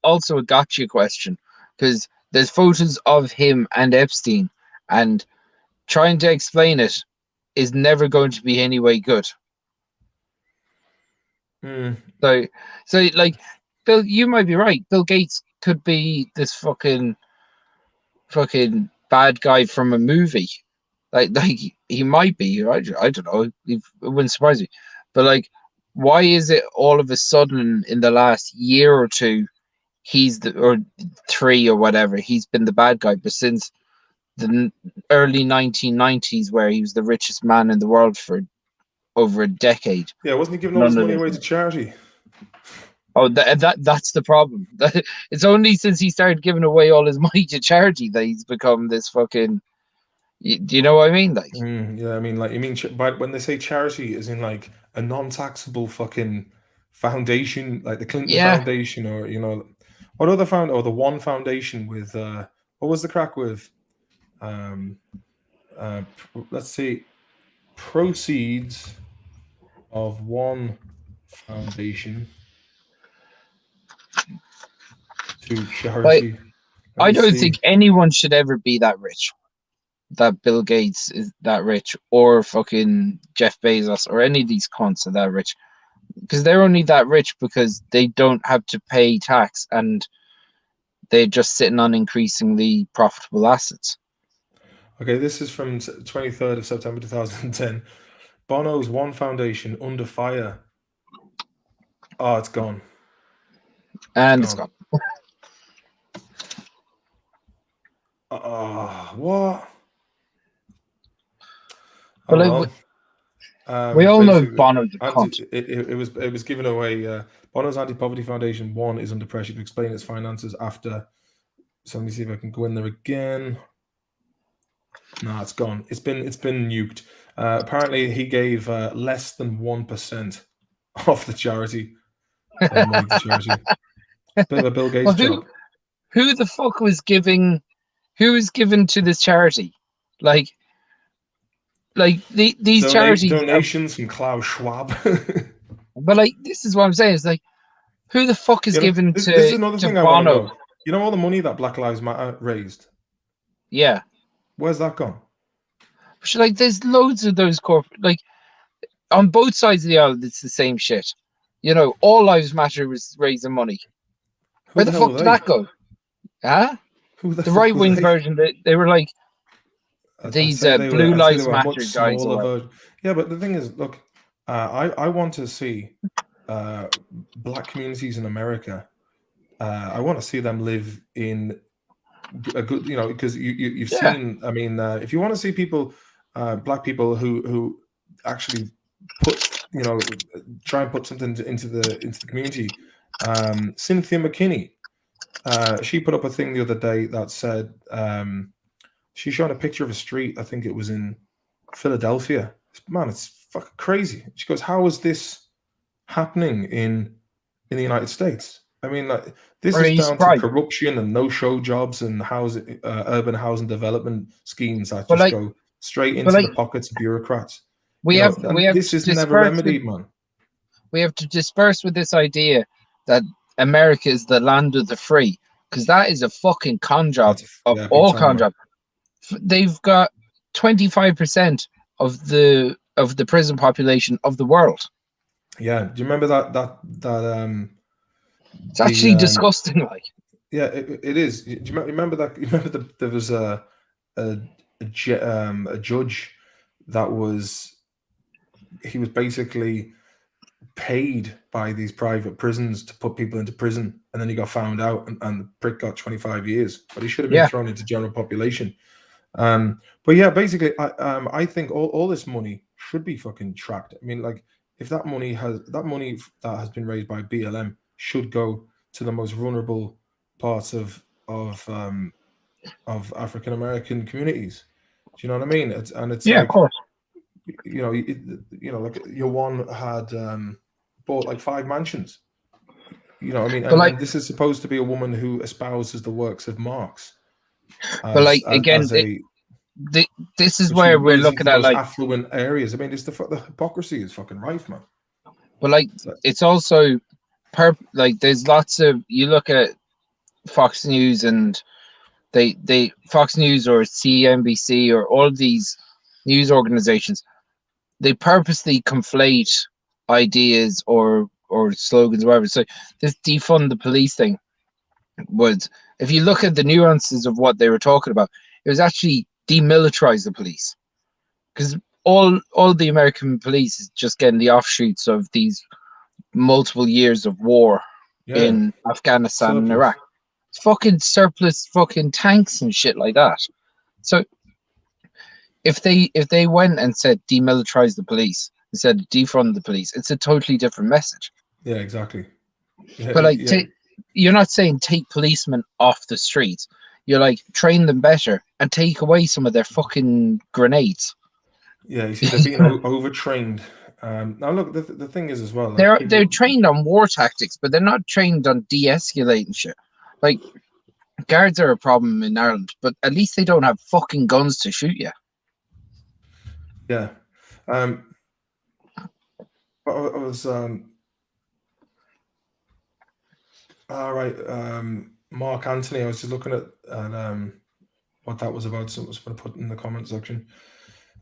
also a gotcha question because there's photos of him and Epstein, and trying to explain it is never going to be any way good. So like, Bill, you might be right. Bill Gates could be this fucking bad guy from a movie. Like he might be, right? I don't know. It wouldn't surprise me. But like, why is it all of a sudden in the last year or two, or 3 or whatever, he's been the bad guy? But since the early 1990s, where he was the richest man in the world for over a decade. Yeah, wasn't he giving all his money away to charity? Oh, that's the problem. It's only since he started giving away all his money to charity that he's become this fucking. Do you know what I mean? Like, yeah, I mean, like, you mean when they say charity, is in like a non-taxable fucking foundation, like the Clinton Foundation, or you know, what other or the One Foundation with what was the crack with? Let's see, proceeds of One Foundation to charity. I don't think anyone should ever be that rich. That Bill Gates is that rich, or fucking Jeff Bezos, or any of these cunts are that rich, because they're only that rich because they don't have to pay tax and they're just sitting on increasingly profitable assets. Okay, this is from 23rd of September 2010. Bono's One Foundation under fire. Oh, it's gone. It's gone. What? But we all know Bono's a cunt. It was given away. Bono's Anti-Poverty Foundation 1 is under pressure to explain its finances after. So let me see if I can go in there again. No, it's gone. It's been nuked. Apparently, he gave less than 1% of the charity. Money to charity. Bit of a Bill Gates job. Who the fuck was giving? Who was given to this charity? Like these charities, donations from Klaus Schwab. But like, this is what I'm saying. It's like, who the fuck is given this to is another thing Bono? I want to know. You know all the money that Black Lives Matter raised? Yeah. Where's that gone? But like, there's loads of those like, on both sides of the aisle, it's the same shit. You know, all lives matter was raising money. Where the fuck did that go? Huh? The right wing version, they were like these Blue Lives Matter guys. Yeah, but the thing is, look, I want to see black communities in America. I want to see them live in a good, you know, because you've seen. I mean, if you want to see people, black people who actually put, you know, try and put something into the community. Cynthia McKinney, she put up a thing the other day that said she showed a picture of a street. I think it was in Philadelphia. Man, it's fucking crazy. She goes, "How is this happening in the United States?" I mean, like, this is down to corruption and no-show jobs and urban housing development schemes that just go straight into the pockets of bureaucrats. This is never remedied, man. We have to disperse with this idea that America is the land of the free, because that is a fucking con job of all con job. They've got 25% of the prison population of the world. Yeah, do you remember that? It's actually disgusting. Like, Yeah, it is. Do you remember that? You remember there was a judge that was basically paid by these private prisons to put people into prison, and then he got found out, and the prick got 25 years, but he should have been thrown into general population. But yeah, basically, I think all this money should be fucking tracked. I mean, like, if that money that has been raised by BLM should go to the most vulnerable parts of African American communities. Do you know what I mean? It's Yeah, like, of course. Like your one had bought like 5 mansions. You know what I mean? But like, and this is supposed to be a woman who espouses the works of Marx. But like, again, this is where we're looking at, like, affluent areas. I mean, it's the hypocrisy is fucking rife, man. But like, it's also like, there's lots of, you look at Fox News, and they Fox News or CNBC or all of these news organizations, they purposely conflate ideas or slogans or whatever. So this defund the police thing was, if you look at the nuances of what they were talking about, it was actually demilitarize the police, because all the American police is just getting the offshoots of these multiple years of war in Afghanistan and Iraq. It's fucking surplus fucking tanks and shit like that. So if they went and said demilitarize the police instead of defund the police, it's a totally different message. Yeah, exactly. Yeah, but like, you're not saying take policemen off the streets. You're like, train them better and take away some of their fucking grenades. Yeah, you see, they're being overtrained. Now, look, the thing is as well, like, they're trained on war tactics, but they're not trained on de-escalating shit. Like, guards are a problem in Ireland, but at least they don't have fucking guns to shoot you. Yeah. I was all right. Mark Anthony, I was just looking at what that was about. So I was going to put in the comment section.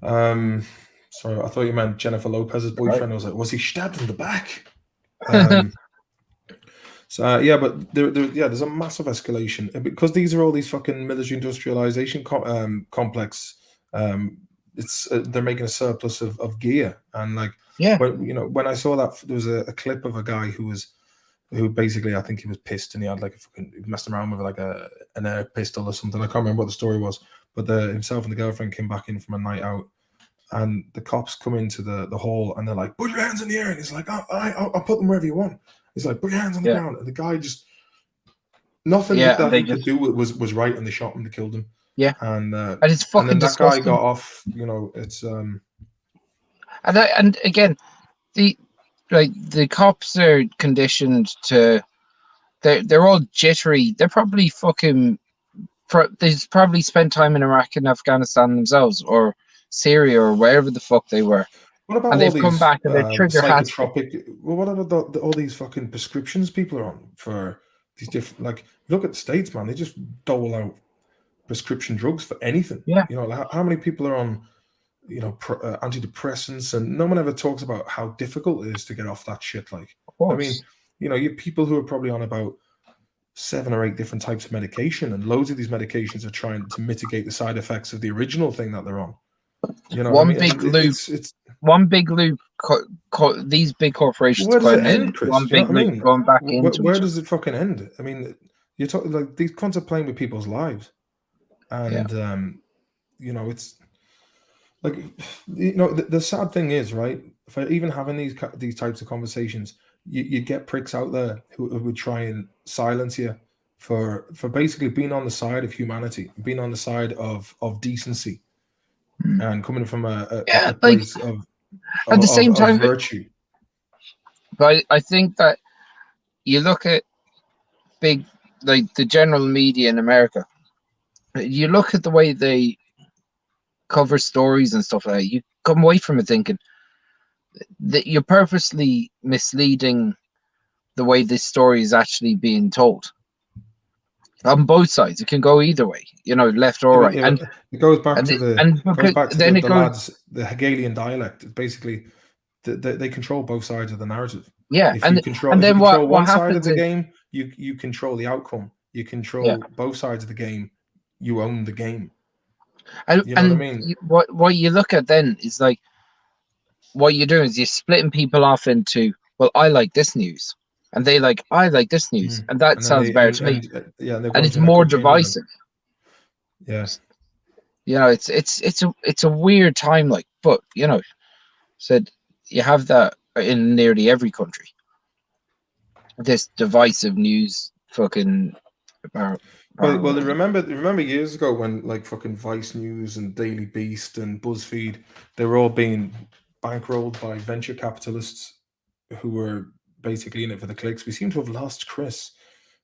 Sorry, I thought you meant Jennifer Lopez's boyfriend. Right. I was like, was he stabbed in the back? So yeah, but there's a massive escalation because these are all these fucking military industrialization complex. It's they're making a surplus of gear, and like, when I saw that, there was a clip of a guy who basically, I think he was pissed, and he had like he messed around with like an air pistol or something. I can't remember what the story was, but himself and the girlfriend came back in from a night out, and the cops come into the hall, and they're like, "Put your hands in the air," and he's like, "I'll put them wherever you want." He's like, "Put your hands on the ground," and the guy just nothing that he could do was right, and they shot him, they killed him. Yeah, and it's fucking and then disgusting. That guy got off. It's and again, the cops are conditioned to, they're all jittery. They're probably fucking. They've probably spent time in Iraq and Afghanistan themselves, or Syria, or wherever the fuck they were. What about and all they've come back and they're trigger happy. Well, what about all these fucking prescriptions people are on for these different? Like, look at the States, man. They just dole out prescription drugs for anything. Yeah. Like how many people are on, antidepressants, and no one ever talks about how difficult it is to get off that shit. Like, I mean, you have people who are probably on about 7 or 8 different types of medication, and loads of these medications are trying to mitigate the side effects of the original thing that they're on. One big loop. These big corporations. Where does it end, Chris? One big loop going back into. Where does it fucking end? I mean, you're talking like these cunts are playing with people's lives, and it's like the sad thing is, right? For even having these types of conversations, you get pricks out there who would try and silence you for basically being on the side of humanity, being on the side of decency. And coming from a place of at the same time virtue. But I think that you look at big, like the general media in America, you look at the way they cover stories and stuff like that, you come away from it thinking that you're purposely misleading the way this story is actually being told. On both sides, it can go either way, left or right. And it goes back to the Hegelian dialect. Basically, they control both sides of the narrative. Yeah, if you control one side of the game, you control the outcome. you control both sides of the game, you own the game. You know what I mean? What you look at then is like, what you're doing is you're splitting people off into, well, I like this news, and they like, I like this news, and that And then sounds better to me. they're going And it's to an more echo chamber. divisive. Yeah. You know, it's a weird time, like, but you know, said you have that in nearly every country. This divisive news, fucking about. Well, remember years ago when like fucking Vice News and Daily Beast and BuzzFeed, they were all being bankrolled by venture capitalists who were basically in it for the clicks. We seem to have lost Chris,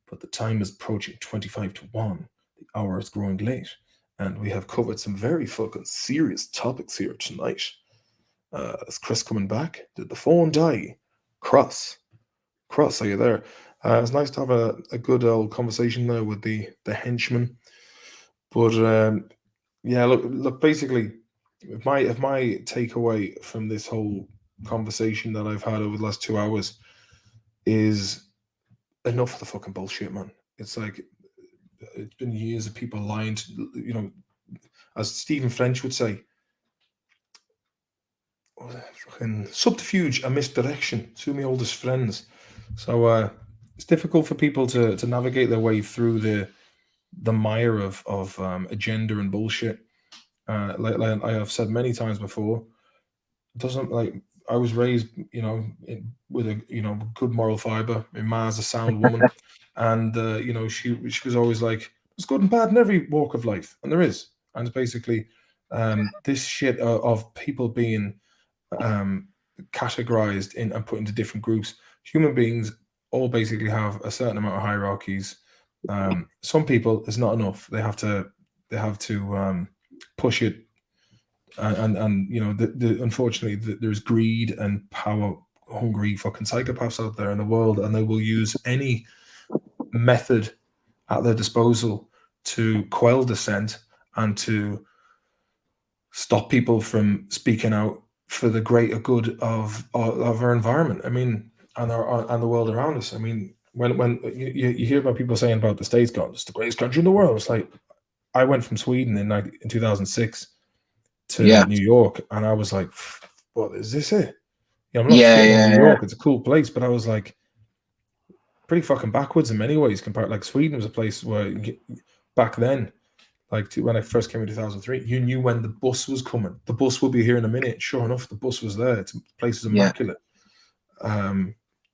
but the time is approaching 25 to 1. The hour is growing late, and we have covered some very fucking serious topics here tonight. Is Chris coming back? Did the phone die? Cross, are you there? It's nice to have a good old conversation there with the henchman. But yeah, look. Basically, if my takeaway from this whole conversation that I've had over the last 2 hours is enough of the fucking bullshit, man. It's like it's been years of people lying to, you know, as Stephen French would say, fucking subterfuge and misdirection. Two of my oldest friends. So it's difficult for people to navigate their way through the mire of agenda and bullshit. Like I have said many times before, it doesn't like I was raised, you know, with a good moral fiber. My ma's a sound woman, and you know, she was always like, "There's good and bad in every walk of life," and there is. And it's basically this shit of people being categorized in and put into different groups. Human beings all basically have a certain amount of hierarchies. Some people it's not enough. They have to push it, and you know, unfortunately, there's greed and power hungry fucking psychopaths out there in the world, and they will use any method at their disposal to quell dissent and to stop people from speaking out for the greater good of our environment. I mean, and the world around us. I mean, when you hear about people saying about the States, going, it's the greatest country in the world. It's like I went from Sweden in 2006 to New York, and I was like, "What is this here?" You know, I'm not shitting on New York; it's a cool place, but I was like, pretty fucking backwards in many ways. Compared, like Sweden was a place where back then, like when I first came in 2003, you knew when the bus was coming. The bus will be here in a minute. Sure enough, the bus was there. The place is immaculate.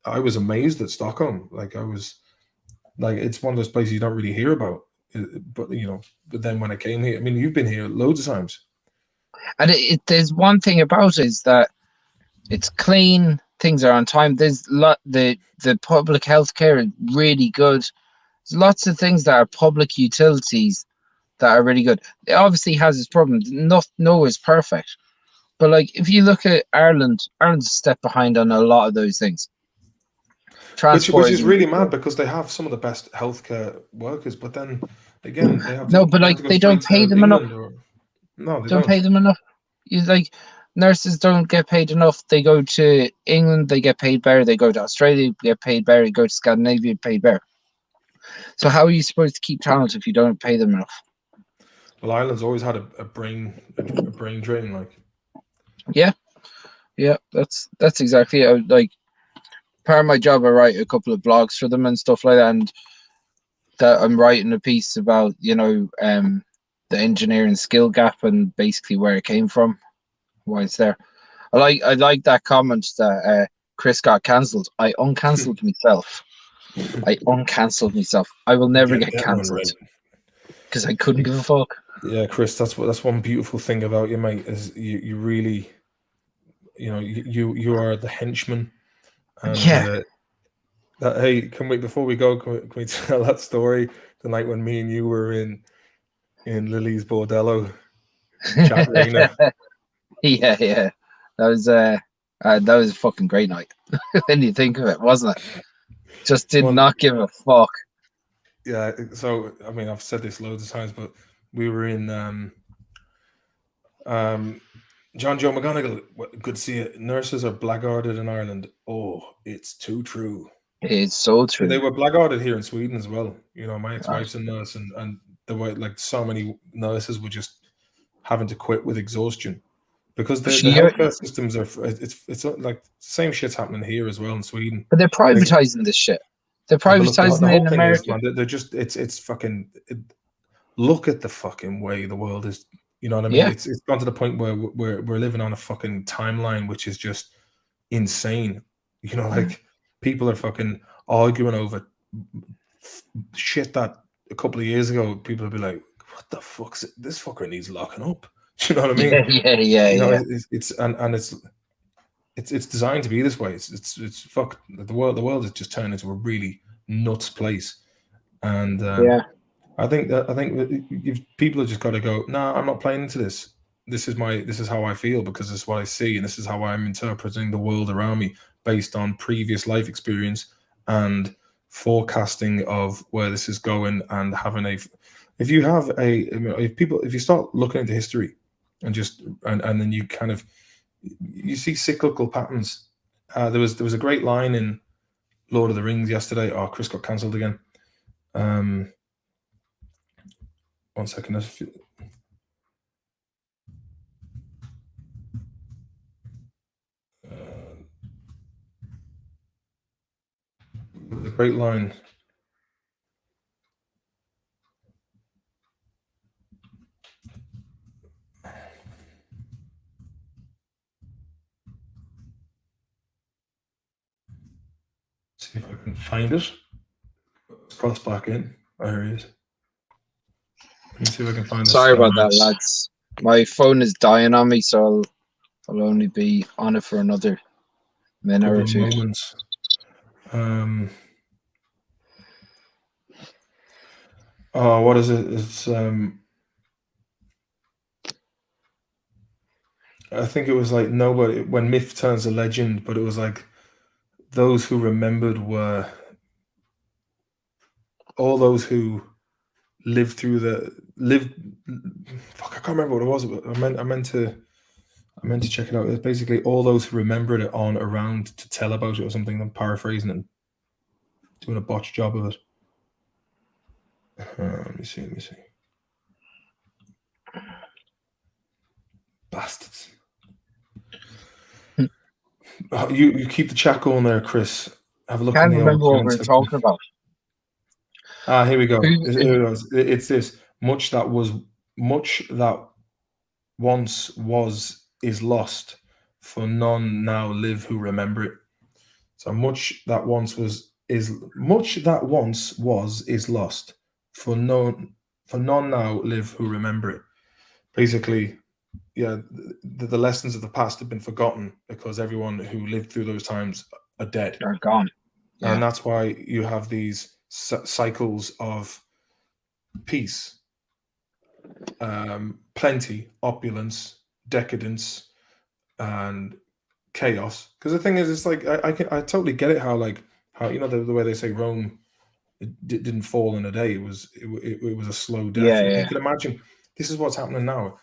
I was amazed at Stockholm. Like I was, like it's one of those places you don't really hear about. But you know, but then when I came here, I mean, you've been here loads of times. And there's one thing about it is that it's clean. Things are on time. There's the public health care is really good. There's lots of things that are public utilities that are really good. It obviously has its problems. No is perfect. But like if you look at Ireland's a step behind on a lot of those things. Which is really mad because they have some of the best healthcare workers, but then again they have but like they don't pay them enough. No, they don't pay them enough. You like nurses don't get paid enough. They go to England, they get paid better. They go to Australia, get paid better. They go to Scandinavia, paid better. So how are you supposed to keep talent if you don't pay them enough? Well, Ireland's always had a brain drain, like. Yeah, that's exactly it. Like part of my job, I write a couple of blogs for them and stuff like that, and that I'm writing a piece about, you know, the engineering skill gap and basically where it came from, why it's there. I like that comment that Chris got cancelled. I uncancelled myself. I will never get cancelled because I couldn't give a fuck. Yeah, Chris, that's one beautiful thing about you, mate. Is you really, you know, you are the henchman. And hey, before we go, can we tell that story the night when me and you were in Lily's Bordello chat arena? Yeah. That was a fucking great night when you think of it, wasn't it? Just did not give a fuck. Yeah, so I mean, I've said this loads of times, but we were in John Joe McGonigal, good to see it. Nurses are blackguarded in Ireland. Oh, it's too true. It's so true. They were blackguarded here in Sweden as well. You know, my ex-wife's a nurse, and the way like so many nurses were just having to quit with exhaustion because the healthcare systems are. It's like same shit's happening here as well in Sweden. But they're privatizing this shit. They're privatizing it in America. They're just it's fucking. Look at the fucking way the world is. You know what I mean? It's gone to the point where we're living on a fucking timeline which is just insane. You know, like people are fucking arguing over shit that a couple of years ago people would be like, "What the fuck's it? This fucker needs locking up." You know what I mean? Yeah. You know, it's designed to be this way. It's fuck the world. The world has just turned into a really nuts place, and I think people have just got to go. Nah, I'm not playing into this. This is how I feel because this is what I see, and this is how I'm interpreting the world around me based on previous life experience and forecasting of where this is going. And having if you start looking into history and then you kind of you see cyclical patterns. There was a great line in Lord of the Rings yesterday. Oh, Chris got cancelled again. 1 second. The great line. See if I can find it. Let's cross back in. There he is. Let me see if I can find this. Sorry about that, lads. My phone is dying on me, so I'll only be on it for another minute or two. Moments. What is it? It's I think it was like nobody when myth turns to legend, but it was like those who remembered were all those who lived through fuck, I can't remember what it was, but I meant to check it out. It's basically all those who remembered it on around to tell about it or something. I'm paraphrasing and doing a botched job of it. Let me see. Bastards. You keep the chat going there, Chris. Have a look. I can't remember what we're talking about. Here we go. It's this. Much that once was is lost, for none now live who remember it. So much that once was is lost, for none now live who remember it. Basically, the lessons of the past have been forgotten because everyone who lived through those times are dead. They're gone. And that's why you have these cycles of peace, plenty, opulence, decadence, and chaos. Because the thing is, it's like I totally get it how you know the way they say Rome didn't fall in a day. It was a slow death. You can imagine this is what's happening now.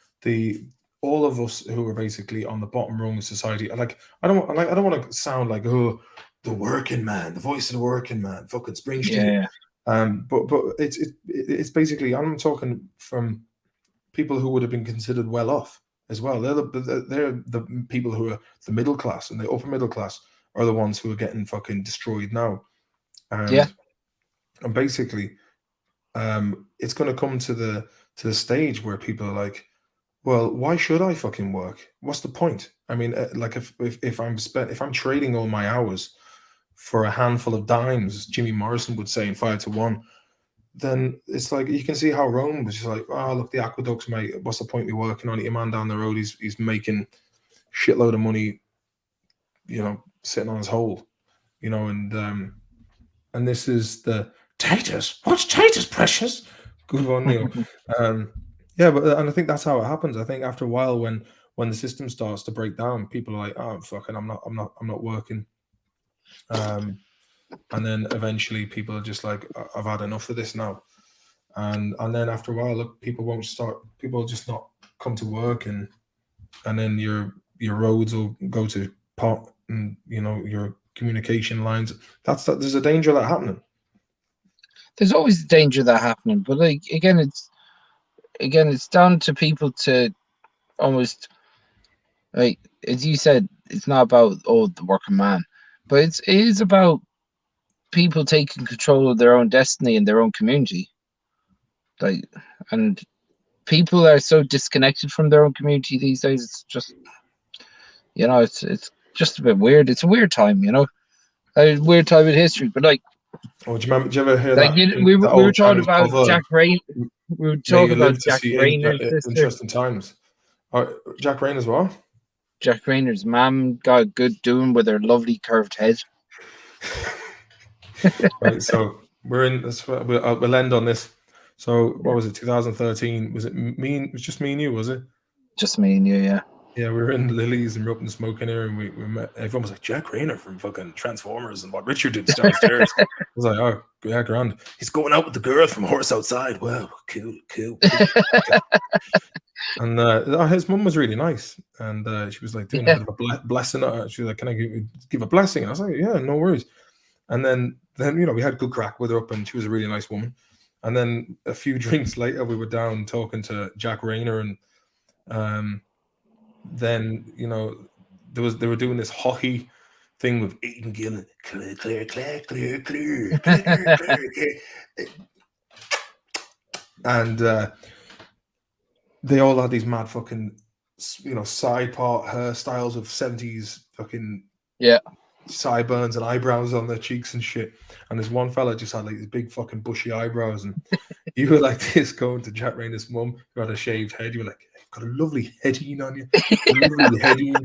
All of us who are basically on the bottom rung of society, I don't want to sound like the working man, the voice of the working man, fucking Springsteen. But it's basically, I'm talking from people who would have been considered well off as well. They're the people who are the middle class, and the upper middle class are the ones who are getting fucking destroyed now. And basically, it's going to come to the stage where people are like, well, why should I fucking work? What's the point? I mean, like if I'm trading all my hours for a handful of dimes, Jimmy Morrison would say in 5 to 1, then it's like you can see how Rome was just like, oh look, the aqueducts, mate. What's the point me working on it? Your man down the road, he's making shitload of money, you know, sitting on his hole, you know, and this is the taters. What's taters, precious? Good one, Neil. And I think that's how it happens. I think after a while, when the system starts to break down, people are like, oh fucking, I'm not working. And then eventually people are just like, I've had enough of this now. And then after a while, look, people will just not come to work, and then your roads will go to pot, and you know your communication lines. There's a danger of that happening. There's always a danger of that happening, but like again, it's down to people to almost like, as you said, it's not about the working man, but it is about people taking control of their own destiny and their own community. Like, and people are so disconnected from their own community these days. It's just, it's just a bit weird. It's a weird time, a weird time in history. But like, do you ever hear like that? we were talking about Jack Rain. We were talking about Jack Rayner's sister. Interesting times. Jack Rayner's what? Jack Rayner's mom got a good doing with her lovely curved head. Right, so we're in. We'll end on this. So what was it? 2013? Was it me? It was just me and you, was it? Just me and you, yeah. Yeah, we were in Lily's and we were up in the smoking area, and we met. Everyone was like, Jack Rayner from fucking Transformers and what Richard did downstairs. I was like, oh, yeah, grand. He's going out with the girl from Horse Outside. Wow, cool. And his mum was really nice, and she was like doing a bit of a blessing. She was like, "Can I give a blessing?" And I was like, "Yeah, no worries." And then we had good crack with her up, and she was a really nice woman. And then a few drinks later, we were down talking to Jack Rayner, and then they were doing this hockey thing with Aidan Gillen, clear, and they all had these mad fucking side part hairstyles of 70s fucking sideburns and eyebrows on their cheeks and shit. And this one fella just had like these big fucking bushy eyebrows, and you were like this going to Jack Rayner's mum who had a shaved head. You were like, "You've got a lovely headine on you, lovely headine."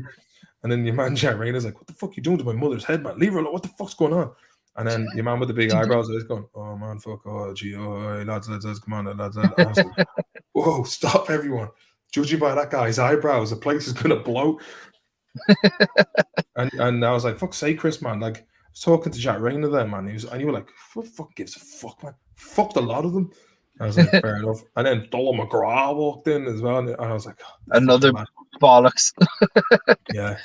And then your man Jack Rayner's like, "What the fuck are you doing to my mother's head, man? Leave her alone. What the fuck's going on?" And then your man with the big eyebrows is going, "Oh man, fuck, oh gee, oh hey, lads, come on, lads." I was like, whoa, stop everyone. Judging by that guy's eyebrows, the place is gonna blow. and I was like, fuck's sake, Chris, man. Like, I was talking to Jack Rayner there, man. And you were like, what the fuck gives a fuck, man? Fucked a lot of them. I was like, fair enough. And then Dollar McGraw walked in as well, and I was like, oh, another bollocks. Yeah.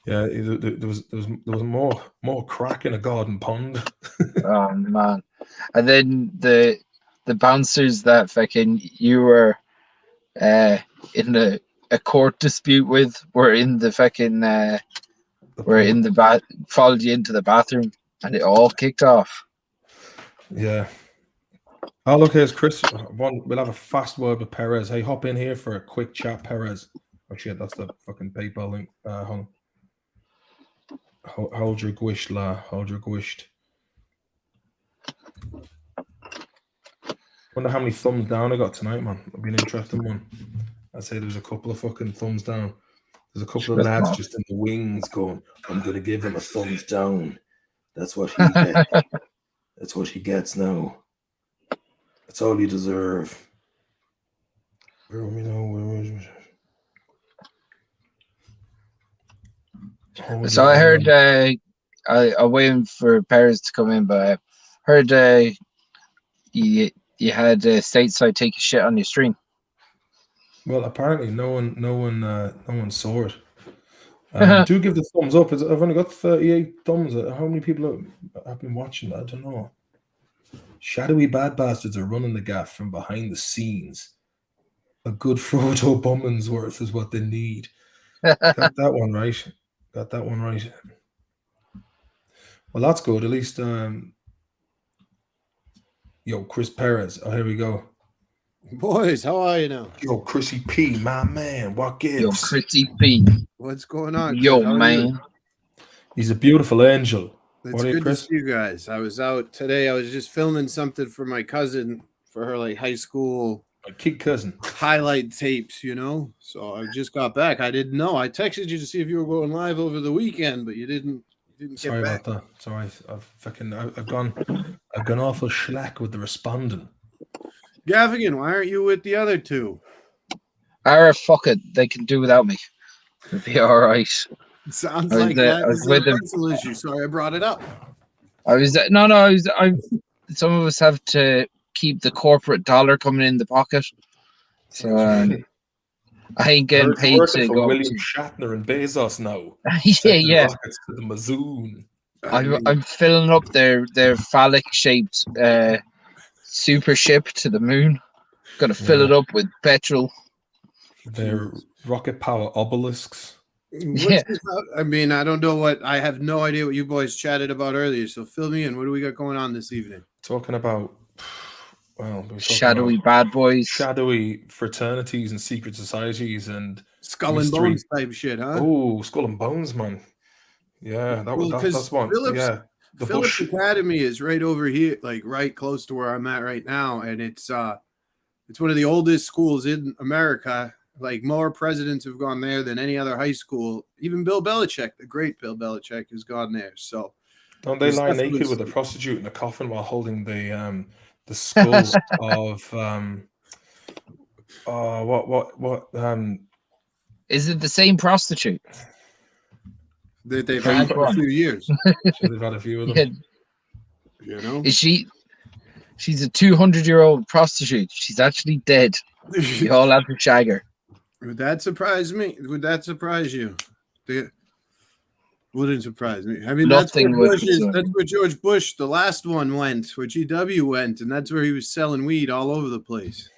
There was more crack in a garden pond. Oh man. And then the bouncers that fucking you were in a court dispute with were in the fucking followed you into the bathroom, and it all kicked off. Yeah. Oh, look, here's Chris. We'll have a fast word with Perez. Hey, hop in here for a quick chat, Perez. Oh shit, that's the fucking PayPal link. Hold your gwisht, la. Hold your gwisht. Wonder how many thumbs down I got tonight, man. It'll be an interesting one. I'd say there's a couple of fucking thumbs down. There's a couple of lads just in the wings going, "I'm gonna give him a thumbs down. That's what he gets. That's what he gets now. That's all you deserve." Let me know. So I heard I'm waiting for Perez to come in, but I heard you had stateside take a shit on your stream. Well, apparently no one saw it. Do give the thumbs up. I've only got 38 thumbs. How many people have been watching? I don't know. Shadowy bad bastards are running the gaff from behind the scenes. A good Frodo Bummins worth is what they need. Got that one right. Well, that's good. At least, Chris Perez. Oh, here we go. Boys, how are you now? Yo, Chrissy P, my man. What gives? Yo, Chrissy P. What's going on? Yo, man. He's a beautiful angel. It's good to see you guys. I was out today. I was just filming something for my cousin for her like high school. My kid cousin. Highlight tapes, So I just got back. I didn't know. I texted you to see if you were going live over the weekend, but you didn't Sorry get back. About that. Sorry, I've gone awful slack with the responding. Gaffigan, why aren't you with the other two? Alright, fuck it. They can do without me. It'll be all right. Sounds like that is a personal issue. Sorry, I brought it up. Some of us have to keep the corporate dollar coming in the pocket. So I ain't getting paid to go William Shatner and Bezos now. Yeah. To the Mazoon. I'm filling up their phallic shaped super ship to the moon. Gonna fill it up with petrol. Their rocket power obelisks. Yeah. I mean, I don't know what. I have no idea what you boys chatted about earlier. So fill me in. What do we got going on this evening? Talking about, well, we're talking Shadowy about bad boys. shadowy fraternities and secret societies and Skull and mystery. Bones type shit, huh? Oh, Skull and Bones, man. Yeah, that's one. Yeah, the Phillips Bush. Academy is right over here, like right close to where I'm at right now, and it's one of the oldest schools in America. Like more presidents have gone there than any other high school. Even Bill Belichick, the great Bill Belichick, has gone there. So Don't they lie naked with a prostitute in a coffin while holding the skull of Is it the same prostitute? that they've had for a few years? They've had a few of them. You know, Is she? She's a 200-year-old prostitute. She's actually dead. We all have to shag her. Would that surprise me? Would that surprise you? Wouldn't surprise me. I mean, that's where George Bush, the last one, went, where GW went, and that's where he was selling weed all over the place.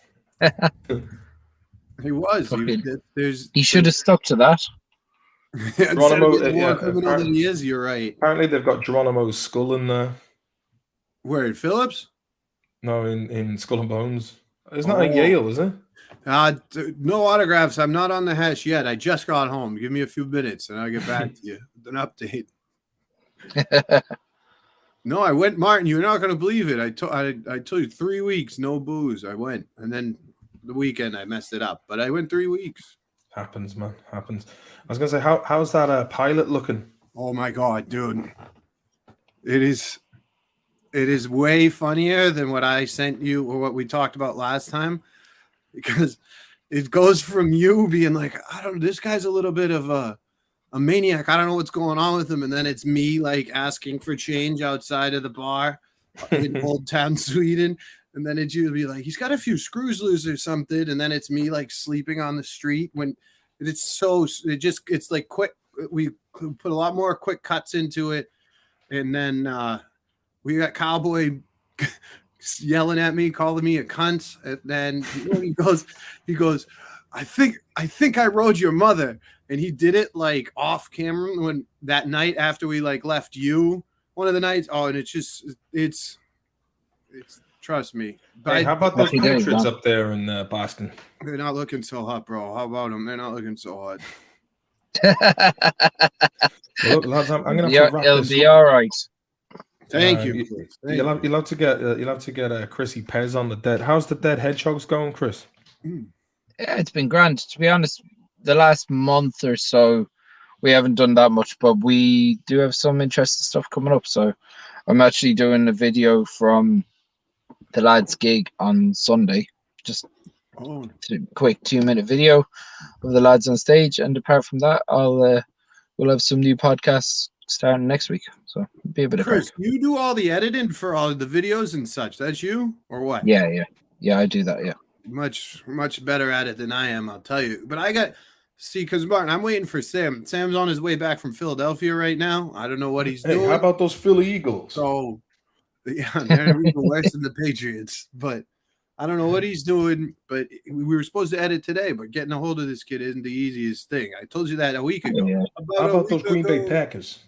He was. He should have stuck to that. Geronimo, criminal than he is. You're right. Apparently, they've got Geronimo's skull in there. Where at Phillips? No, in Skull and Bones. It's not at Yale, is it? No autographs. I'm not on the hash yet. I just got home. Give me a few minutes, and I'll get back to you with an update. No, I went, Martin. You're not going to believe it. I told you 3 weeks, no booze. I went, and then the weekend I messed it up. But I went 3 weeks. Happens, man. Happens. I was going to say, how's that pilot looking? Oh my god, dude! It is way funnier than what I sent you or what we talked about last time, because it goes from you being like, this guy's a little bit of a maniac. I don't know what's going on with him. And then it's me like asking for change outside of the bar in Old Town, Sweden. And then it's you be like, he's got a few screws loose or something. And then it's me like sleeping on the street when it's like quick. We put a lot more quick cuts into it. And then we got Cowboy yelling at me, calling me a cunt. And then he goes, I think I rode your mother. And he did it like off camera when that night after we like left you one of the nights. Oh, and it's trust me. Hey, how about those Patriots up there in Boston? They're not looking so hot, bro. How about them? They're not looking so hot. Well, look, lads, I'm gonna have to wrap it'll this be up. all right. Thank you. You'll have to get Chrissy Pez on the dead. How's the dead hedgehogs going, Chris? Yeah, it's been grand. To be honest, the last month or so, we haven't done that much, but we do have some interesting stuff coming up. So I'm actually doing a video from the lads' gig on Sunday. Just a quick 2-minute video of the lads on stage. And apart from that, we'll have some new podcasts starting next week. So it'll be a bit Chris, of you do all the editing for all the videos and such. That's you or what? Yeah, I do that. Yeah. Much better at it than I am, I'll tell you. But because Martin, I'm waiting for Sam. Sam's on his way back from Philadelphia right now. I don't know what he's doing. How about those Philly Eagles? So, yeah, they're even worse than the Patriots. But I don't know what he's doing. But we were supposed to edit today, but getting a hold of this kid isn't the easiest thing. I told you that a week ago. Yeah. How about those Green Bay Packers?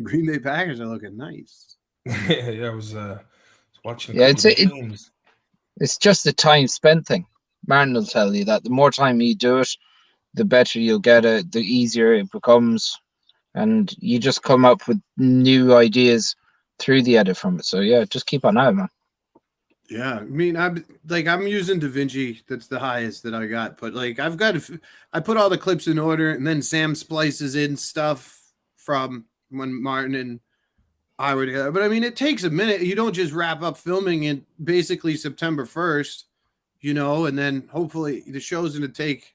Green Bay Packers are looking nice. Yeah, I was watching. It's just a time spent thing. Martin will tell you that the more time you do it, the better you'll get it, the easier it becomes, and you just come up with new ideas through the edit from it. So yeah, just keep on out, man. Yeah, I mean, I'm using DaVinci. That's the highest that I got. But like, I put all the clips in order, and then Sam splices in stuff from when Martin and I were together. But I mean, it takes a minute. You don't just wrap up filming in basically September 1st, and then hopefully the show's going to take,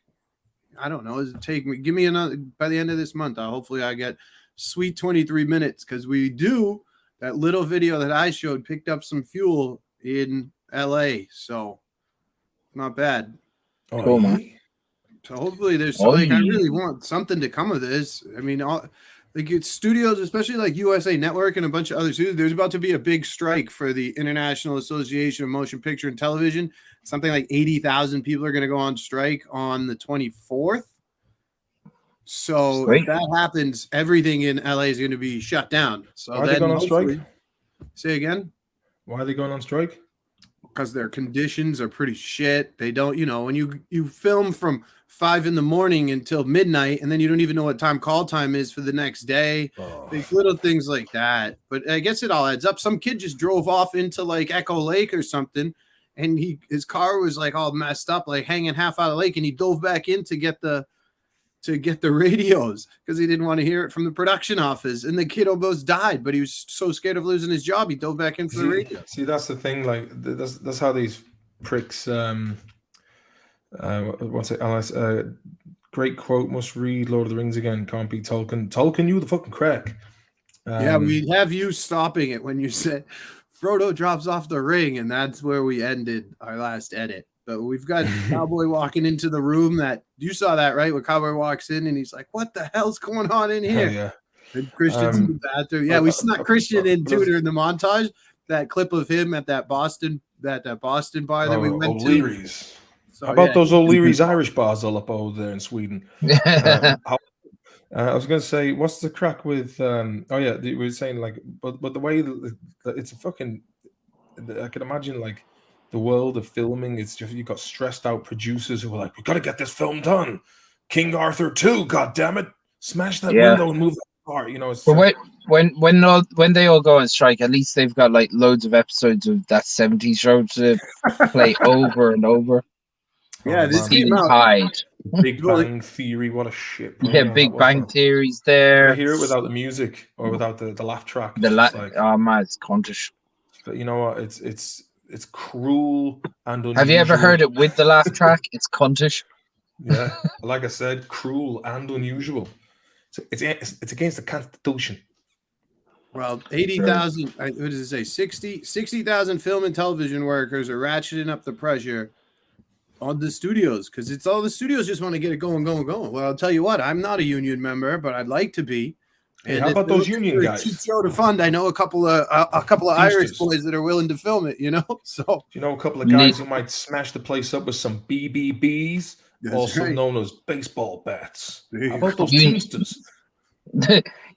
I don't know, give me another, by the end of this month, hopefully I get sweet 23 minutes, because that little video that I showed picked up some fuel in LA. So not bad. Cool, man. So hopefully there's I really want something to come of this. I mean, like it's studios, especially like USA Network and a bunch of other studios. There's about to be a big strike for the International Association of Motion Picture and Television. Something like 80,000 people are going to go on strike on the 24th. So if that happens, everything in LA is going to be shut down. So Why are they going on strike? Say again? Why are they going on strike? Because their conditions are pretty shit. They don't, when you film from 5 a.m. until midnight, and then you don't even know what time call time is for the next day. Like little things like that. But I guess it all adds up. Some kid just drove off into like Echo Lake or something, and his car was like all messed up, like hanging half out of the lake, and he dove back in to get the radios because he didn't want to hear it from the production office, and the kid almost died, but he was so scared of losing his job he dove back in for the radio. See, that's the thing. Like that's how these pricks. What's it? Great quote. Must read Lord of the Rings again. Can't be Tolkien. Tolkien, you the fucking crack. Yeah, we have you stopping it when you said Frodo drops off the ring, and that's where we ended our last edit. But we've got Cowboy walking into the room that you saw that, right? When Cowboy walks in and he's like, "What the hell's going on in here?" Yeah. And Christian's in the bathroom. Yeah, we snuck Christian in too during the montage. That clip of him at that Boston bar that we went O'Leary's. to. So, How about those O'Leary's Irish bars all up over there in Sweden? I was going to say, what's the crack with? We were saying like, but the way that it's a fucking. I can imagine like. The world of filming, it's just you got stressed out producers who were like, "We got to get this film done." King Arthur 2, god damn it! Smash that window and move that car. But when they all go on strike, at least they've got like loads of episodes of that 70s show to play over and over. Yeah, this came out. Tide. Big Bang Theory, what a shit. Yeah, Big Bang Theory's there. I hear it without the music or without the laugh track. Oh man, it's contish. But you know what? It's cruel and unusual. Have you ever heard it with the laugh track? It's contish. Yeah, like I said, cruel and unusual. It's against the Constitution. Well, 80,000, what does it say? 60,000 film and television workers are ratcheting up the pressure on the studios because it's all the studios just want to get it going. Well, I'll tell you what, I'm not a union member, but I'd like to be. Hey, how about those union guys? Cheap show to fund. I know a couple of Irish boys that are willing to film it. So a couple of guys who might smash the place up with some BBBs, also known as baseball bats. How about those Teamsters?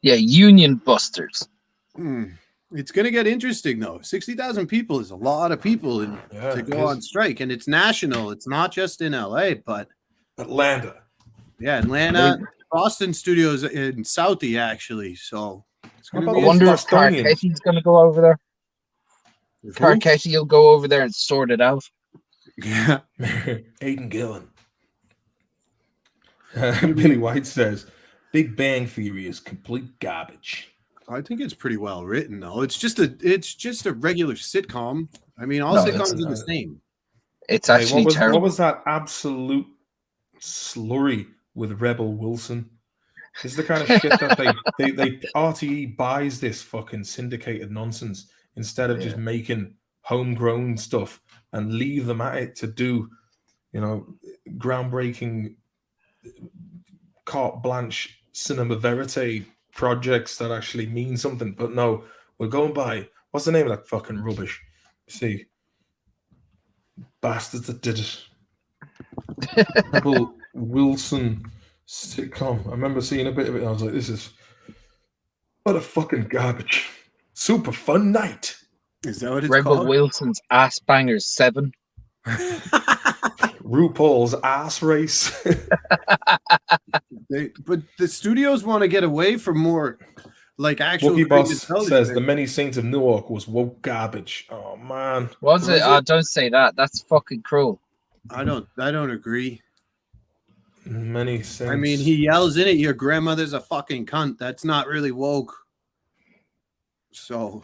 Yeah, union busters. It's going to get interesting though. 60,000 people is a lot of people to go on strike, and it's national. It's not just in LA, but Atlanta. Yeah, Atlanta. Boston studios in Southie, actually. So I wonder if Carcetti's going to go over there. Carcetti will go over there and sort it out. Yeah. Aidan Gillen. Billy White says, Big Bang Theory is complete garbage. I think it's pretty well written, though. It's just a regular sitcom. I mean, all sitcoms are the same. It's actually terrible. What was that absolute slurry with Rebel Wilson? This is the kind of shit that they RTE buys this fucking syndicated nonsense instead of just making homegrown stuff and leave them at it to do, groundbreaking carte blanche cinema verite projects that actually mean something. But no, we're going by what's the name of that fucking rubbish? See, bastards that did it. Rebel Wilson sitcom. I remember seeing a bit of it and I was like, this is what a fucking garbage. Super fun night. Is that what it's Rebel called? Wilson's Ass Bangers 7. RuPaul's ass race. But the studios want to get away from more like actual. Wookie Boss says the Many Saints of Newark was woke garbage. Oh man. Was it? Oh, don't say that. That's fucking cruel. I don't agree. Many Saints. I mean, he yells in it, your grandmother's a fucking cunt. That's not really woke. So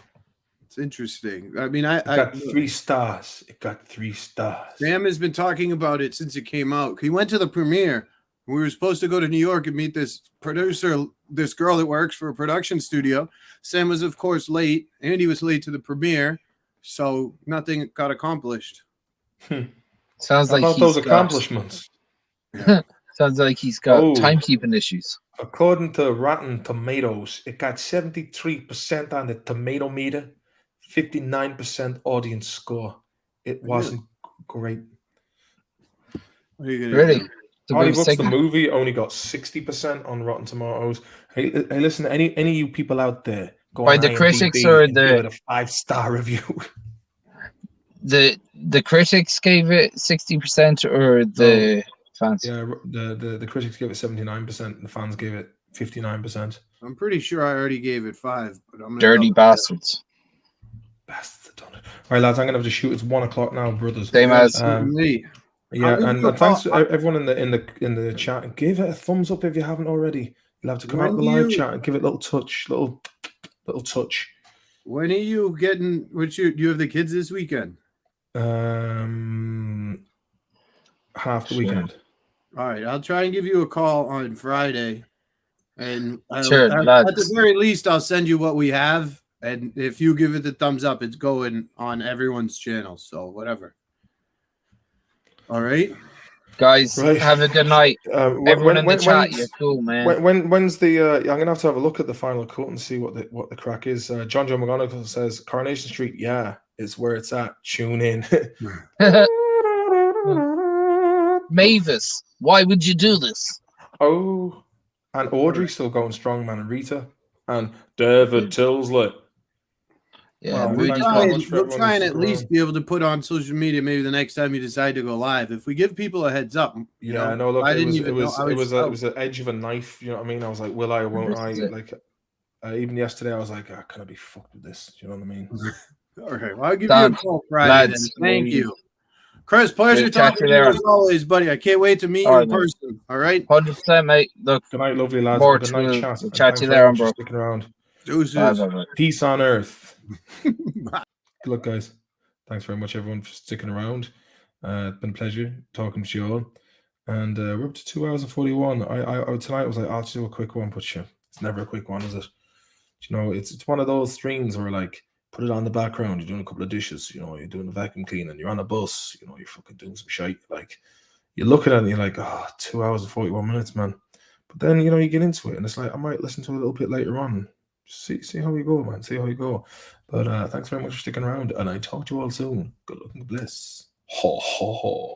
it's interesting. I mean, I got 3 stars. It got 3 stars. Sam has been talking about it since it came out. He went to the premiere. We were supposed to go to New York and meet this producer, this girl that works for a production studio. Sam was, of course, late. Andy was late to the premiere. So nothing got accomplished. Sounds like those accomplishments. Sounds like he's got timekeeping issues. According to Rotten Tomatoes, it got 73% on the tomato meter, 59% audience score. It wasn't great. What are you gonna Really? do? So Hardy good Books, the signal. movie, only got 60% on Rotten Tomatoes. Hey, listen, any of you people out there, go By on the IMDb critics or and give it a 5-star review. the critics gave it 60% or the fans? Yeah, the critics gave it 79%, the fans gave it 59%. I'm pretty sure I already gave it 5, but I'm gonna Dirty double check. bastards. Bastards have done it. All right, lads, I'm gonna have to shoot. It's 1 o'clock now, brothers. Same as Me. Yeah, I'll give you a and thanks to call. everyone in the chat. Give it a thumbs up if you haven't already. You'll have to come When out the do live you- chat and give it a little touch, little touch. When are you getting? Do you have the kids this weekend? Half the Sure. weekend. All right, I'll try and give you a call on Friday, and Sure, at lads. the very least, I'll send you what we have, and if you give it the thumbs up, it's going on everyone's channel. So whatever. All right, guys, Right. have a good night. Everyone in the chat, when's- you're cool, man. When's the? I'm gonna have to have a look at the final cut and see what the crack is. John Joe McGonigal says Coronation Street, yeah, is where it's at. Tune in. Mavis, why would you do this? Oh, and Audrey's still going strong, man, and Rita and David Tilsley. Yeah, Well, Moody thanks Kong. very much for we'll everyone try and who's at least around. be able to put on social media maybe the next time you decide to go live. If we give people a heads up, you know. No, look, I it didn't was even know I it was was an edge of a knife. You know what I mean? I was like, will I or won't I? This is it. Like, even yesterday, I was like, can I be fucked with this? Do you know what I mean? All right, well, I'll give Done. you a call Friday. Lads, Then. Thank we- you, Chris. Pleasure We'll chat talking to to you you later. as always, buddy. I can't wait to meet you All in right, mate. person. All right, 100%, mate. Look, Good night, lovely lads. Mort, Good night, we'll chat. chat And to thanks you very later, much for bro. sticking around. deuces. Bye. Peace on earth. Good luck, guys. Thanks very much, everyone, for sticking around. It's been a pleasure talking to you all. And we're up to 2 hours and 41. I tonight I was like, I'll just do a quick one, but yeah, it's never a quick one, is it? You know, it's one of those streams where like put it on the background, you're doing a couple of dishes, you know, you're doing a vacuum cleaning, you're on a bus, you know, you're fucking doing some shite. Like you're looking at it and you're like, 2 hours and 41 minutes, man. But then, you know, you get into it and it's like, I might listen to it a little bit later on. See how you go, man. See how you go. But thanks very much for sticking around. And I talk to you all soon. Good luck and bliss. Ho, ho, ho.